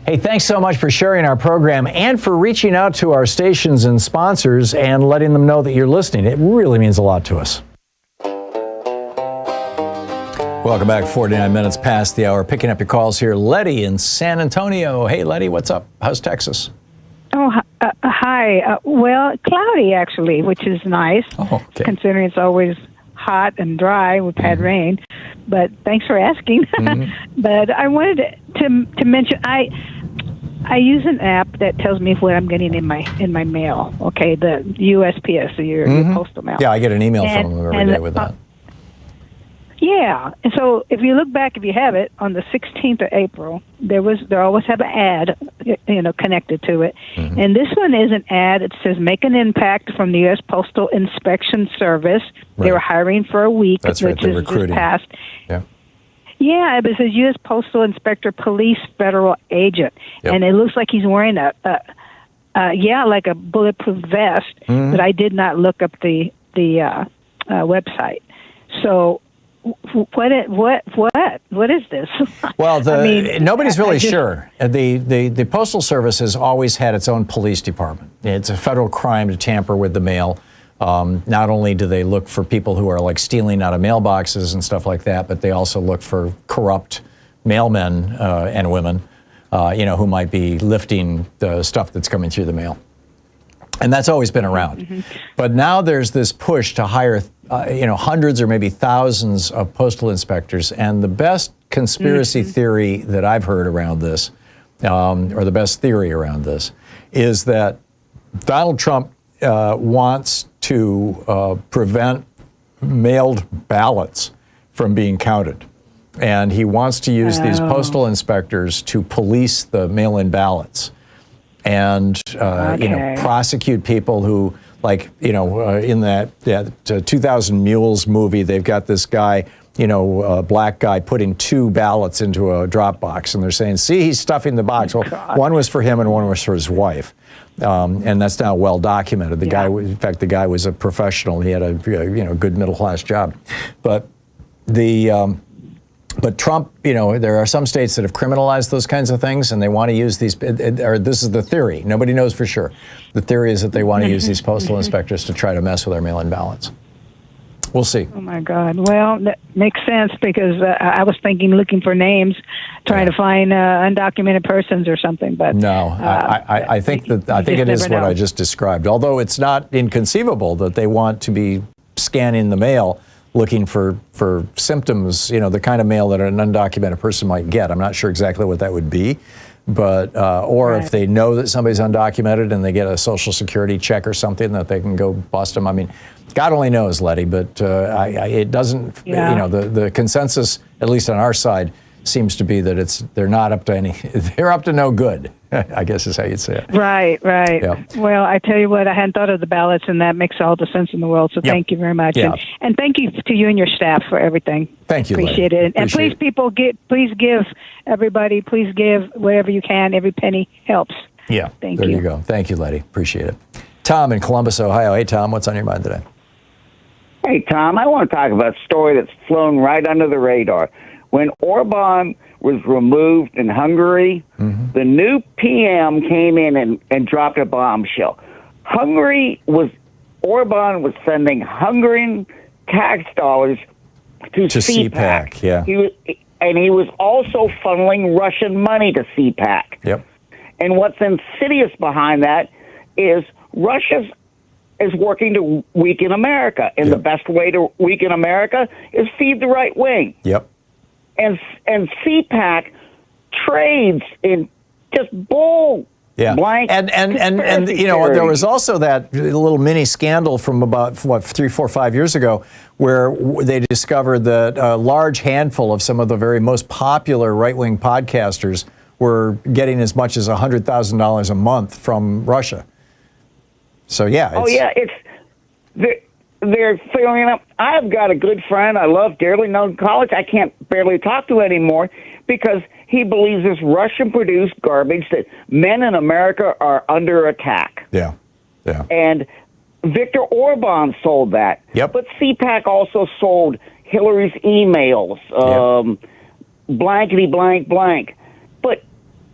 Hey, thanks so much for sharing our program and for reaching out to our stations and sponsors and letting them know that you're listening. It really means a lot to us. Welcome back. 49 minutes past the hour. Picking up your calls here. Letty in San Antonio. Hey, Letty, what's up? How's Texas? Oh, hi. Well, cloudy, actually, which is nice, considering it's always hot and dry. We've had rain. But thanks for asking. But I wanted to mention, I use an app that tells me what I'm getting in my mail. Okay, the USPS, your postal mail. Yeah, I get an email from them every day with that. Yeah, and so if you look back, if you have it, on the 16th of April, there always have an ad, connected to it, and this one is an ad. It says "Make an Impact" from the U.S. Postal Inspection Service. Right. They were hiring for a week. That's right. They're recruiting. Past. Yeah. Yeah, but it says U.S. Postal Inspector, Police, Federal Agent, and it looks like he's wearing like a bulletproof vest. But I did not look up the website. So. What is this? Well, nobody's really sure. The Postal Service has always had its own police department. It's a federal crime to tamper with the mail. Not only do they look for people who are like stealing out of mailboxes and stuff like that, but they also look for corrupt mailmen and women, who might be lifting the stuff that's coming through the mail. And that's always been around. But now there's this push to hire hundreds or maybe thousands of postal inspectors. And the best conspiracy theory that I've heard around this, or the best theory around this, is that Donald Trump wants to prevent mailed ballots from being counted. And he wants to use these postal inspectors to police the mail-in ballots and, prosecute people who, in that 2000 Mules movie, they've got this guy, a black guy putting 2 ballots into a drop box, and they're saying, see, he's stuffing the box. Well, one was for him and one was for his wife. And that's now well documented. The guy was a professional. He had a good middle-class job. But But Trump, there are some states that have criminalized those kinds of things, and they want to use these, or this is the theory. Nobody knows for sure. The theory is that they want to use these postal inspectors to try to mess with our mail-in ballots. We'll see. Oh, my God. Well, that makes sense because I was looking for names, trying to find undocumented persons or something. But no, I think it is what I just described. Although it's not inconceivable that they want to be scanning the mail, looking for symptoms, the kind of mail that an undocumented person might get. I'm not sure exactly what that would be, but if they know that somebody's undocumented and they get a Social Security check or something that they can go bust them. I mean, God only knows, Letty, but it doesn't. The consensus, at least on our side, seems to be that they're not up to any. They're up to no good, I guess is how you'd say it. Right. Yeah. Well, I tell you what, I hadn't thought of the ballots, and that makes all the sense in the world. So thank you very much, and thank you to you and your staff for everything. Thank you, appreciate Letty. it. And please, people, please give whatever you can. Every penny helps. Yeah. Thank you. you. There you go. Thank you, Letty. Appreciate it. Tom in Columbus, Ohio. Hey, Tom, what's on your mind today? Hey, Tom, I want to talk about a story that's flown right under the radar. When Orban was removed in Hungary, the new PM came in and dropped a bombshell. Orban was sending Hungarian tax dollars to CPAC. Yeah. He was also funneling Russian money to CPAC. Yep. And what's insidious behind that is Russia is working to weaken America. And the best way to weaken America is feed the right wing. Yep. And CPAC trades in just bull. Yeah, blank and there was also that little mini scandal from about 3, 4, 5 years ago, where they discovered that a large handful of some of the very most popular right-wing podcasters were getting as much as $100,000 a month from Russia. So they're filling up. I've got a good friend I love dearly, known in college. I can't barely talk to anymore because he believes this Russian-produced garbage that men in America are under attack. Yeah. And Viktor Orban sold that. Yep. But CPAC also sold Hillary's emails, blankety blank blank. But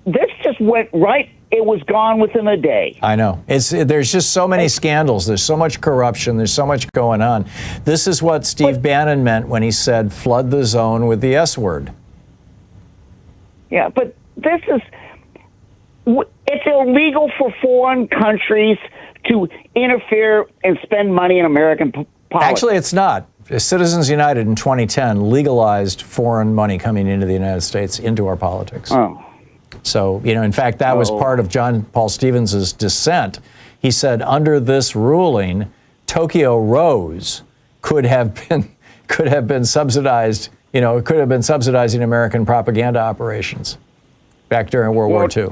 this just went right. It was gone within a day. I know. There's just so many scandals. There's so much corruption. There's so much going on. This is what Steve Bannon meant when he said, flood the zone with the S word. Yeah, but it's illegal for foreign countries to interfere and spend money in American politics. Actually, it's not. Citizens United in 2010 legalized foreign money coming into the United States into our politics. Oh. So, in fact, that was part of John Paul Stevens' dissent. He said, under this ruling, Tokyo Rose could have been could have been subsidized, it could have been subsidizing American propaganda operations back during World War II.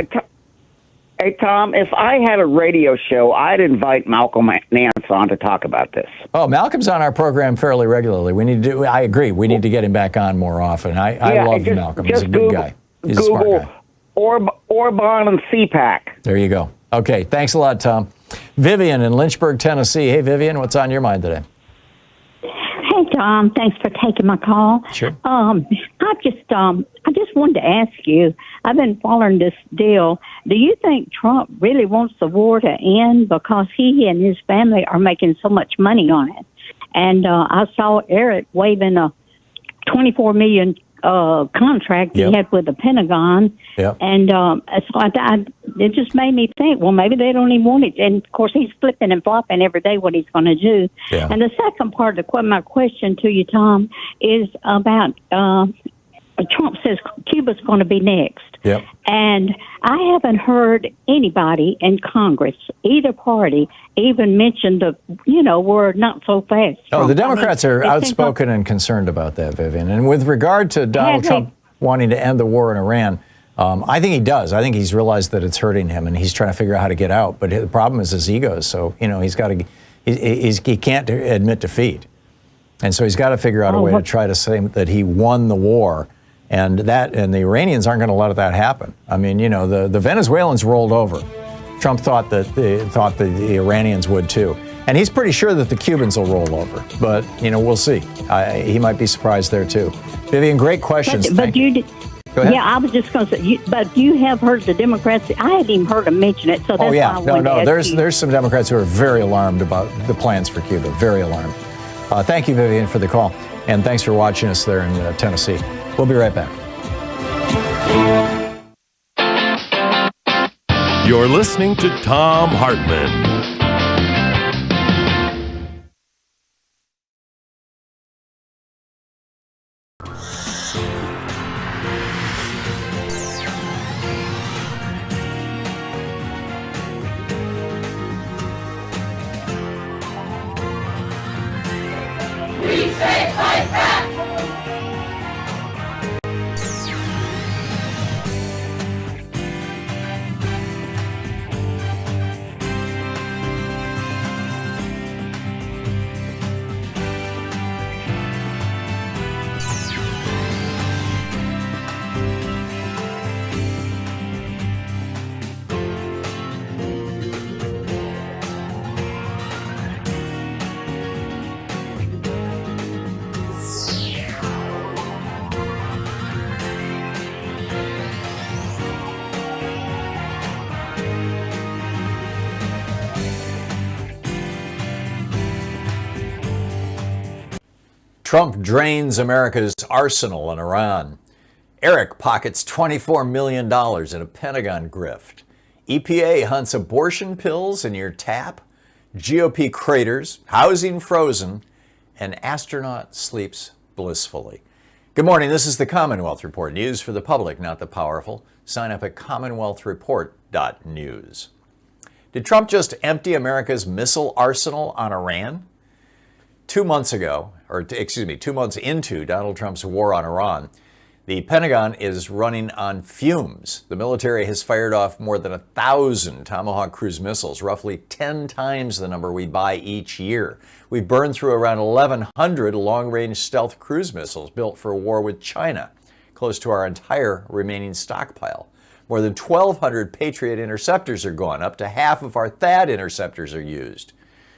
Hey, Tom, if I had a radio show, I'd invite Malcolm Nance on to talk about this. Oh, Malcolm's on our program fairly regularly. I agree. We need to get him back on more often. I love Malcolm. He's a good guy. He's a smart guy. Orban and CPAC. There you go. Okay, thanks a lot, Tom. Vivian in Lynchburg, Tennessee. Hey, Vivian, what's on your mind today? Hey, Tom. Thanks for taking my call. Sure. I just wanted to ask you. I've been following this deal. Do you think Trump really wants the war to end because he and his family are making so much money on it? And I saw Eric waving a $24 million contract he had with the Pentagon. Yep. And so it just made me think, well, maybe they don't even want it. And, of course, he's flipping and flopping every day what he's going to do. Yeah. And the second part of my question to you, Tom, is about Trump says Cuba's going to be next. Yep. And I haven't heard anybody in Congress, either party, even mention the, word not so fast. Oh, the Democrats are outspoken and concerned about that, Vivian. And with regard to Donald Trump wanting to end the war in Iran, I think he does. I think he's realized that it's hurting him, and he's trying to figure out how to get out. But the problem is his ego. So, he's got to, he can't admit defeat. And so he's got to figure out a way to try to say that he won the war. And the Iranians aren't going to let that happen. I mean, the Venezuelans rolled over. Trump thought that the Iranians would too. And he's pretty sure that the Cubans will roll over. But, we'll see. He might be surprised there too. Vivian, great questions. But you did. Go ahead. Yeah, I was just going to say, but you have heard the Democrats. I hadn't even heard them mention it. So that's why I wanted to ask you. There's some Democrats who are very alarmed about the plans for Cuba. Very alarmed. Thank you, Vivian, for the call. And thanks for watching us there in Tennessee. We'll be right back. You're listening to Thom Hartmann. We say fight back! Trump drains America's arsenal in Iran. Eric pockets $24 million in a Pentagon grift. EPA hunts abortion pills in your tap. GOP craters, housing frozen, and astronaut sleeps blissfully. Good morning. This is the Commonwealth Report. News for the public, not the powerful. Sign up at commonwealthreport.news. Did Trump just empty America's missile arsenal on Iran? 2 months into Donald Trump's war on Iran, the Pentagon is running on fumes. The military has fired off more than 1,000 Tomahawk cruise missiles, roughly 10 times the number we buy each year. We've burned through around 1,100 long-range stealth cruise missiles built for war with China, close to our entire remaining stockpile. More than 1,200 Patriot interceptors are gone. Up to half of our THAAD interceptors are used.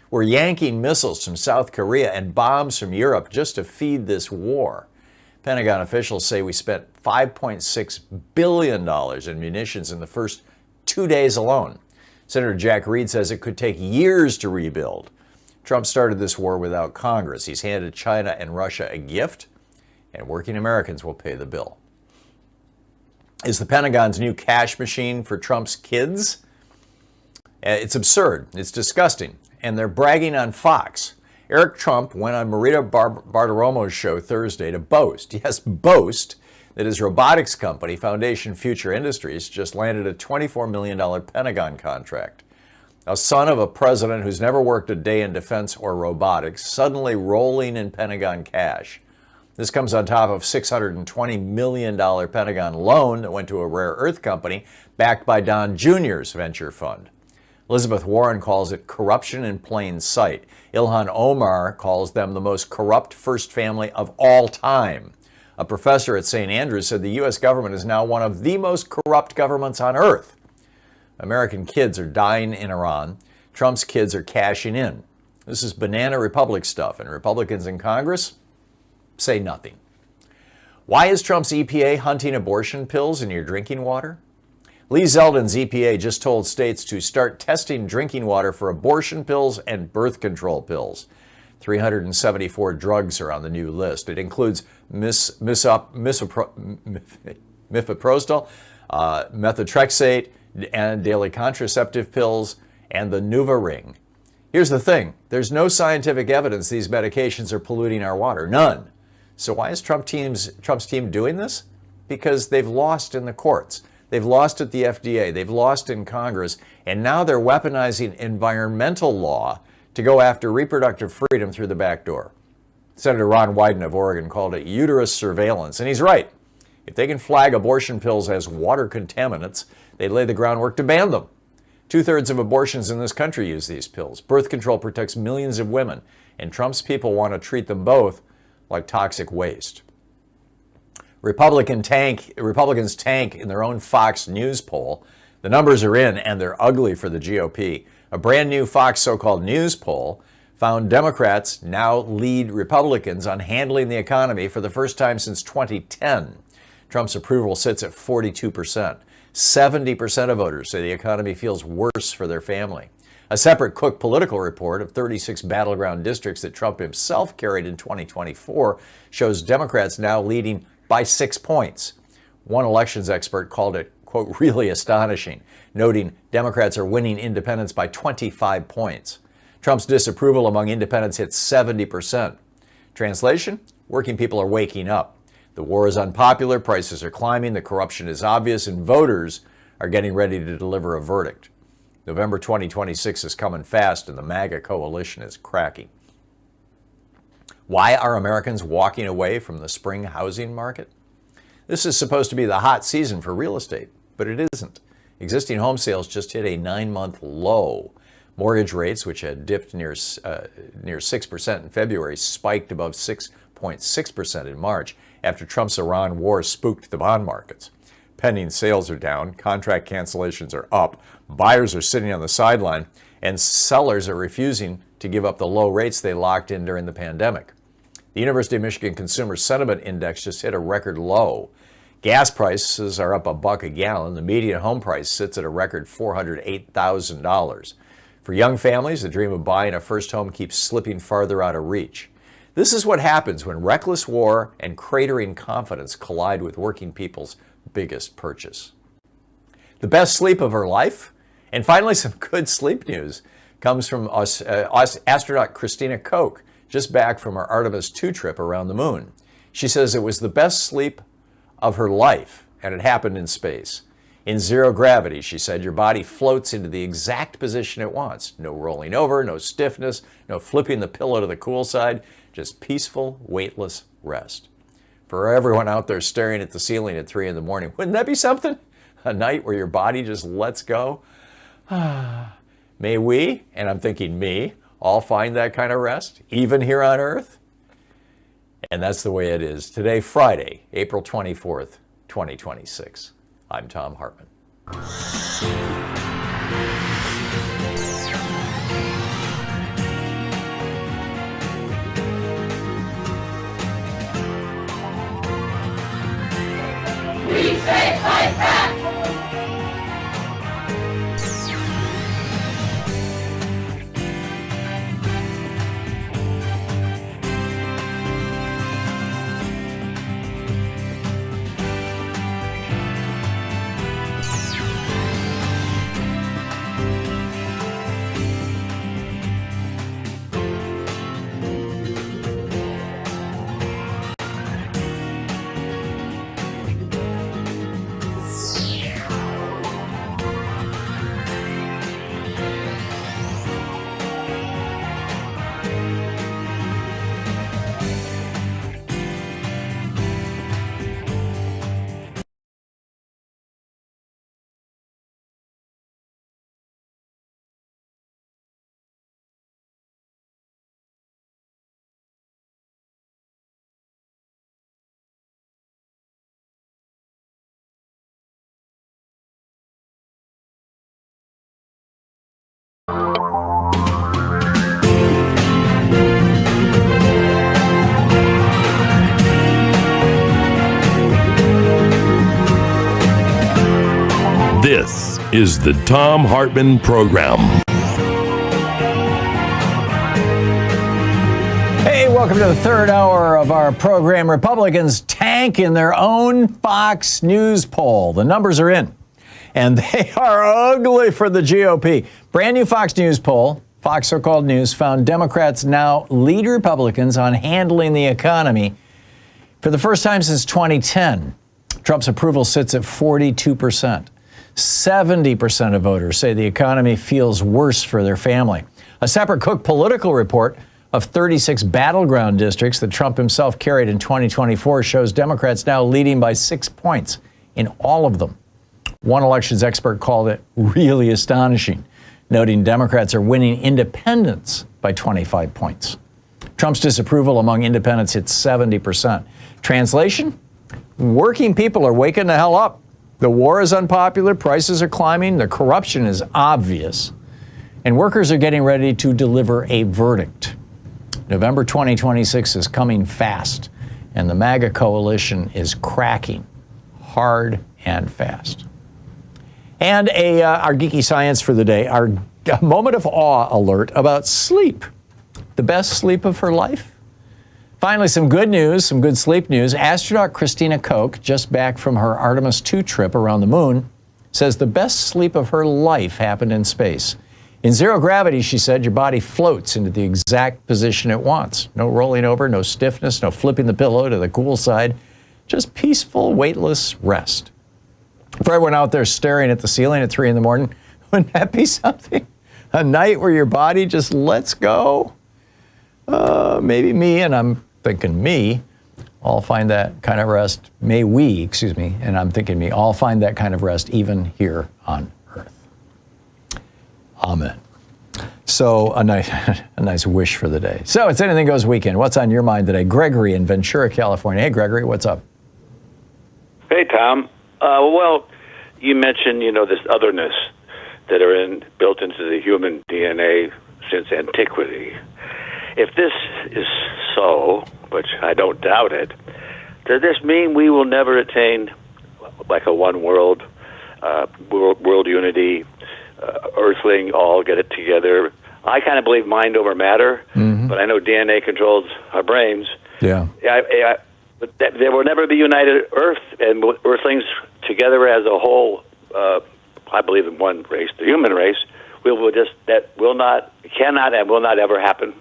We're yanking missiles from South Korea and bombs from Europe just to feed this war. Pentagon officials say we spent $5.6 billion in munitions in the first 2 days alone. Senator Jack Reed says it could take years to rebuild. Trump started this war without Congress. He's handed China and Russia a gift, and working Americans will pay the bill. Is the Pentagon's new cash machine for Trump's kids? It's absurd. It's disgusting. And they're bragging on Fox. Eric Trump went on Marita Bartiromo's show Thursday to boast that his robotics company, Foundation Future Industries, just landed a $24 million Pentagon contract. A son of a president who's never worked a day in defense or robotics, suddenly rolling in Pentagon cash. This comes on top of $620 million Pentagon loan that went to a rare earth company backed by Don Jr.'s venture fund. Elizabeth Warren calls it corruption in plain sight. Ilhan Omar calls them the most corrupt first family of all time. A professor at St. Andrews said the U.S. government is now one of the most corrupt governments on earth. American kids are dying in Iran. Trump's kids are cashing in. This is banana republic stuff, and Republicans in Congress say nothing. Why is Trump's EPA hunting abortion pills in your drinking water? Lee Zeldin's EPA just told states to start testing drinking water for abortion pills and birth control pills. 374 drugs are on the new list. It includes mifepristone, methotrexate, and daily contraceptive pills, and the NuvaRing. Here's the thing. There's no scientific evidence these medications are polluting our water. None. So why is Trump's team doing this? Because they've lost in the courts. They've lost at the FDA. They've lost in Congress. And now they're weaponizing environmental law to go after reproductive freedom through the back door. Senator Ron Wyden of Oregon called it uterus surveillance. And he's right. If they can flag abortion pills as water contaminants, they lay the groundwork to ban them. 2/3 of abortions in this country use these pills. Birth control protects millions of women, and Trump's people want to treat them both like toxic waste. Republicans tank in their own Fox News poll. The numbers are in, and they're ugly for the GOP. A brand new Fox so-called news poll found Democrats now lead Republicans on handling the economy for the first time since 2010. Trump's approval sits at 42%. 70% of voters say the economy feels worse for their family. A separate Cook political report of 36 battleground districts that Trump himself carried in 2024 shows Democrats now leading by 6 points. One elections expert called it, quote, really astonishing, noting Democrats are winning independents by 25 points. Trump's disapproval among independents hit 70%. Translation? Working people are waking up. The war is unpopular, prices are climbing, the corruption is obvious, and voters are getting ready to deliver a verdict. November 2026 is coming fast, and the MAGA coalition is cracking. Why are Americans walking away from the spring housing market? This is supposed to be the hot season for real estate, but it isn't. Existing home sales just hit a 9-month low. Mortgage rates, which had dipped near 6% in February, spiked above 6.6% in March after Trump's Iran war spooked the bond markets. Pending sales are down, contract cancellations are up, buyers are sitting on the sideline, and sellers are refusing to give up the low rates they locked in during the pandemic. The University of Michigan Consumer Sentiment Index just hit a record low. Gas prices are up $1 a gallon. The median home price sits at a record $408,000. For young families, the dream of buying a first home keeps slipping farther out of reach. This is what happens when reckless war and cratering confidence collide with working people's biggest purchase. The best sleep of her life? And finally, some good sleep news comes from astronaut Christina Koch, just back from her Artemis II trip around the moon. She says it was the best sleep of her life, and it happened in space. In zero gravity, she said, your body floats into the exact position it wants. No rolling over, no stiffness, no flipping the pillow to the cool side, just peaceful, weightless rest. For everyone out there staring at the ceiling at 3 in the morning, wouldn't that be something? A night where your body just lets go? May we, and I'm thinking me, all find that kind of rest, even here on Earth? And that's the way it is today, Friday, April 24th, 2026. I'm Thom Hartmann. We say fight back! is the Thom Hartmann Program. Hey, welcome to the third hour of our program. Republicans tank in their own Fox News poll. The numbers are in, and they are ugly for the GOP. Brand new Fox News poll, Fox So-Called News, found Democrats now lead Republicans on handling the economy for the first time since 2010. Trump's approval sits at 42%. 70% of voters say the economy feels worse for their family. A separate Cook political report of 36 battleground districts that Trump himself carried in 2024 shows Democrats now leading by 6 points in all of them. One elections expert called it really astonishing, noting Democrats are winning independents by 25 points. Trump's disapproval among independents hit 70%. Translation? Working people are waking the hell up. The war is unpopular, prices are climbing, the corruption is obvious, and workers are getting ready to deliver a verdict. November 2026 is coming fast, and the MAGA coalition is cracking hard and fast. And our geeky science for the day, our moment of awe alert about sleep. The best sleep of her life? Finally, some good news, some good sleep news. Astronaut Christina Koch, just back from her Artemis II trip around the moon, says the best sleep of her life happened in space. In zero gravity, she said, your body floats into the exact position it wants. No rolling over, no stiffness, no flipping the pillow to the cool side. Just peaceful, weightless rest. For everyone out there staring at the ceiling at 3 in the morning, wouldn't that be something? A night where your body just lets go? Maybe me, and I'm thinking me, all find that kind of rest. May we, excuse me, and I'm thinking me, all find that kind of rest even here on earth. Amen. So a nice wish for the day. So it's Anything Goes weekend. What's on your mind today? Gregory in Ventura, California. Hey, Gregory, what's up? Hey, Tom. Well, you mentioned, this otherness that are built into the human DNA since antiquity. If this is so, which I don't doubt it, does this mean we will never attain like a one world unity, earthling, all get it together? I kind of believe mind over matter, but I know DNA controls our brains. Yeah. But there will never be united Earth and earthlings together as a whole. I believe in one race, the human race. Cannot and will not ever happen.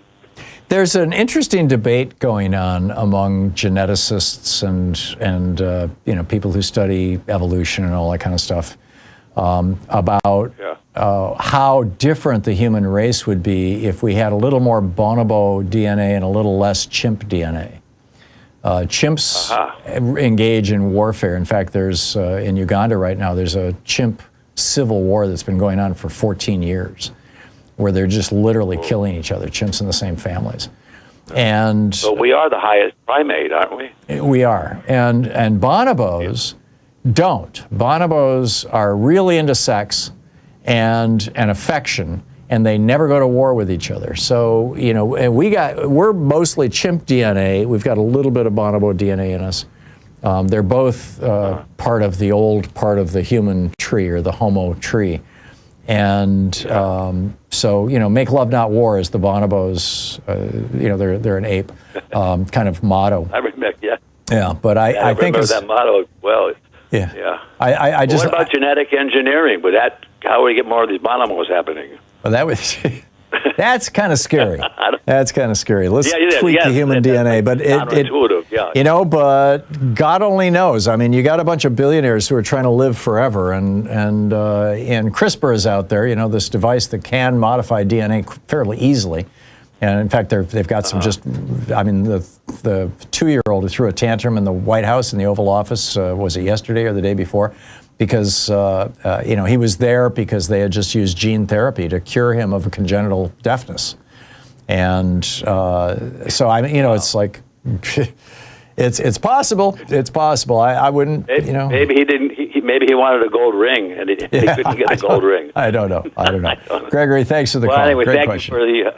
There's an interesting debate going on among geneticists and people who study evolution and all that kind of stuff about how different the human race would be if we had a little more bonobo DNA and a little less chimp DNA. Chimps engage in warfare. In fact, there's in Uganda right now, there's a chimp civil war that's been going on for 14 years. Where they're just literally killing each other, chimps in the same families. And so we are the highest primate, aren't we? We are. And bonobos don't. Bonobos are really into sex and affection, and they never go to war with each other. So, and we're mostly chimp DNA. We've got a little bit of bonobo DNA in us. They're both part of the old part of the human tree, or the Homo tree. And so, make love, not war is the bonobos, they're an ape kind of motto. I remember, yeah. Yeah, but I think remember that motto well. Yeah. Yeah. I just. What about genetic engineering? How would we get more of these bonobos happening? Well, that's kind of scary. That's kind of scary. Let's tweak the human DNA, but but God only knows. I mean, you got a bunch of billionaires who are trying to live forever, and CRISPR is out there. This device that can modify DNA fairly easily, and in fact, they've got some the 2-year-old who threw a tantrum in the White House in the Oval Office was it yesterday or the day before? Because he was there because they had just used gene therapy to cure him of a congenital deafness, and it's like it's possible. It's possible. I wouldn't. Maybe he didn't. Maybe he wanted a gold ring and he couldn't get a gold ring. I don't know. Gregory, thanks for the call. Anyway, Great thank question. you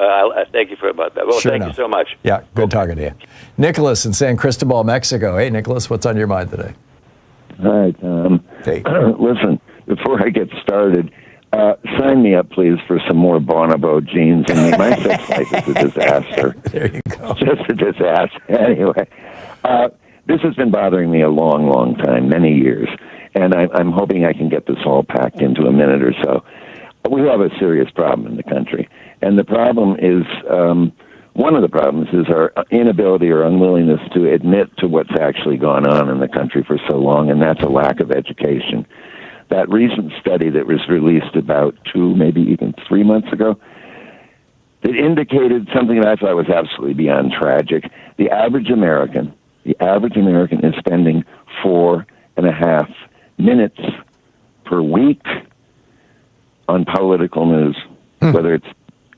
thank you for about that. Well, thank you so much. Yeah, good talking to you. Nicholas in San Cristobal, Mexico. Hey, Nicholas, what's on your mind today? Hi, Tom. Hey. Listen, before I get started, sign me up, please, for some more Bonobo jeans. I mean, my sex life is a disaster. There you go. Just a disaster. Anyway, this has been bothering me a long, long time, many years, and I'm hoping I can get this all packed into a minute or so. We have a serious problem in the country, and the problem is, one of the problems is our inability or unwillingness to admit to what's actually gone on in the country for so long, and that's a lack of education. That recent study that was released about 2, maybe even 3 months ago, it indicated something that I thought was absolutely beyond tragic. The average American is spending 4.5 minutes per week on political news, whether it's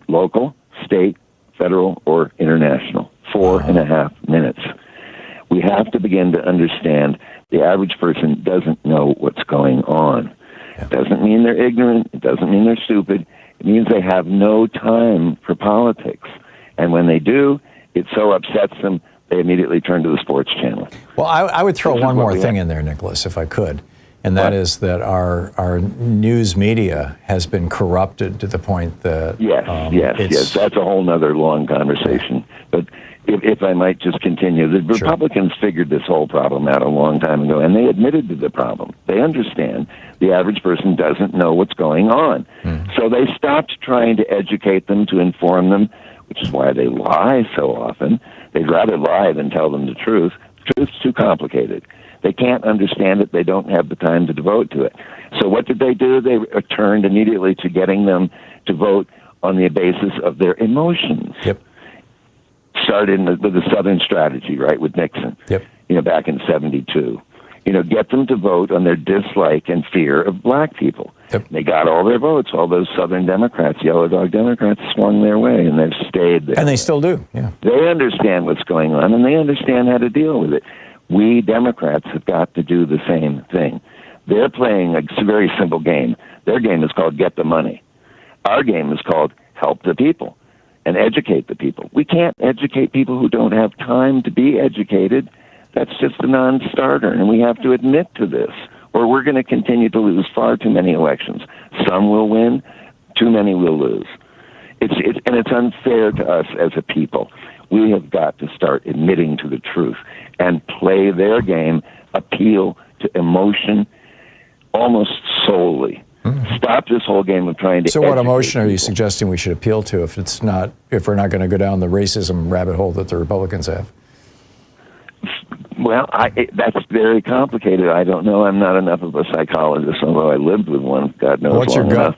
local, state, federal, or international. 4.5 minutes. We have to begin to understand the average person doesn't know what's going on. It doesn't mean they're ignorant. It doesn't mean they're stupid. It means they have no time for politics. And when they do, it so upsets them, they immediately turn to the sports channel. Well, I would throw one more thing in there, Nicholas, if I could. And that is that our news media has been corrupted to the point that... Yes. That's a whole other long conversation. But if I might just continue, the Republicans figured this whole problem out a long time ago, and they admitted to the problem. They understand the average person doesn't know what's going on. So they stopped trying to educate them, to inform them, which is why they lie so often. They'd rather lie than tell them the truth. The truth's too complicated. They can't understand it. They don't have the time to devote to it. So what did they do? They turned immediately to getting them to vote on the basis of their emotions. Started with the Southern strategy, right, with Nixon, back in 1972. Get them to vote on their dislike and fear of black people. They got all their votes. All those Southern Democrats, yellow dog Democrats, swung their way, and they've stayed there. And they still do, They understand what's going on, and they understand how to deal with it. We Democrats have got to do the same thing. They're playing a very simple game. Their game is called get the money. Our game is called help the people and educate the people. We can't educate people who don't have time to be educated. That's just a non-starter, and we have to admit to this, or we're going to continue to lose far too many elections. Some will win, too many will lose. It's unfair to us as a people. We have got to start admitting to the truth and play their game, appeal to emotion almost solely. Stop this whole game of trying to. So, what emotion are you suggesting we should appeal to if we're not going to go down the racism rabbit hole that the Republicans have? Well, that's very complicated. I don't know. I'm not enough of a psychologist, although I lived with one. God knows. What's your gut? Enough.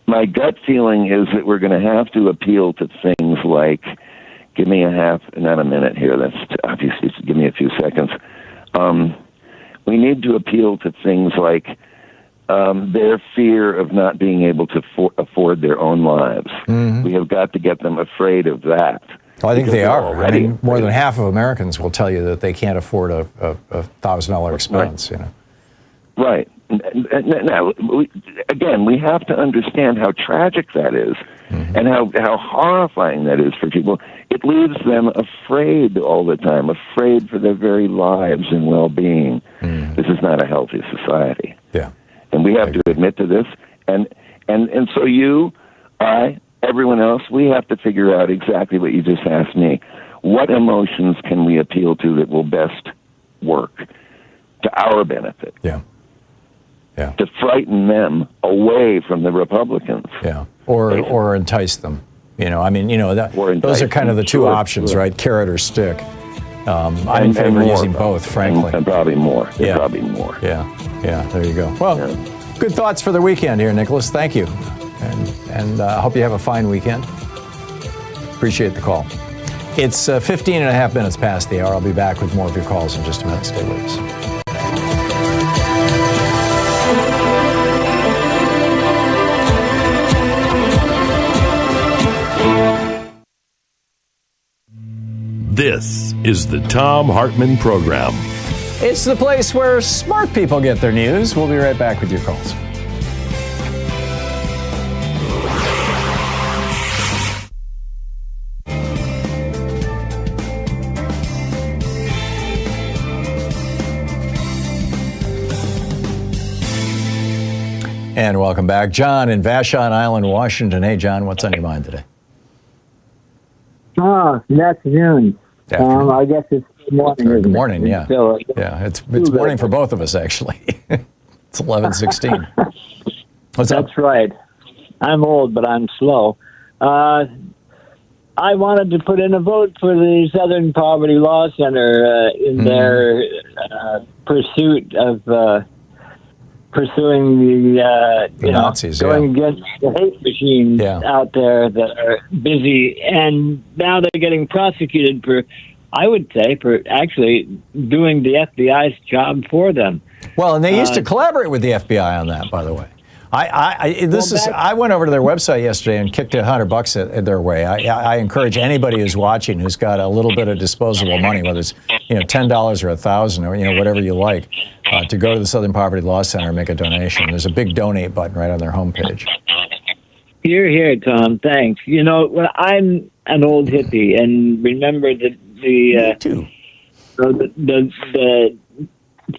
My gut feeling is that we're going to have to appeal to things like, give me not a minute here. That's obviously, give me a few seconds. We need to appeal to things like their fear of not being able to afford their own lives. We have got to get them afraid of that. Well, I think they are. I mean, more than half of Americans will tell you that they can't afford a $1,000 expense. Right. Now, again, we have to understand how tragic that is and how horrifying that is for people. It leaves them afraid all the time, afraid for their very lives and well-being. This is not a healthy society. And we have to admit to this. And so you, I, everyone else, we have to figure out exactly what you just asked me. What emotions can we appeal to that will best work to our benefit? To frighten them away from the Republicans. Or entice them. Those are kind of the two options, right? Carrot or stick. I'm in favor of using both, frankly. And probably more. Probably more. Yeah, there you go. Well, good thoughts for the weekend here, Nicholas. Thank you. And I hope you have a fine weekend. Appreciate the call. It's 15 and a half minutes past the hour. I'll be back with more of your calls in just a minute. Stay with us. This is the Thom Hartmann Program. It's the place where smart people get their news. We'll be right back with your calls. And welcome back. John in Vashon Island, Washington. Hey, John, what's on your mind today? Good afternoon. I guess it's morning. Good morning, yeah. Yeah, it's morning for both of us, actually. It's 11:16. What's up? That's right. I'm old, but I'm slow. I wanted to put in a vote for the Southern Poverty Law Center in their pursuit of pursuing the Nazis, going against the hate machines out there that are busy, and now they're getting prosecuted for, I would say, for actually doing the FBI's job for them. Well, and they used to collaborate with the FBI on that, by the way. I went over to their website yesterday and kicked $100 at their way. I encourage anybody who's watching who's got a little bit of disposable money, whether it's $10 or $1,000 or whatever you like, to go to the Southern Poverty Law Center and make a donation. There's a big donate button right on their homepage. Here, Tom. Thanks. I'm an old hippie, and remember the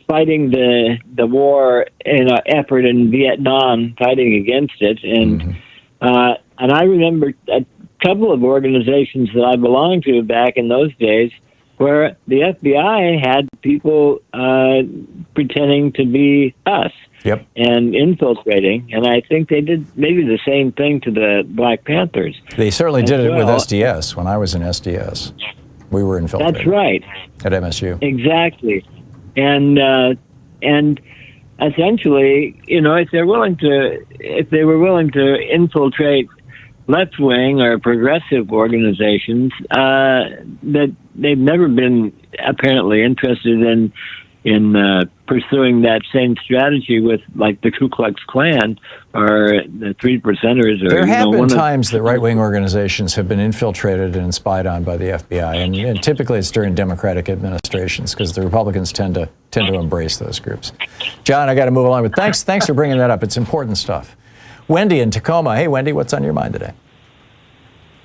fighting the war in an effort in Vietnam, fighting against it, and I remember a couple of organizations that I belonged to back in those days, where the FBI had people pretending to be us and infiltrating, and I think they did maybe the same thing to the Black Panthers. They certainly did it with SDS. When I was in SDS, we were infiltrated. That's right. At MSU. Exactly. And essentially, if they were willing to infiltrate left-wing or progressive organizations, that they've never been apparently interested in pursuing that same strategy with, like, the Ku Klux Klan or the Three Percenters. There have been times that right-wing organizations have been infiltrated and spied on by the FBI, and typically it's during Democratic administrations because the Republicans tend to embrace those groups. John, I got to move along, but thanks for bringing that up. It's important stuff. Wendy in Tacoma. Hey, Wendy, what's on your mind today?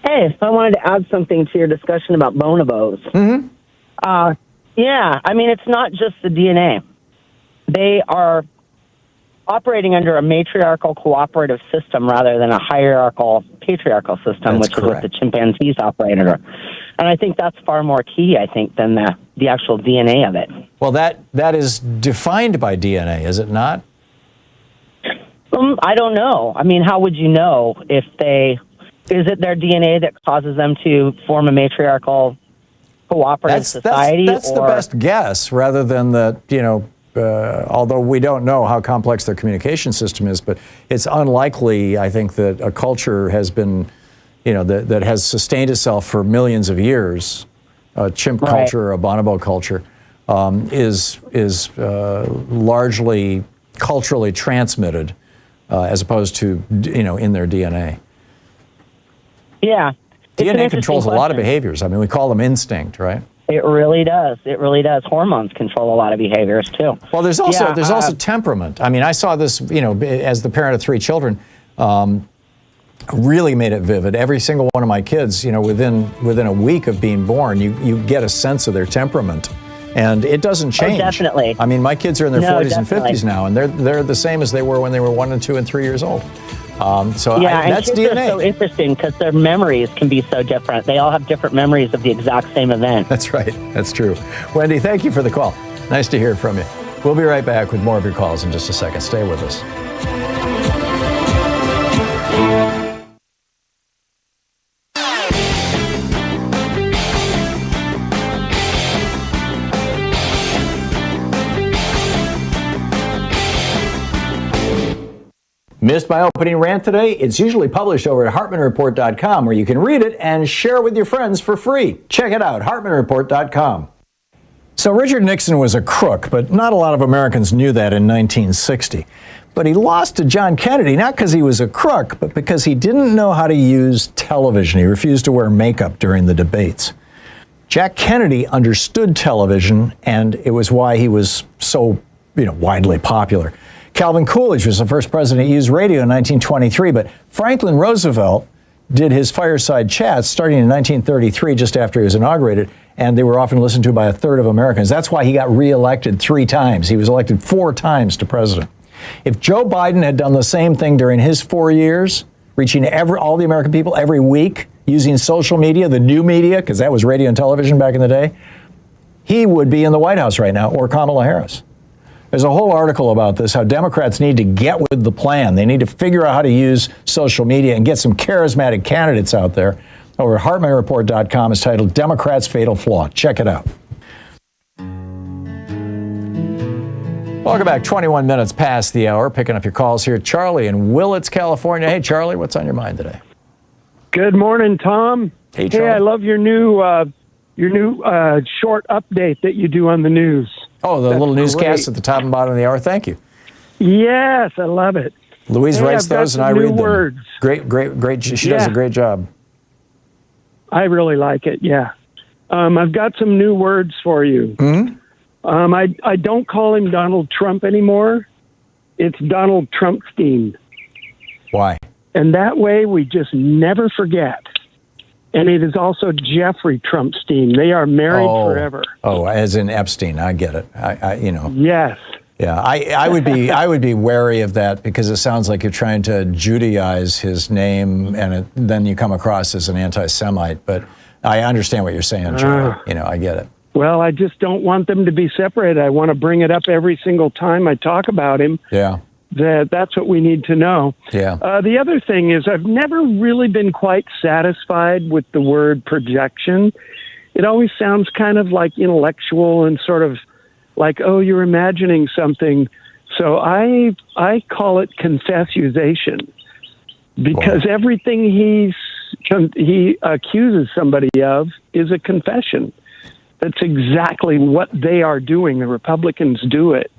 Hey, so I wanted to add something to your discussion about bonobos. Yeah, I mean, it's not just the DNA. They are operating under a matriarchal cooperative system rather than a hierarchical patriarchal system, which is what the chimpanzees operate under. And I think that's far more key, than the actual DNA of it. Well, that is defined by DNA, is it not? I don't know. I mean, how would you know if is it their DNA that causes them to form a matriarchal cooperative society? That's the best guess, rather than that, although we don't know how complex their communication system is, but it's unlikely, I think, that a culture has been, that has sustained itself for millions of years, a chimp culture, a bonobo culture, is largely culturally transmitted, as opposed to, in their DNA. Yeah. DNA controls a lot of behaviors. I mean, we call them instinct, right? It really does. It really does. Hormones control a lot of behaviors too. Well, there's also temperament. I mean, I saw this, as the parent of 3 children, really made it vivid. Every single one of my kids, within a week of being born, you get a sense of their temperament, and it doesn't change. Oh, definitely. I mean, my kids are in their 40s and 50s now, and they're the same as they were when they were 1 and 2 and 3 years old. That's kids DNA. Are so interesting because their memories can be so different. They all have different memories of the exact same event. That's right. That's true. Wendy, thank you for the call. Nice to hear from you. We'll be right back with more of your calls in just a second. Stay with us. Missed my opening rant today? It's usually published over at HartmannReport.com, where you can read it and share it with your friends for free. Check it out, HartmannReport.com. So Richard Nixon was a crook, but not a lot of Americans knew that in 1960. But he lost to John Kennedy, not because he was a crook, but because he didn't know how to use television. He refused to wear makeup during the debates. Jack Kennedy understood television, and it was why he was so, widely popular. Calvin Coolidge was the first president to use radio in 1923, but Franklin Roosevelt did his fireside chats starting in 1933, just after he was inaugurated, and they were often listened to by 1/3 of Americans. That's why he got reelected 3 times. He was elected 4 times to president. If Joe Biden had done the same thing during his 4 years, reaching all the American people every week, using social media, the new media, because that was radio and television back in the day, he would be in the White House right now, or Kamala Harris. There's a whole article about this, how Democrats need to get with the plan. They need to figure out how to use social media and get some charismatic candidates out there. Over at HartmannReport.com is titled Democrats' Fatal Flaw. Check it out. Welcome back. 21 minutes past the hour. Picking up your calls here. Charlie in Willits, California. Hey, Charlie, what's on your mind today? Good morning, Tom. Hey, Charlie. Hey, I love your new short update that you do on the news. Oh, the little newscast at the top and bottom of the hour. Thank you. Yes, I love it. Louise writes those, and I read them. Words. Great. She does a great job. I really like it. Yeah, I've got some new words for you. Mm-hmm. I don't call him Donald Trump anymore. It's Donald Trumpstein. Why? And that way we just never forget. And it is also Jeffrey Trumpstein. They are married forever. Oh, as in Epstein. I get it. Yes. Yeah, I would be wary of that, because it sounds like you're trying to Judaize his name, and then you come across as an anti-Semite. But I understand what you're saying, Charlie. I get it. Well, I just don't want them to be separated. I want to bring it up every single time I talk about him. Yeah. That's what we need to know. Yeah. The other thing is, I've never really been quite satisfied with the word projection. It always sounds kind of like intellectual and sort of like, oh, you're imagining something. So I call it confessuzation, because everything he accuses somebody of is a confession. That's exactly what they are doing. The Republicans do it.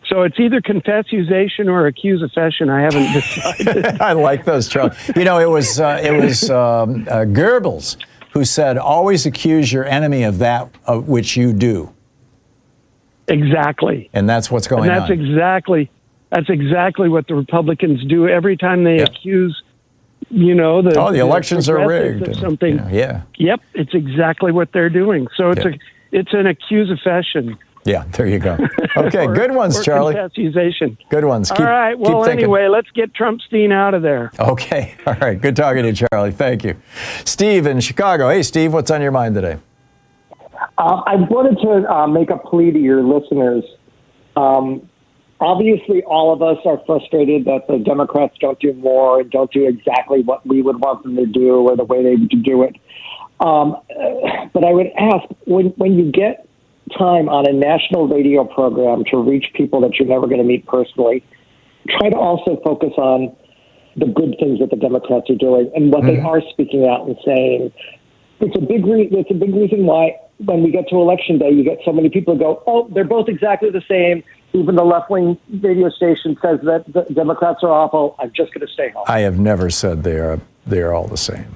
So it's either confessuzation or accusation. I haven't decided. I like those, Charlie. It was Goebbels who said, always accuse your enemy of that of which you do. Exactly. And that's what's going on. That's exactly what the Republicans do every time they accuse, the elections are rigged. Or something. Yeah. Yep. It's exactly what they're doing. So it's an accusation. Yeah, there you go. Okay, good ones, Charlie. Confessuzation. Good ones. All right. Well, anyway, let's get Trumpstein out of there. Okay. All right. Good talking to you, Charlie. Thank you. Steve in Chicago. Hey, Steve, what's on your mind today? I wanted to make a plea to your listeners. Obviously, all of us are frustrated that the Democrats don't do more and don't do exactly what we would want them to do or the way they do it. But I would ask, when you get time on a national radio program to reach people that you're never going to meet personally, try to also focus on the good things that the Democrats are doing and what they are speaking out and saying. It's a big reason why when we get to Election Day, you get so many people who go, oh, they're both exactly the same. Even the left-wing radio station says that the Democrats are awful. I'm just going to stay home. I have never said they are all the same,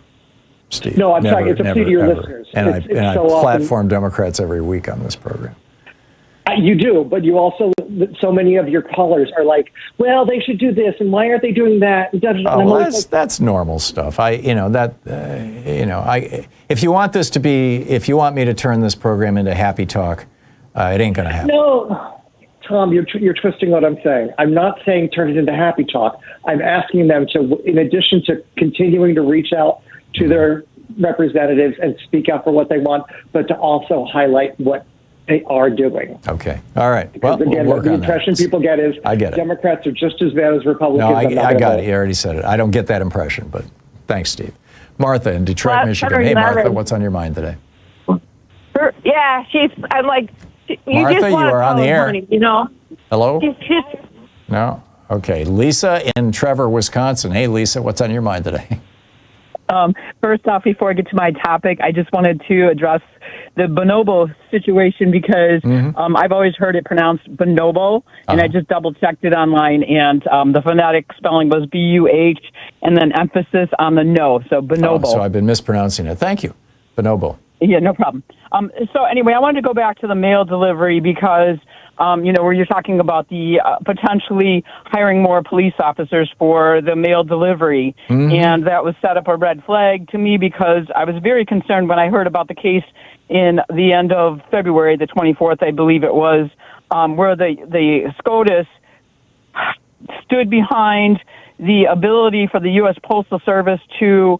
Steve. No, I'm sorry. It's a plea to your listeners. And I platform Democrats every week on this program. You do, but you also, so many of your callers are like, well, they should do this, and why aren't they doing that? That's normal stuff. If you want me to turn this program into happy talk, it ain't going to happen. No, Tom, you're twisting what I'm saying. I'm not saying turn it into happy talk. I'm asking them to, in addition to continuing to reach out to their representatives and speak out for what they want, but to also highlight what they are doing. Okay. All right. Because well, again, we'll work the on impression that. people get is I get it. Democrats are just as bad as Republicans. No, I got it. You already said it. I don't get that impression, but thanks, Steve. Martha in Detroit, Michigan. Hey, Martha, what's on your mind today? Yeah, I'm like, you Martha, just you are on the air. Honey, Hello? No? Okay. Lisa in Trevor, Wisconsin. Hey, Lisa, what's on your mind today? First off, before I get to my topic, I just wanted to address the bonobo situation because I've always heard it pronounced bonobo, and I just double-checked it online, and the phonetic spelling was B-U-H, and then emphasis on the no, so bonobo. So I've been mispronouncing it. Thank you. Bonobo. Yeah, no problem. So anyway, I wanted to go back to the mail delivery because, where you're talking about the potentially hiring more police officers for the mail delivery. And that was set up a red flag to me because I was very concerned when I heard about the case in the end of February, the 24th, I believe it was, where the SCOTUS stood behind the ability for the U.S. Postal Service to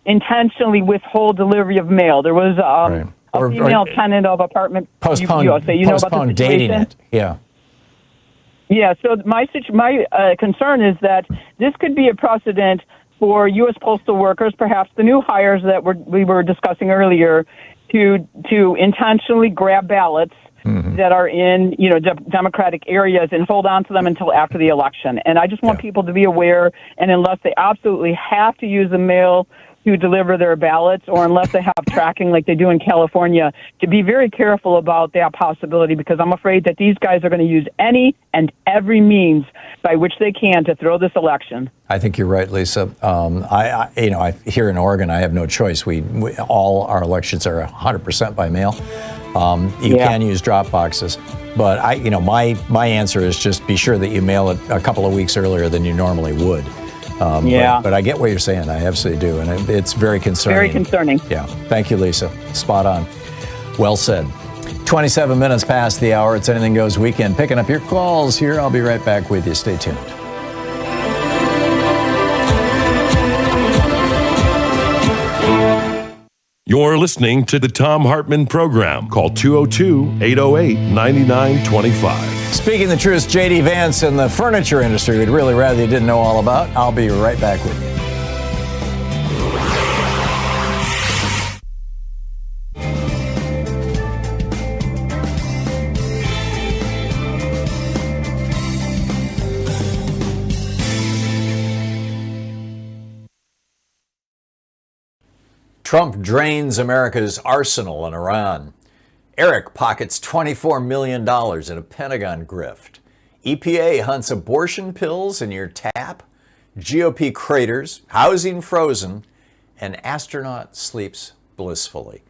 intentionally withhold delivery of mail. There was a female tenant of apartment postpone dating it. Yeah. Yeah. So my concern is that this could be a precedent for U.S. postal workers, perhaps the new hires that we were discussing earlier, to intentionally grab ballots that are in Democratic areas and hold on to them until after the election. And I just want people to be aware, and unless they absolutely have to use the mail to deliver their ballots, or unless they have tracking like they do in California, to be very careful about that possibility, because I'm afraid that these guys are going to use any and every means by which they can to throw this election. I think you're right, Lisa. I here in Oregon, I have no choice. We all our elections are 100% by mail. You can use drop boxes, but my answer is just be sure that you mail it a couple of weeks earlier than you normally would. But I get what you're saying. I absolutely do. And it's very concerning. Very concerning. Yeah. Thank you, Lisa. Spot on. Well said. 27 minutes past the hour. It's Anything Goes Weekend. Picking up your calls here. I'll be right back with you. Stay tuned. You're listening to the Thom Hartmann Program. Call 202-808-9925. Speaking the truth, J.D. Vance in the furniture industry would really rather you didn't know all about. I'll be right back with you. Trump drains America's arsenal in Iran. Eric pockets $24 million in a Pentagon grift. EPA hunts abortion pills in your tap. GOP craters, housing frozen, and astronaut sleeps blissfully.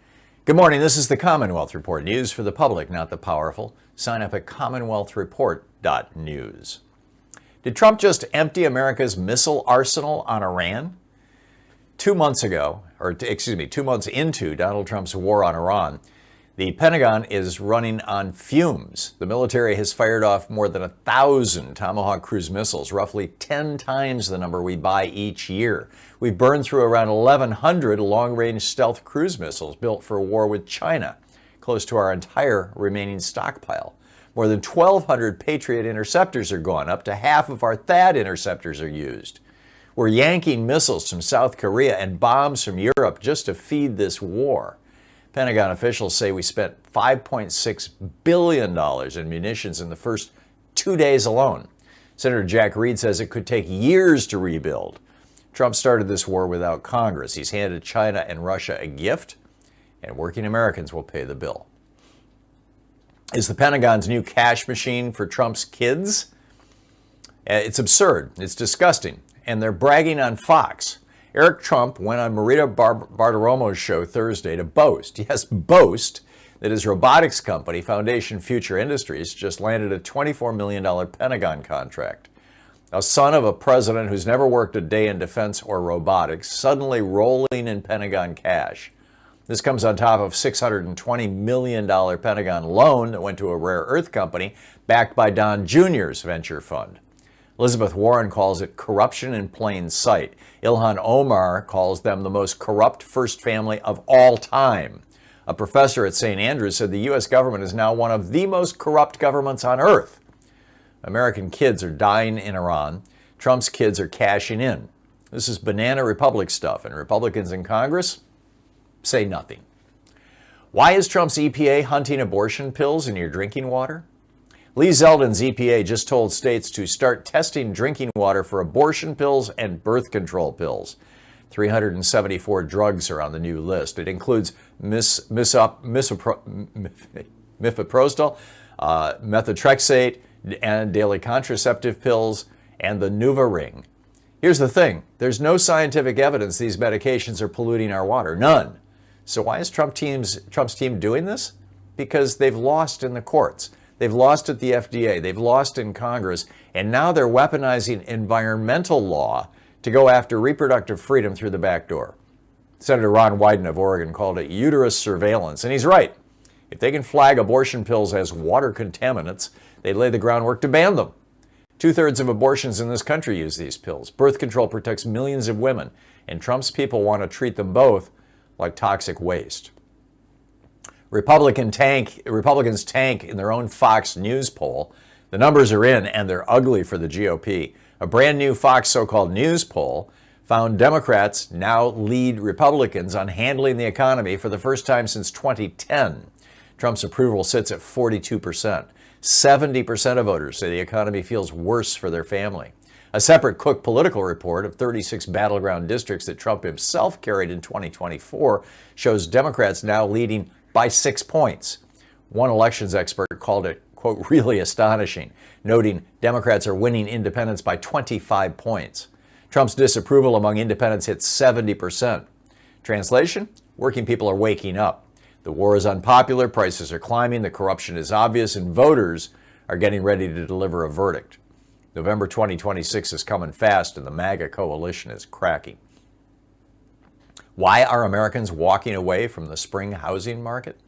Good morning. This is the Commonwealth Report. News for the public, not the powerful. Sign up at commonwealthreport.news. Did Trump just empty America's missile arsenal on Iran? 2 months into Donald Trump's war on Iran, the Pentagon is running on fumes. The military has fired off more than 1,000 Tomahawk cruise missiles, roughly 10 times the number we buy each year. We've burned through around 1,100 long-range stealth cruise missiles built for war with China, close to our entire remaining stockpile. More than 1,200 Patriot interceptors are gone. Up to half of our THAAD interceptors are used. We're yanking missiles from South Korea and bombs from Europe just to feed this war. Pentagon officials say we spent $5.6 billion in munitions in the first 2 days alone. Senator Jack Reed says it could take years to rebuild. Trump started this war without Congress. He's handed China and Russia a gift, and working Americans will pay the bill. Is the Pentagon's new cash machine for Trump's kids? It's absurd. It's disgusting. And they're bragging on Fox. Eric Trump went on Marita Bartiromo's show Thursday to boast that his robotics company, Foundation Future Industries, just landed a $24 million Pentagon contract. A son of a president who's never worked a day in defense or robotics, suddenly rolling in Pentagon cash. This comes on top of $620 million Pentagon loan that went to a rare earth company backed by Don Jr.'s venture fund. Elizabeth Warren calls it corruption in plain sight. Ilhan Omar calls them the most corrupt first family of all time. A professor at St. Andrews said the U.S. government is now one of the most corrupt governments on earth. American kids are dying in Iran. Trump's kids are cashing in. This is banana republic stuff, and Republicans in Congress say nothing. Why is Trump's EPA hunting abortion pills in your drinking water? Lee Zeldin's EPA just told states to start testing drinking water for abortion pills and birth control pills. 374 drugs are on the new list. It includes mifepristone, methotrexate, and daily contraceptive pills, and the NuvaRing. Here's the thing. There's no scientific evidence these medications are polluting our water. None. So why is Trump's team doing this? Because they've lost in the courts. They've lost at the FDA, they've lost in Congress, and now they're weaponizing environmental law to go after reproductive freedom through the back door. Senator Ron Wyden of Oregon called it uterus surveillance, and he's right. If they can flag abortion pills as water contaminants, they lay the groundwork to ban them. 2/3 of abortions in this country use these pills. Birth control protects millions of women, and Trump's people want to treat them both like toxic waste. Republicans tank in their own Fox News poll. The numbers are in, and they're ugly for the GOP. A brand new Fox so-called news poll found Democrats now lead Republicans on handling the economy for the first time since 2010. Trump's approval sits at 42%. 70% of voters say the economy feels worse for their family. A separate Cook political report of 36 battleground districts that Trump himself carried in 2024 shows Democrats now leading by 6 points. One elections expert called it, quote, really astonishing, noting Democrats are winning independents by 25 points. Trump's disapproval among independents hit 70%. Translation? Working people are waking up. The war is unpopular, prices are climbing, the corruption is obvious, and voters are getting ready to deliver a verdict. November 2026 is coming fast, and the MAGA coalition is cracking. Why are Americans walking away from the spring housing market?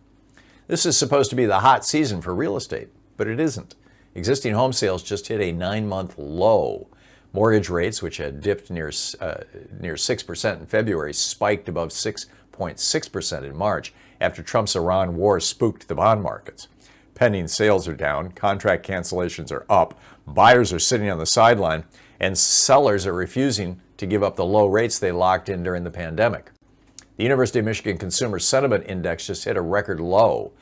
This is supposed to be the hot season for real estate, but it isn't. Existing home sales just hit a 9-month low. Mortgage rates, which had dipped near 6% in February, spiked above 6.6% in March after Trump's Iran war spooked the bond markets. Pending sales are down, contract cancellations are up, buyers are sitting on the sideline, and sellers are refusing to give up the low rates they locked in during the pandemic. The University of Michigan Consumer Sentiment Index just hit a record low.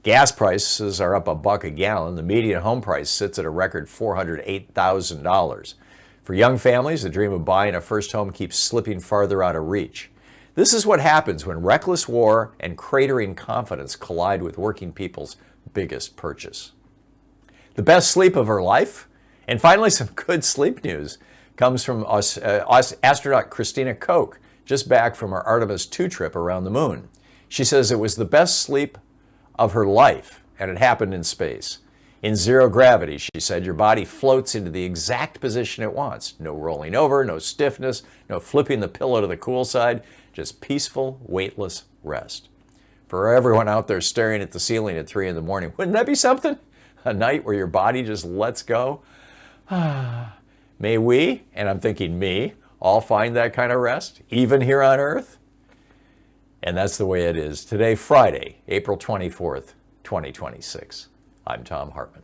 Gas prices are up $1 a gallon. The median home price sits at a record $408,000. For young families, the dream of buying a first home keeps slipping farther out of reach. This is what happens when reckless war and cratering confidence collide with working people's biggest purchase. The best sleep of her life? And finally, some good sleep news comes from astronaut Christina Koch, just back from her Artemis II trip around the moon. She says it was the best sleep of her life, and it happened in space. In zero gravity, she said, your body floats into the exact position it wants. No rolling over, no stiffness, no flipping the pillow to the cool side, just peaceful, weightless rest. For everyone out there staring at the ceiling at 3 in the morning, wouldn't that be something? A night where your body just lets go? May we, and I'm thinking me, all find that kind of rest, even here on Earth? And that's the way it is today, Friday, April 24th, 2026. I'm Thom Hartmann.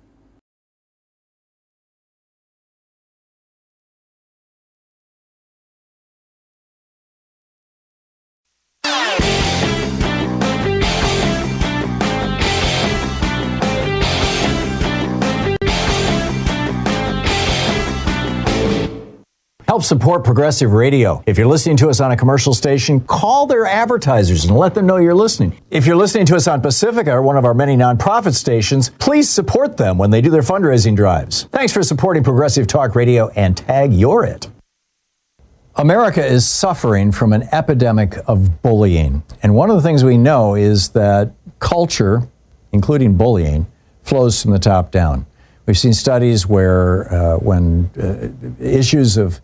Help support Progressive Radio. If you're listening to us on a commercial station, call their advertisers and let them know you're listening. If you're listening to us on Pacifica, one of our many nonprofit stations, please support them when they do their fundraising drives. Thanks for supporting Progressive Talk Radio and tag you're it. America is suffering from an epidemic of bullying. And one of the things we know is that culture, including bullying, flows from the top down. We've seen studies where when issues of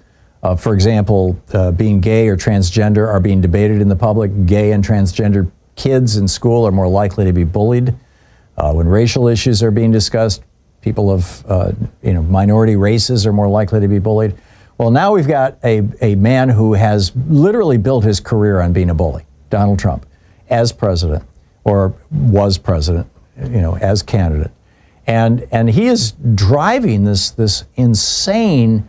for example, being gay or transgender are being debated in the public, gay and transgender kids in school are more likely to be bullied. When racial issues are being discussed, people of minority races are more likely to be bullied. Well, now we've got a man who has literally built his career on being a bully, Donald Trump, as president, or was president, as candidate. And he is driving this insane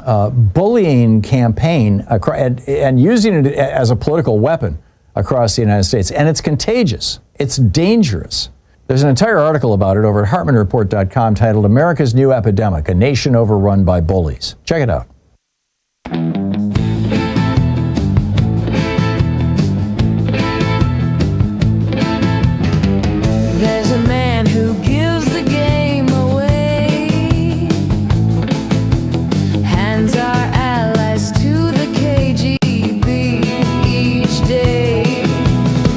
bullying campaign and using it as a political weapon across the United States. And it's contagious. It's dangerous. There's an entire article about it over at HartmannReport.com titled America's New Epidemic, a Nation Overrun by Bullies. Check it out. There's a man who gives the game away, hands our allies to the KGB each day.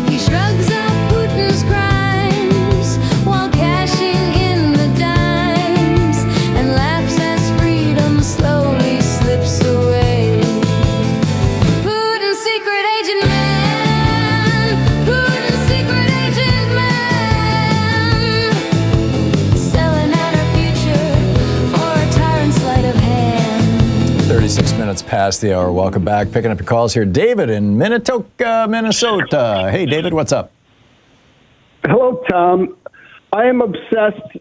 He shrugs off Putin's crimes while cashing in the dimes and laughs as freedom slowly slips away. past the hour. Welcome back. Picking up your calls here. David in Minnetonka, Minnesota. Hey, David, what's up? Hello, Tom. I am obsessed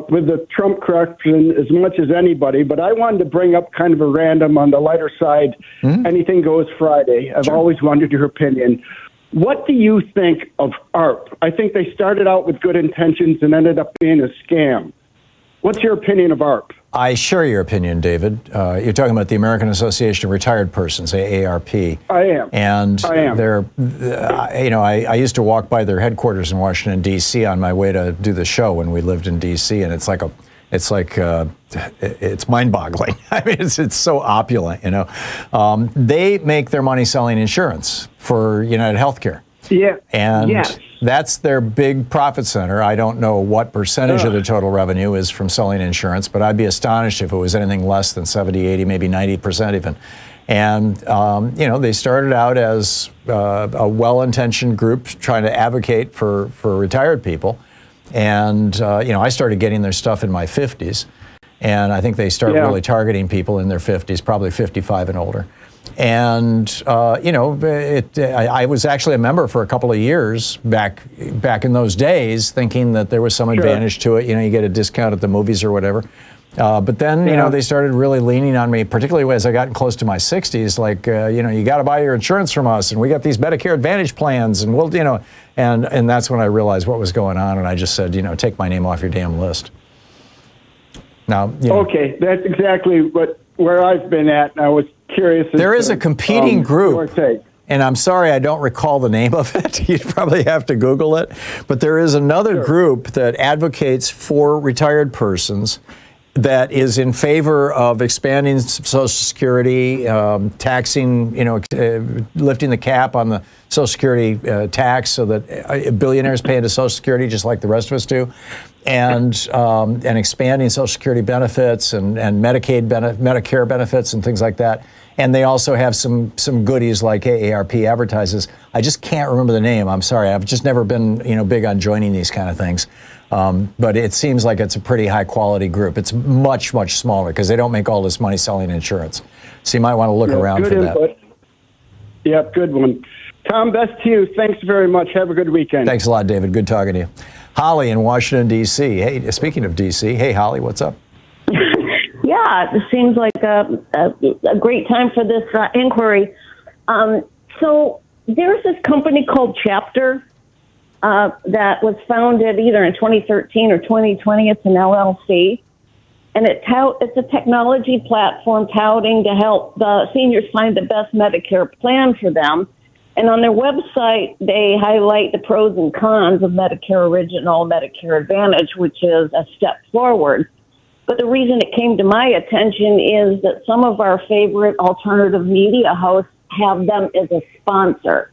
with the Trump corruption as much as anybody, but I wanted to bring up kind of a random on the lighter side, Anything Goes Friday. I've always wondered your opinion. What do you think of ARP? I think they started out with good intentions and ended up being a scam. What's your opinion of ARP? I share your opinion, David. You're talking about the American Association of Retired Persons, AARP. I am. And I am. they're, I used to walk by their headquarters in Washington, D.C. on my way to do the show when we lived in D.C. And it's mind-boggling. I mean, it's so opulent, They make their money selling insurance for United Healthcare. Yeah. And yes. That's their big profit center. I don't know what percentage of the total revenue is from selling insurance, but I'd be astonished if it was anything less than 70, 80, maybe 90% even. And, they started out as a well-intentioned group trying to advocate for retired people. And, I started getting their stuff in my 50s. And I think they start really targeting people in their 50s, probably 55 and older. And, I was actually a member for a couple of years back in those days, thinking that there was some advantage to it. You get a discount at the movies or whatever. But then, they started really leaning on me, particularly as I got close to my 60s, like, you got to buy your insurance from us, and we got these Medicare Advantage plans, and we'll, and that's when I realized what was going on, and I just said, take my name off your damn list. Now, Okay, that's exactly where I've been at, and I was curious. There is a competing group, and I'm sorry I don't recall the name of it. You'd probably have to Google it. But there is another group that advocates for retired persons that is in favor of expanding Social Security, taxing, lifting the cap on the Social Security tax so that billionaires pay into Social Security just like the rest of us do, and expanding Social Security benefits and Medicare benefits and things like that. And they also have some goodies like AARP advertises. I just can't remember the name. I'm sorry. I've just never been big on joining these kind of things. But it seems like it's a pretty high quality group. It's much, much smaller because they don't make all this money selling insurance. So you might want to look around for that. Yep, good one. Tom, best to you. Thanks very much. Have a good weekend. Thanks a lot, David. Good talking to you. Holly in Washington, D.C. Hey, speaking of D.C., hey, Holly, what's up? Yeah, it seems like a great time for this inquiry. So there's this company called Chapter that was founded either in 2013 or 2020. It's an LLC. And it's a technology platform touting to help the seniors find the best Medicare plan for them. And on their website, they highlight the pros and cons of Medicare Original, Medicare Advantage, which is a step forward. But the reason it came to my attention is that some of our favorite alternative media hosts have them as a sponsor.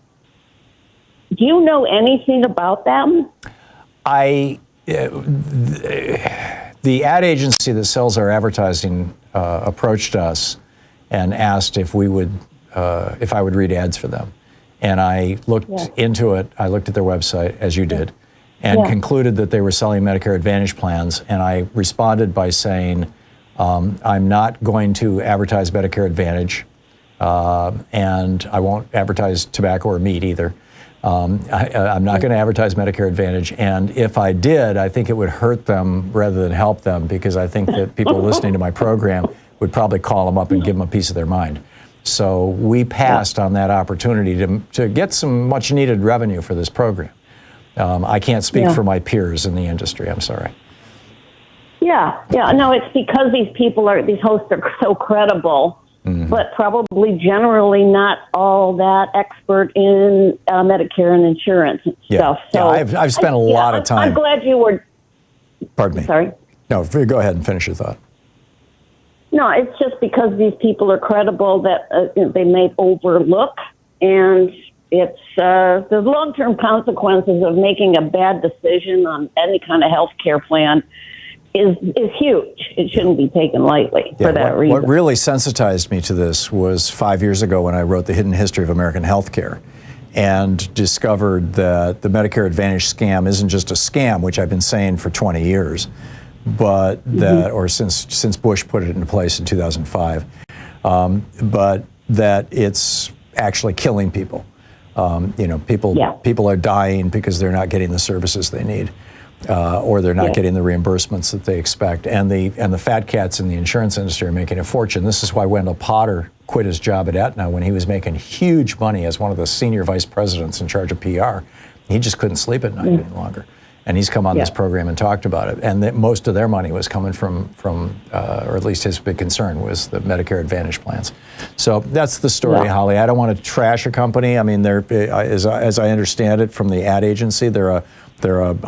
Do you know anything about them? The ad agency that sells our advertising approached us and asked if I would read ads for them. And I looked into it. I looked at their website, as you did, and concluded that they were selling Medicare Advantage plans. And I responded by saying, I'm not going to advertise Medicare Advantage, and I won't advertise tobacco or meat either. I'm not going to advertise Medicare Advantage, and if I did, I think it would hurt them rather than help them, because I think that people listening to my program would probably call them up and give them a piece of their mind. So we passed on that opportunity to get some much-needed revenue for this program. I can't speak for my peers in the industry. I'm sorry. Yeah. No, it's because these hosts are so credible. Mm-hmm. But probably generally not all that expert in Medicare and insurance stuff. So I've spent a lot of time. I'm glad you were. Pardon me. Sorry. No, go ahead and finish your thought. No, it's just because these people are credible that they may overlook, and it's the long-term consequences of making a bad decision on any kind of health care plan is huge. It shouldn't be taken lightly for that reason. What really sensitized me to this was 5 years ago when I wrote The Hidden History of American Healthcare and discovered that the Medicare Advantage scam isn't just a scam, which I've been saying for 20 years, but that, or since Bush put it into place in 2005, but that it's actually killing people. People are dying because they're not getting the services they need, or they're not getting the reimbursements that they expect. And the fat cats in the insurance industry are making a fortune. This is why Wendell Potter quit his job at Aetna when he was making huge money as one of the senior vice presidents in charge of PR. He just couldn't sleep at night any longer. And he's come on this program and talked about it. And most of their money was coming from or at least his big concern was the Medicare Advantage plans. So that's the story, Holly. I don't want to trash a company. I mean, they're, as I understand it from the ad agency, they're a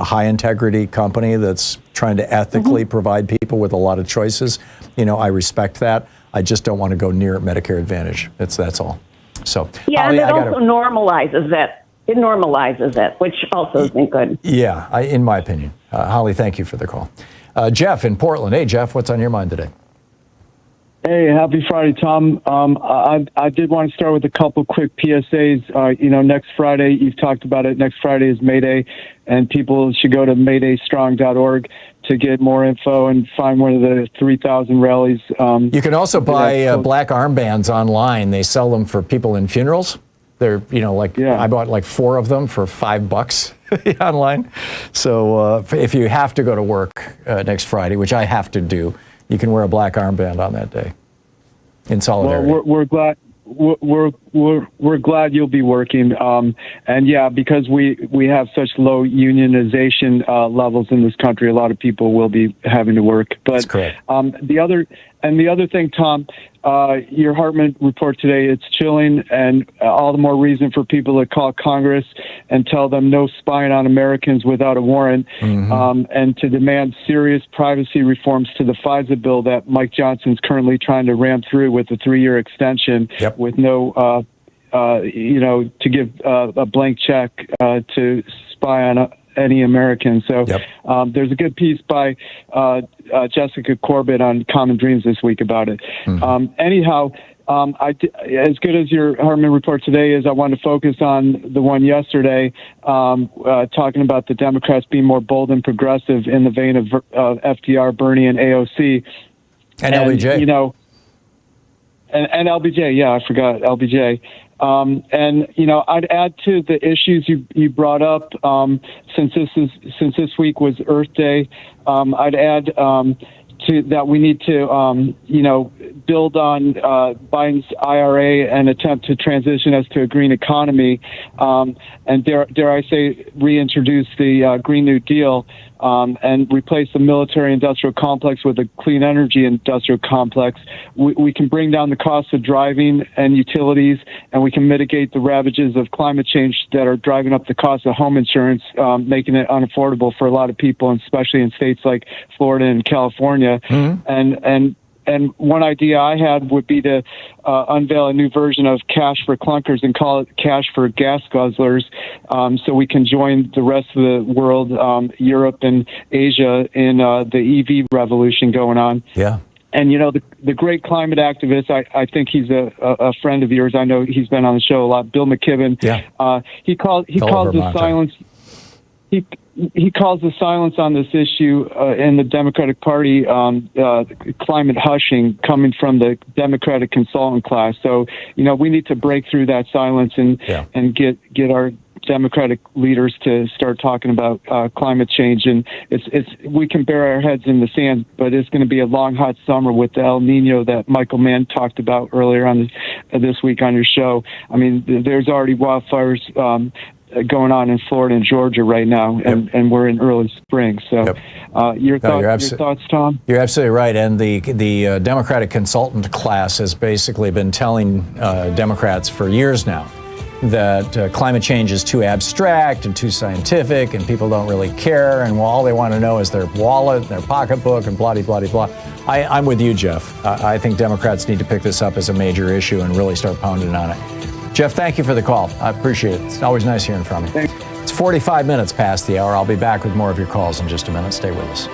high integrity company that's trying to ethically provide people with a lot of choices. I respect that. I just don't want to go near Medicare Advantage. That's all. So Holly, and it also normalizes it. It normalizes it, which also isn't good. Yeah, in my opinion. Holly, thank you for the call. Jeff in Portland. Hey, Jeff, what's on your mind today? Hey, happy Friday, Tom. I did want to start with a couple quick PSAs. Next Friday, you've talked about it. Next Friday is May Day, and people should go to maydaystrong.org to get more info and find one of the 3,000 rallies. You can also buy black armbands online. They sell them for people in funerals. They're, I bought like 4 of them for $5 online. So if you have to go to work next Friday, which I have to do, you can wear a black armband on that day in solidarity. Well, we're glad. We're glad you'll be working, and because we have such low unionization levels in this country, a lot of people will be having to work. But that's correct. The other thing, Tom, your Hartmann report today, it's chilling, and all the more reason for people to call Congress and tell them no spying on Americans without a warrant, and to demand serious privacy reforms to the FISA bill that Mike Johnson's currently trying to ram through with a 3-year extension with no, to give a blank check to spy on any American. So there's a good piece by Jessica Corbett on Common Dreams this week about it. Anyhow, as good as your Hartmann report today is, I want to focus on the one yesterday, talking about the Democrats being more bold and progressive in the vein of FDR, Bernie, and AOC. And LBJ. And LBJ, I forgot LBJ. I'd add to the issues you brought up, since this week was Earth Day. I'd add to that we need to build on Biden's IRA and attempt to transition us to a green economy, and dare I say reintroduce the Green New Deal, and replace the military-industrial complex with a clean energy industrial complex. We can bring down the cost of driving and utilities, and we can mitigate the ravages of climate change that are driving up the cost of home insurance, making it unaffordable for a lot of people, and especially in states like Florida and California. And one idea I had would be to unveil a new version of cash for clunkers and call it cash for gas guzzlers, so we can join the rest of the world, Europe and Asia, in the EV revolution going on. Yeah. And, the great climate activist, I think he's a friend of yours. I know he's been on the show a lot, Bill McKibben. Yeah. He calls the silence... He calls the silence on this issue in the Democratic Party climate hushing coming from the Democratic consultant class. So, we need to break through that silence and get our Democratic leaders to start talking about climate change. And we can bury our heads in the sand, but it's going to be a long, hot summer with the El Nino that Michael Mann talked about earlier on this week on your show. I mean, there's already wildfires going on in Florida and Georgia right now, and we're in early spring. So your thoughts, Tom? You're absolutely right. And the Democratic consultant class has basically been telling Democrats for years now that climate change is too abstract and too scientific, and people don't really care, and all they want to know is their wallet and their pocketbook and blah, blah, blah, blah. I'm with you, Jeff. I think Democrats need to pick this up as a major issue and really start pounding on it. Jeff, thank you for the call. I appreciate it. It's always nice hearing from you. Thanks. It's 45 minutes past the hour. I'll be back with more of your calls in just a minute. Stay with us.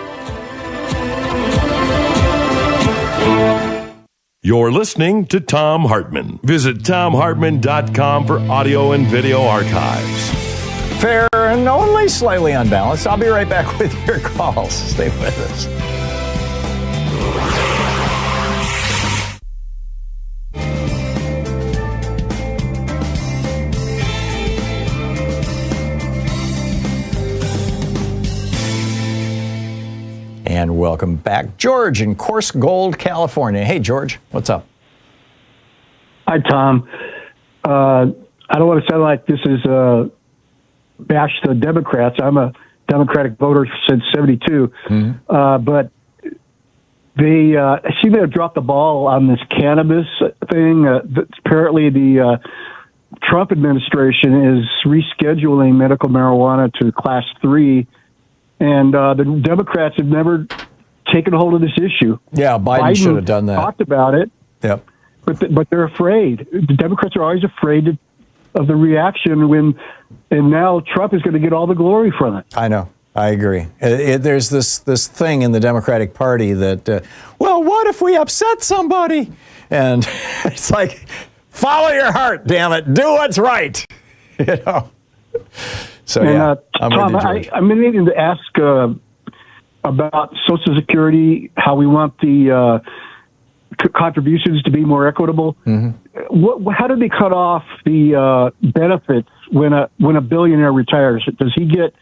You're listening to Thom Hartmann. Visit thomhartmann.com for audio and video archives. Fair and only slightly unbalanced. I'll be right back with your calls. Stay with us. And welcome back, George in Coarse Gold, California. Hey, George, what's up? Hi, Tom. I don't want to sound like this is bash the Democrats. I'm a Democratic voter since '72, but they seem to have dropped the ball on this cannabis thing. Apparently, the Trump administration is rescheduling medical marijuana to Class 3, and the Democrats have never taken hold of this issue. Yeah, Biden should have done that. Talked about it. Yep. But they're afraid. The Democrats are always afraid of the reaction and now Trump is going to get all the glory from it. I know. I agree. There's this thing in the Democratic Party that, well, what if we upset somebody? And it's like, follow your heart, damn it. Do what's right. So, yeah. Tom, I'm needing to ask about Social Security, how we want the contributions to be more equitable. How do they cut off the benefits when a billionaire retires? Does he get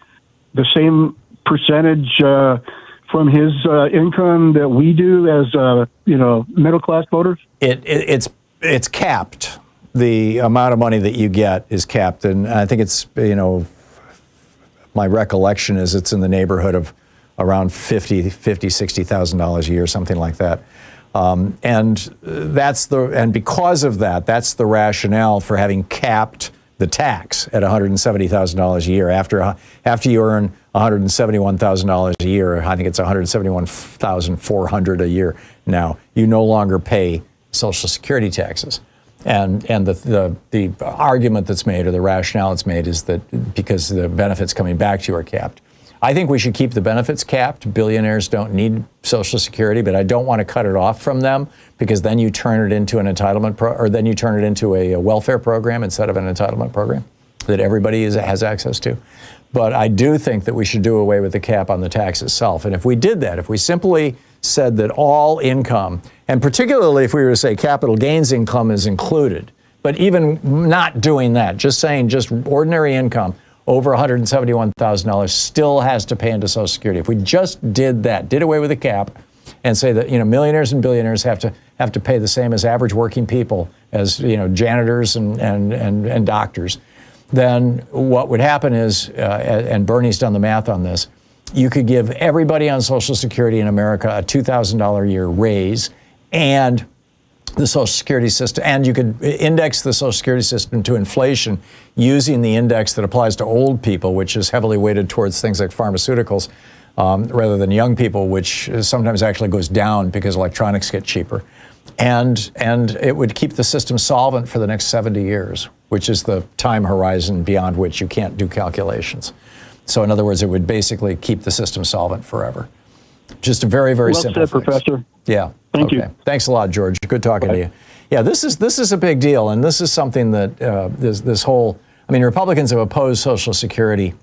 the same percentage from his income that we do as middle class voters? It's capped. The amount of money that you get is capped, and I think it's my recollection is it's in the neighborhood of around $60,000 a year, something like that. And because of that, that's the rationale for having capped the tax at $170,000 a year. After you earn $171,000 a year, I think it's $171,400 a year now, you no longer pay Social Security taxes. And the argument that's made, or the rationale that's made, is that because the benefits coming back to you are capped. I think we should keep the benefits capped. Billionaires don't need Social Security, but I don't want to cut it off from them, because then you turn it into an entitlement or then you turn it into a welfare program instead of an entitlement program that everybody has access to. But I do think that we should do away with the cap on the tax itself. And if we did that, if we simply said that all income, and particularly if we were to say capital gains income is included, but even not doing that, just saying just ordinary income over $171,000 still has to pay into Social Security. If we just did that, did away with the cap, and say that millionaires and billionaires have to pay the same as average working people, as janitors and doctors, then what would happen is, and Bernie's done the math on this, you could give everybody on Social Security in America a $2,000 a year raise, and the Social Security system, and you could index the Social Security system to inflation using the index that applies to old people, which is heavily weighted towards things like pharmaceuticals, rather than young people, which sometimes actually goes down because electronics get cheaper. And it would keep the system solvent for the next 70 years, which is the time horizon beyond which you can't do calculations. So in other words, it would basically keep the system solvent forever. Just a very, very simple said, Professor. Yeah. Thank you. Thanks a lot, George. Good talking to you. Yeah, this is a big deal, and this is something that this whole. I mean, Republicans have opposed Social Security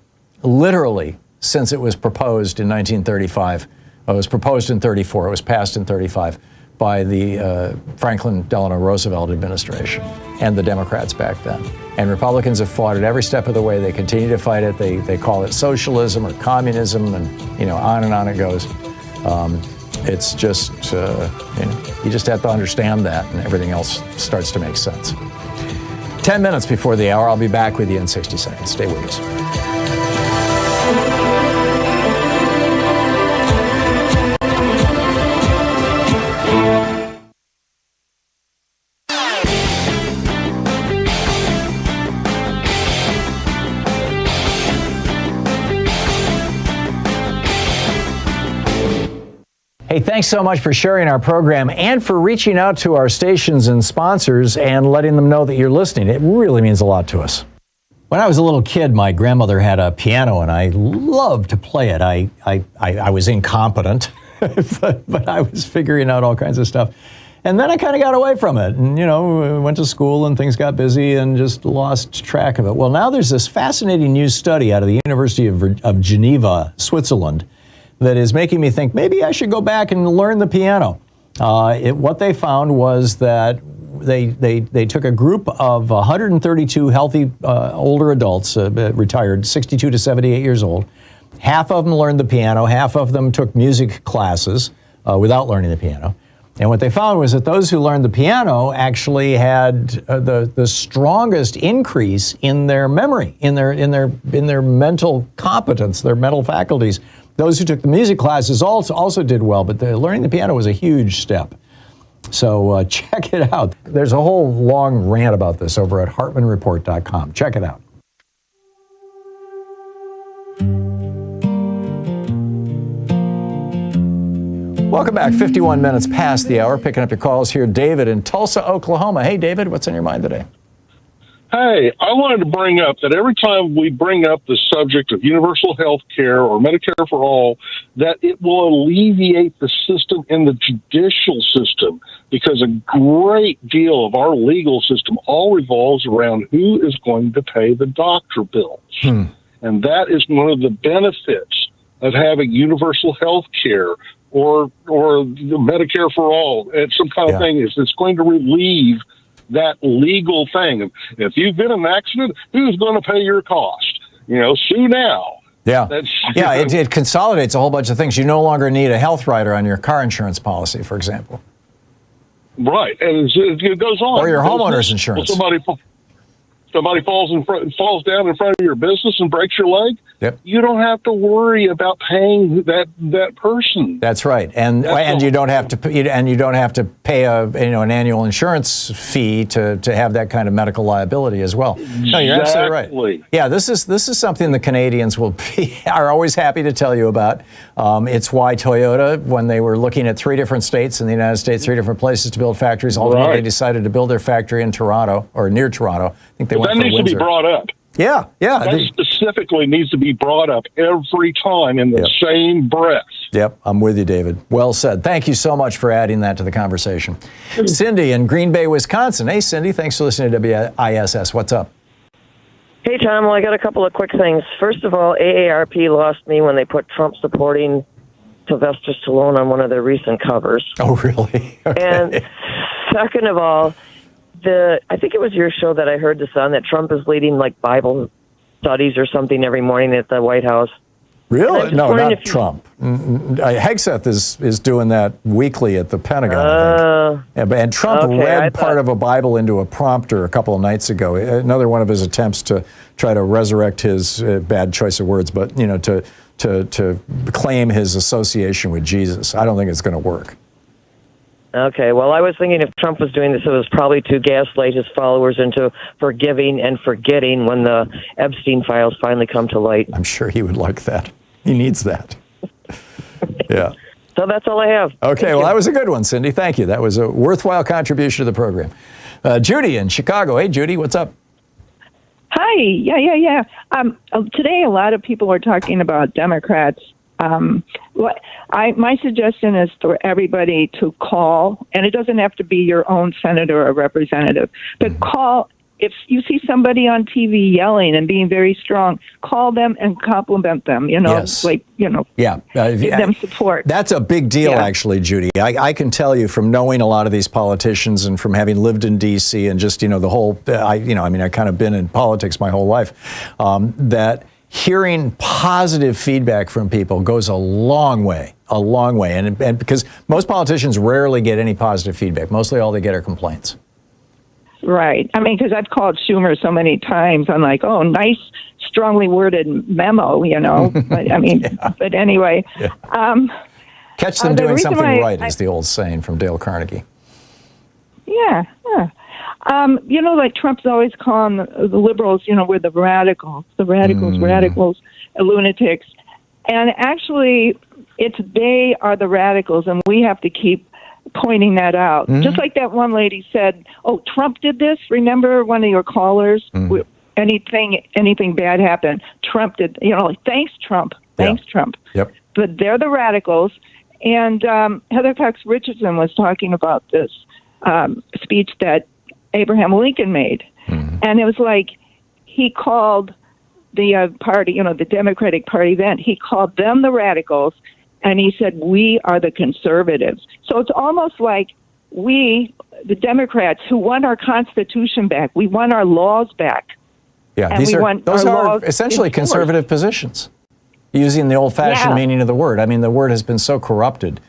literally since it was proposed in 1935. It was proposed in 34. It was passed in 35 by the Franklin Delano Roosevelt administration and the Democrats back then. And Republicans have fought it every step of the way. They continue to fight it. They call it socialism or communism, and on and on it goes. It's just, you just have to understand that, and everything else starts to make sense. 10 minutes before the hour, I'll be back with you in 60 seconds. Stay with us. Hey, thanks so much for sharing our program and for reaching out to our stations and sponsors and letting them know that you're listening. It really means a lot to us. When I was a little kid, my grandmother had a piano, and I loved to play it. I was incompetent, but I was figuring out all kinds of stuff. And then I kind of got away from it and, went to school and things got busy and just lost track of it. Well, now there's this fascinating new study out of the University of Geneva, Switzerland, that is making me think maybe I should go back and learn the piano. What they found was that they took a group of 132 healthy older adults, retired 62 to 78 years old, Half of them learned the piano, half of them took music classes without learning the piano. And what they found was that those who learned the piano actually had the strongest increase in their memory, in their mental competence, their mental faculties. Those who took the music classes also did well, but learning the piano was a huge step. So check it out. There's a whole long rant about this over at HartmannReport.com. Check it out. Welcome back. 51 minutes past the hour. Picking up your calls here. David in Tulsa, Oklahoma. Hey, David, what's on your mind today? Hey, I wanted to bring up that every time we bring up the subject of universal health care or Medicare for all, that it will alleviate the system in the judicial system, because a great deal of our legal system all revolves around who is going to pay the doctor bills. And that is one of the benefits of having universal health care or Medicare for all, and some kind of thing, is it's going to relieve that legal thing. If you've been in an accident, who's going to pay your cost? Sue now. Yeah. It consolidates a whole bunch of things. You no longer need a health rider on your car insurance policy, for example. Right. And it goes on. Or your homeowner's insurance. Somebody falls down in front of your business and breaks your leg. Yep. You don't have to worry about paying that person. That's right, and you don't have to pay an annual insurance fee to have that kind of medical liability as well. No, you're absolutely right. Yeah, this is something the Canadians are always happy to tell you about. It's why Toyota, when they were looking at 3 different states in the United States, 3 different places to build factories, ultimately decided to build their factory in Toronto or near Toronto. I think they went for Windsor. That needs to be brought up. Yeah. That specifically needs to be brought up every time in the same breath. Yep, I'm with you, David. Well said. Thank you so much for adding that to the conversation. Cindy in Green Bay, Wisconsin. Hey, Cindy, thanks for listening to WISS. What's up? Hey, Tom. Well, I got a couple of quick things. First of all, AARP lost me when they put Trump supporting Sylvester Stallone on one of their recent covers. Oh, really? Okay. And second of all, I think it was your show that I heard this on, that Trump is leading like Bible studies or something every morning at the White House. Really? No, not Trump. Hegseth is doing that weekly at the Pentagon, I think. And Trump read part of a Bible into a prompter a couple of nights ago. Another one of his attempts to try to resurrect his bad choice of words, but to claim his association with Jesus. I don't think it's going to work. Okay, well, I was thinking if Trump was doing this, it was probably to gaslight his followers into forgiving and forgetting when the Epstein files finally come to light. I'm sure he would like that. He needs that. Yeah. So that's all I have. Okay, well, that was a good one, Cindy. Thank you. That was a worthwhile contribution to the program. Judy in Chicago. Hey, Judy, what's up? Hi. Yeah. Today, a lot of people are talking about Democrats. My suggestion is for everybody to call, and it doesn't have to be your own senator or representative, but call. If you see somebody on TV yelling and being very strong, call them and compliment them, give them support. That's a big deal, actually, Judy. I can tell you from knowing a lot of these politicians and from having lived in D.C. and just, the whole, I've kind of been in politics my whole life, that hearing positive feedback from people goes a long way. And because most politicians rarely get any positive feedback. Mostly all they get are complaints. Right. I mean, because I've called Schumer so many times. I'm like, oh, nice, strongly worded memo, But, but anyway. Yeah. Catch them doing something right is the old saying from Dale Carnegie. Yeah. Like Trump's always calling the liberals, we're the radicals, lunatics. And actually, they are the radicals, and we have to keep pointing that out. Just like that one lady said, oh, Trump did this. Remember one of your callers? Anything bad happened, Trump did. Thanks, Trump. Thanks, Trump. Yep. But they're the radicals. And Heather Cox Richardson was talking about this speech that Abraham Lincoln made. And it was like he called the party, the Democratic Party then, he called them the radicals, and he said, we are the conservatives. So it's almost like we, the Democrats, who want our Constitution back, we want our laws back. Yeah, and those are essentially conservative positions. using the old-fashioned Yeah. meaning of the word. I mean, the word has been so corrupted.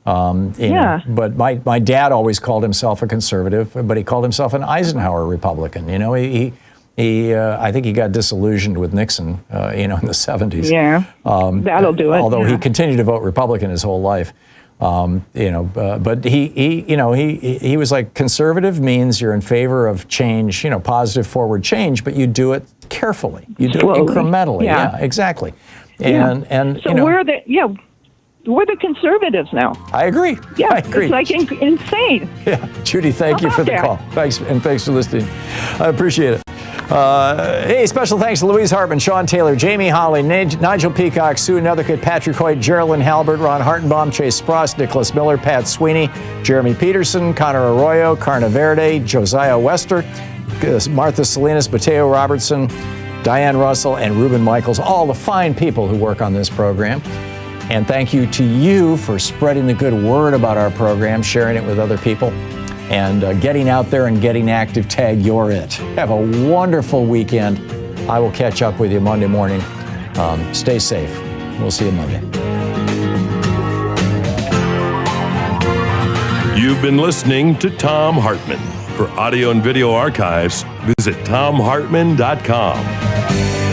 You know, but my dad always called himself a conservative, but he called himself an Eisenhower Republican. You know, he I think he got disillusioned with Nixon, you know, in the 70s. Yeah, that'll do it. Although yeah. he continued to vote Republican his whole life. You know, but he was like, conservative means you're in favor of change, you know, positive forward change, but you do it carefully. You do Slowly. it incrementally. Yeah. Yeah, exactly. Yeah. And So you know, we're the conservatives now. I agree. Yeah, I agree. it's like insane. Yeah, Judy, thank you for the call. Thanks, and thanks for listening. I appreciate it. Hey, special thanks to Louise Hartmann, Sean Taylor, Jamie Holly, Nigel Peacock, Sue Nethercutt, Patrick Hoyt, Geraldine Halbert, Ron Hartenbaum, Chase Spross, Nicholas Miller, Pat Sweeney, Jeremy Peterson, Connor Arroyo, Carna Verde, Josiah Wester, Martha Salinas, Mateo Robertson, Diane Russell, and Ruben Michaels, all the fine people who work on this program. And thank you to you for spreading the good word about our program, sharing it with other people, and getting out there and getting active. Tag You're It. Have a wonderful weekend. I will catch up with you Monday morning. Stay safe. We'll see you Monday. You've been listening to Thom Hartmann. For audio and video archives, visit thomhartmann.com.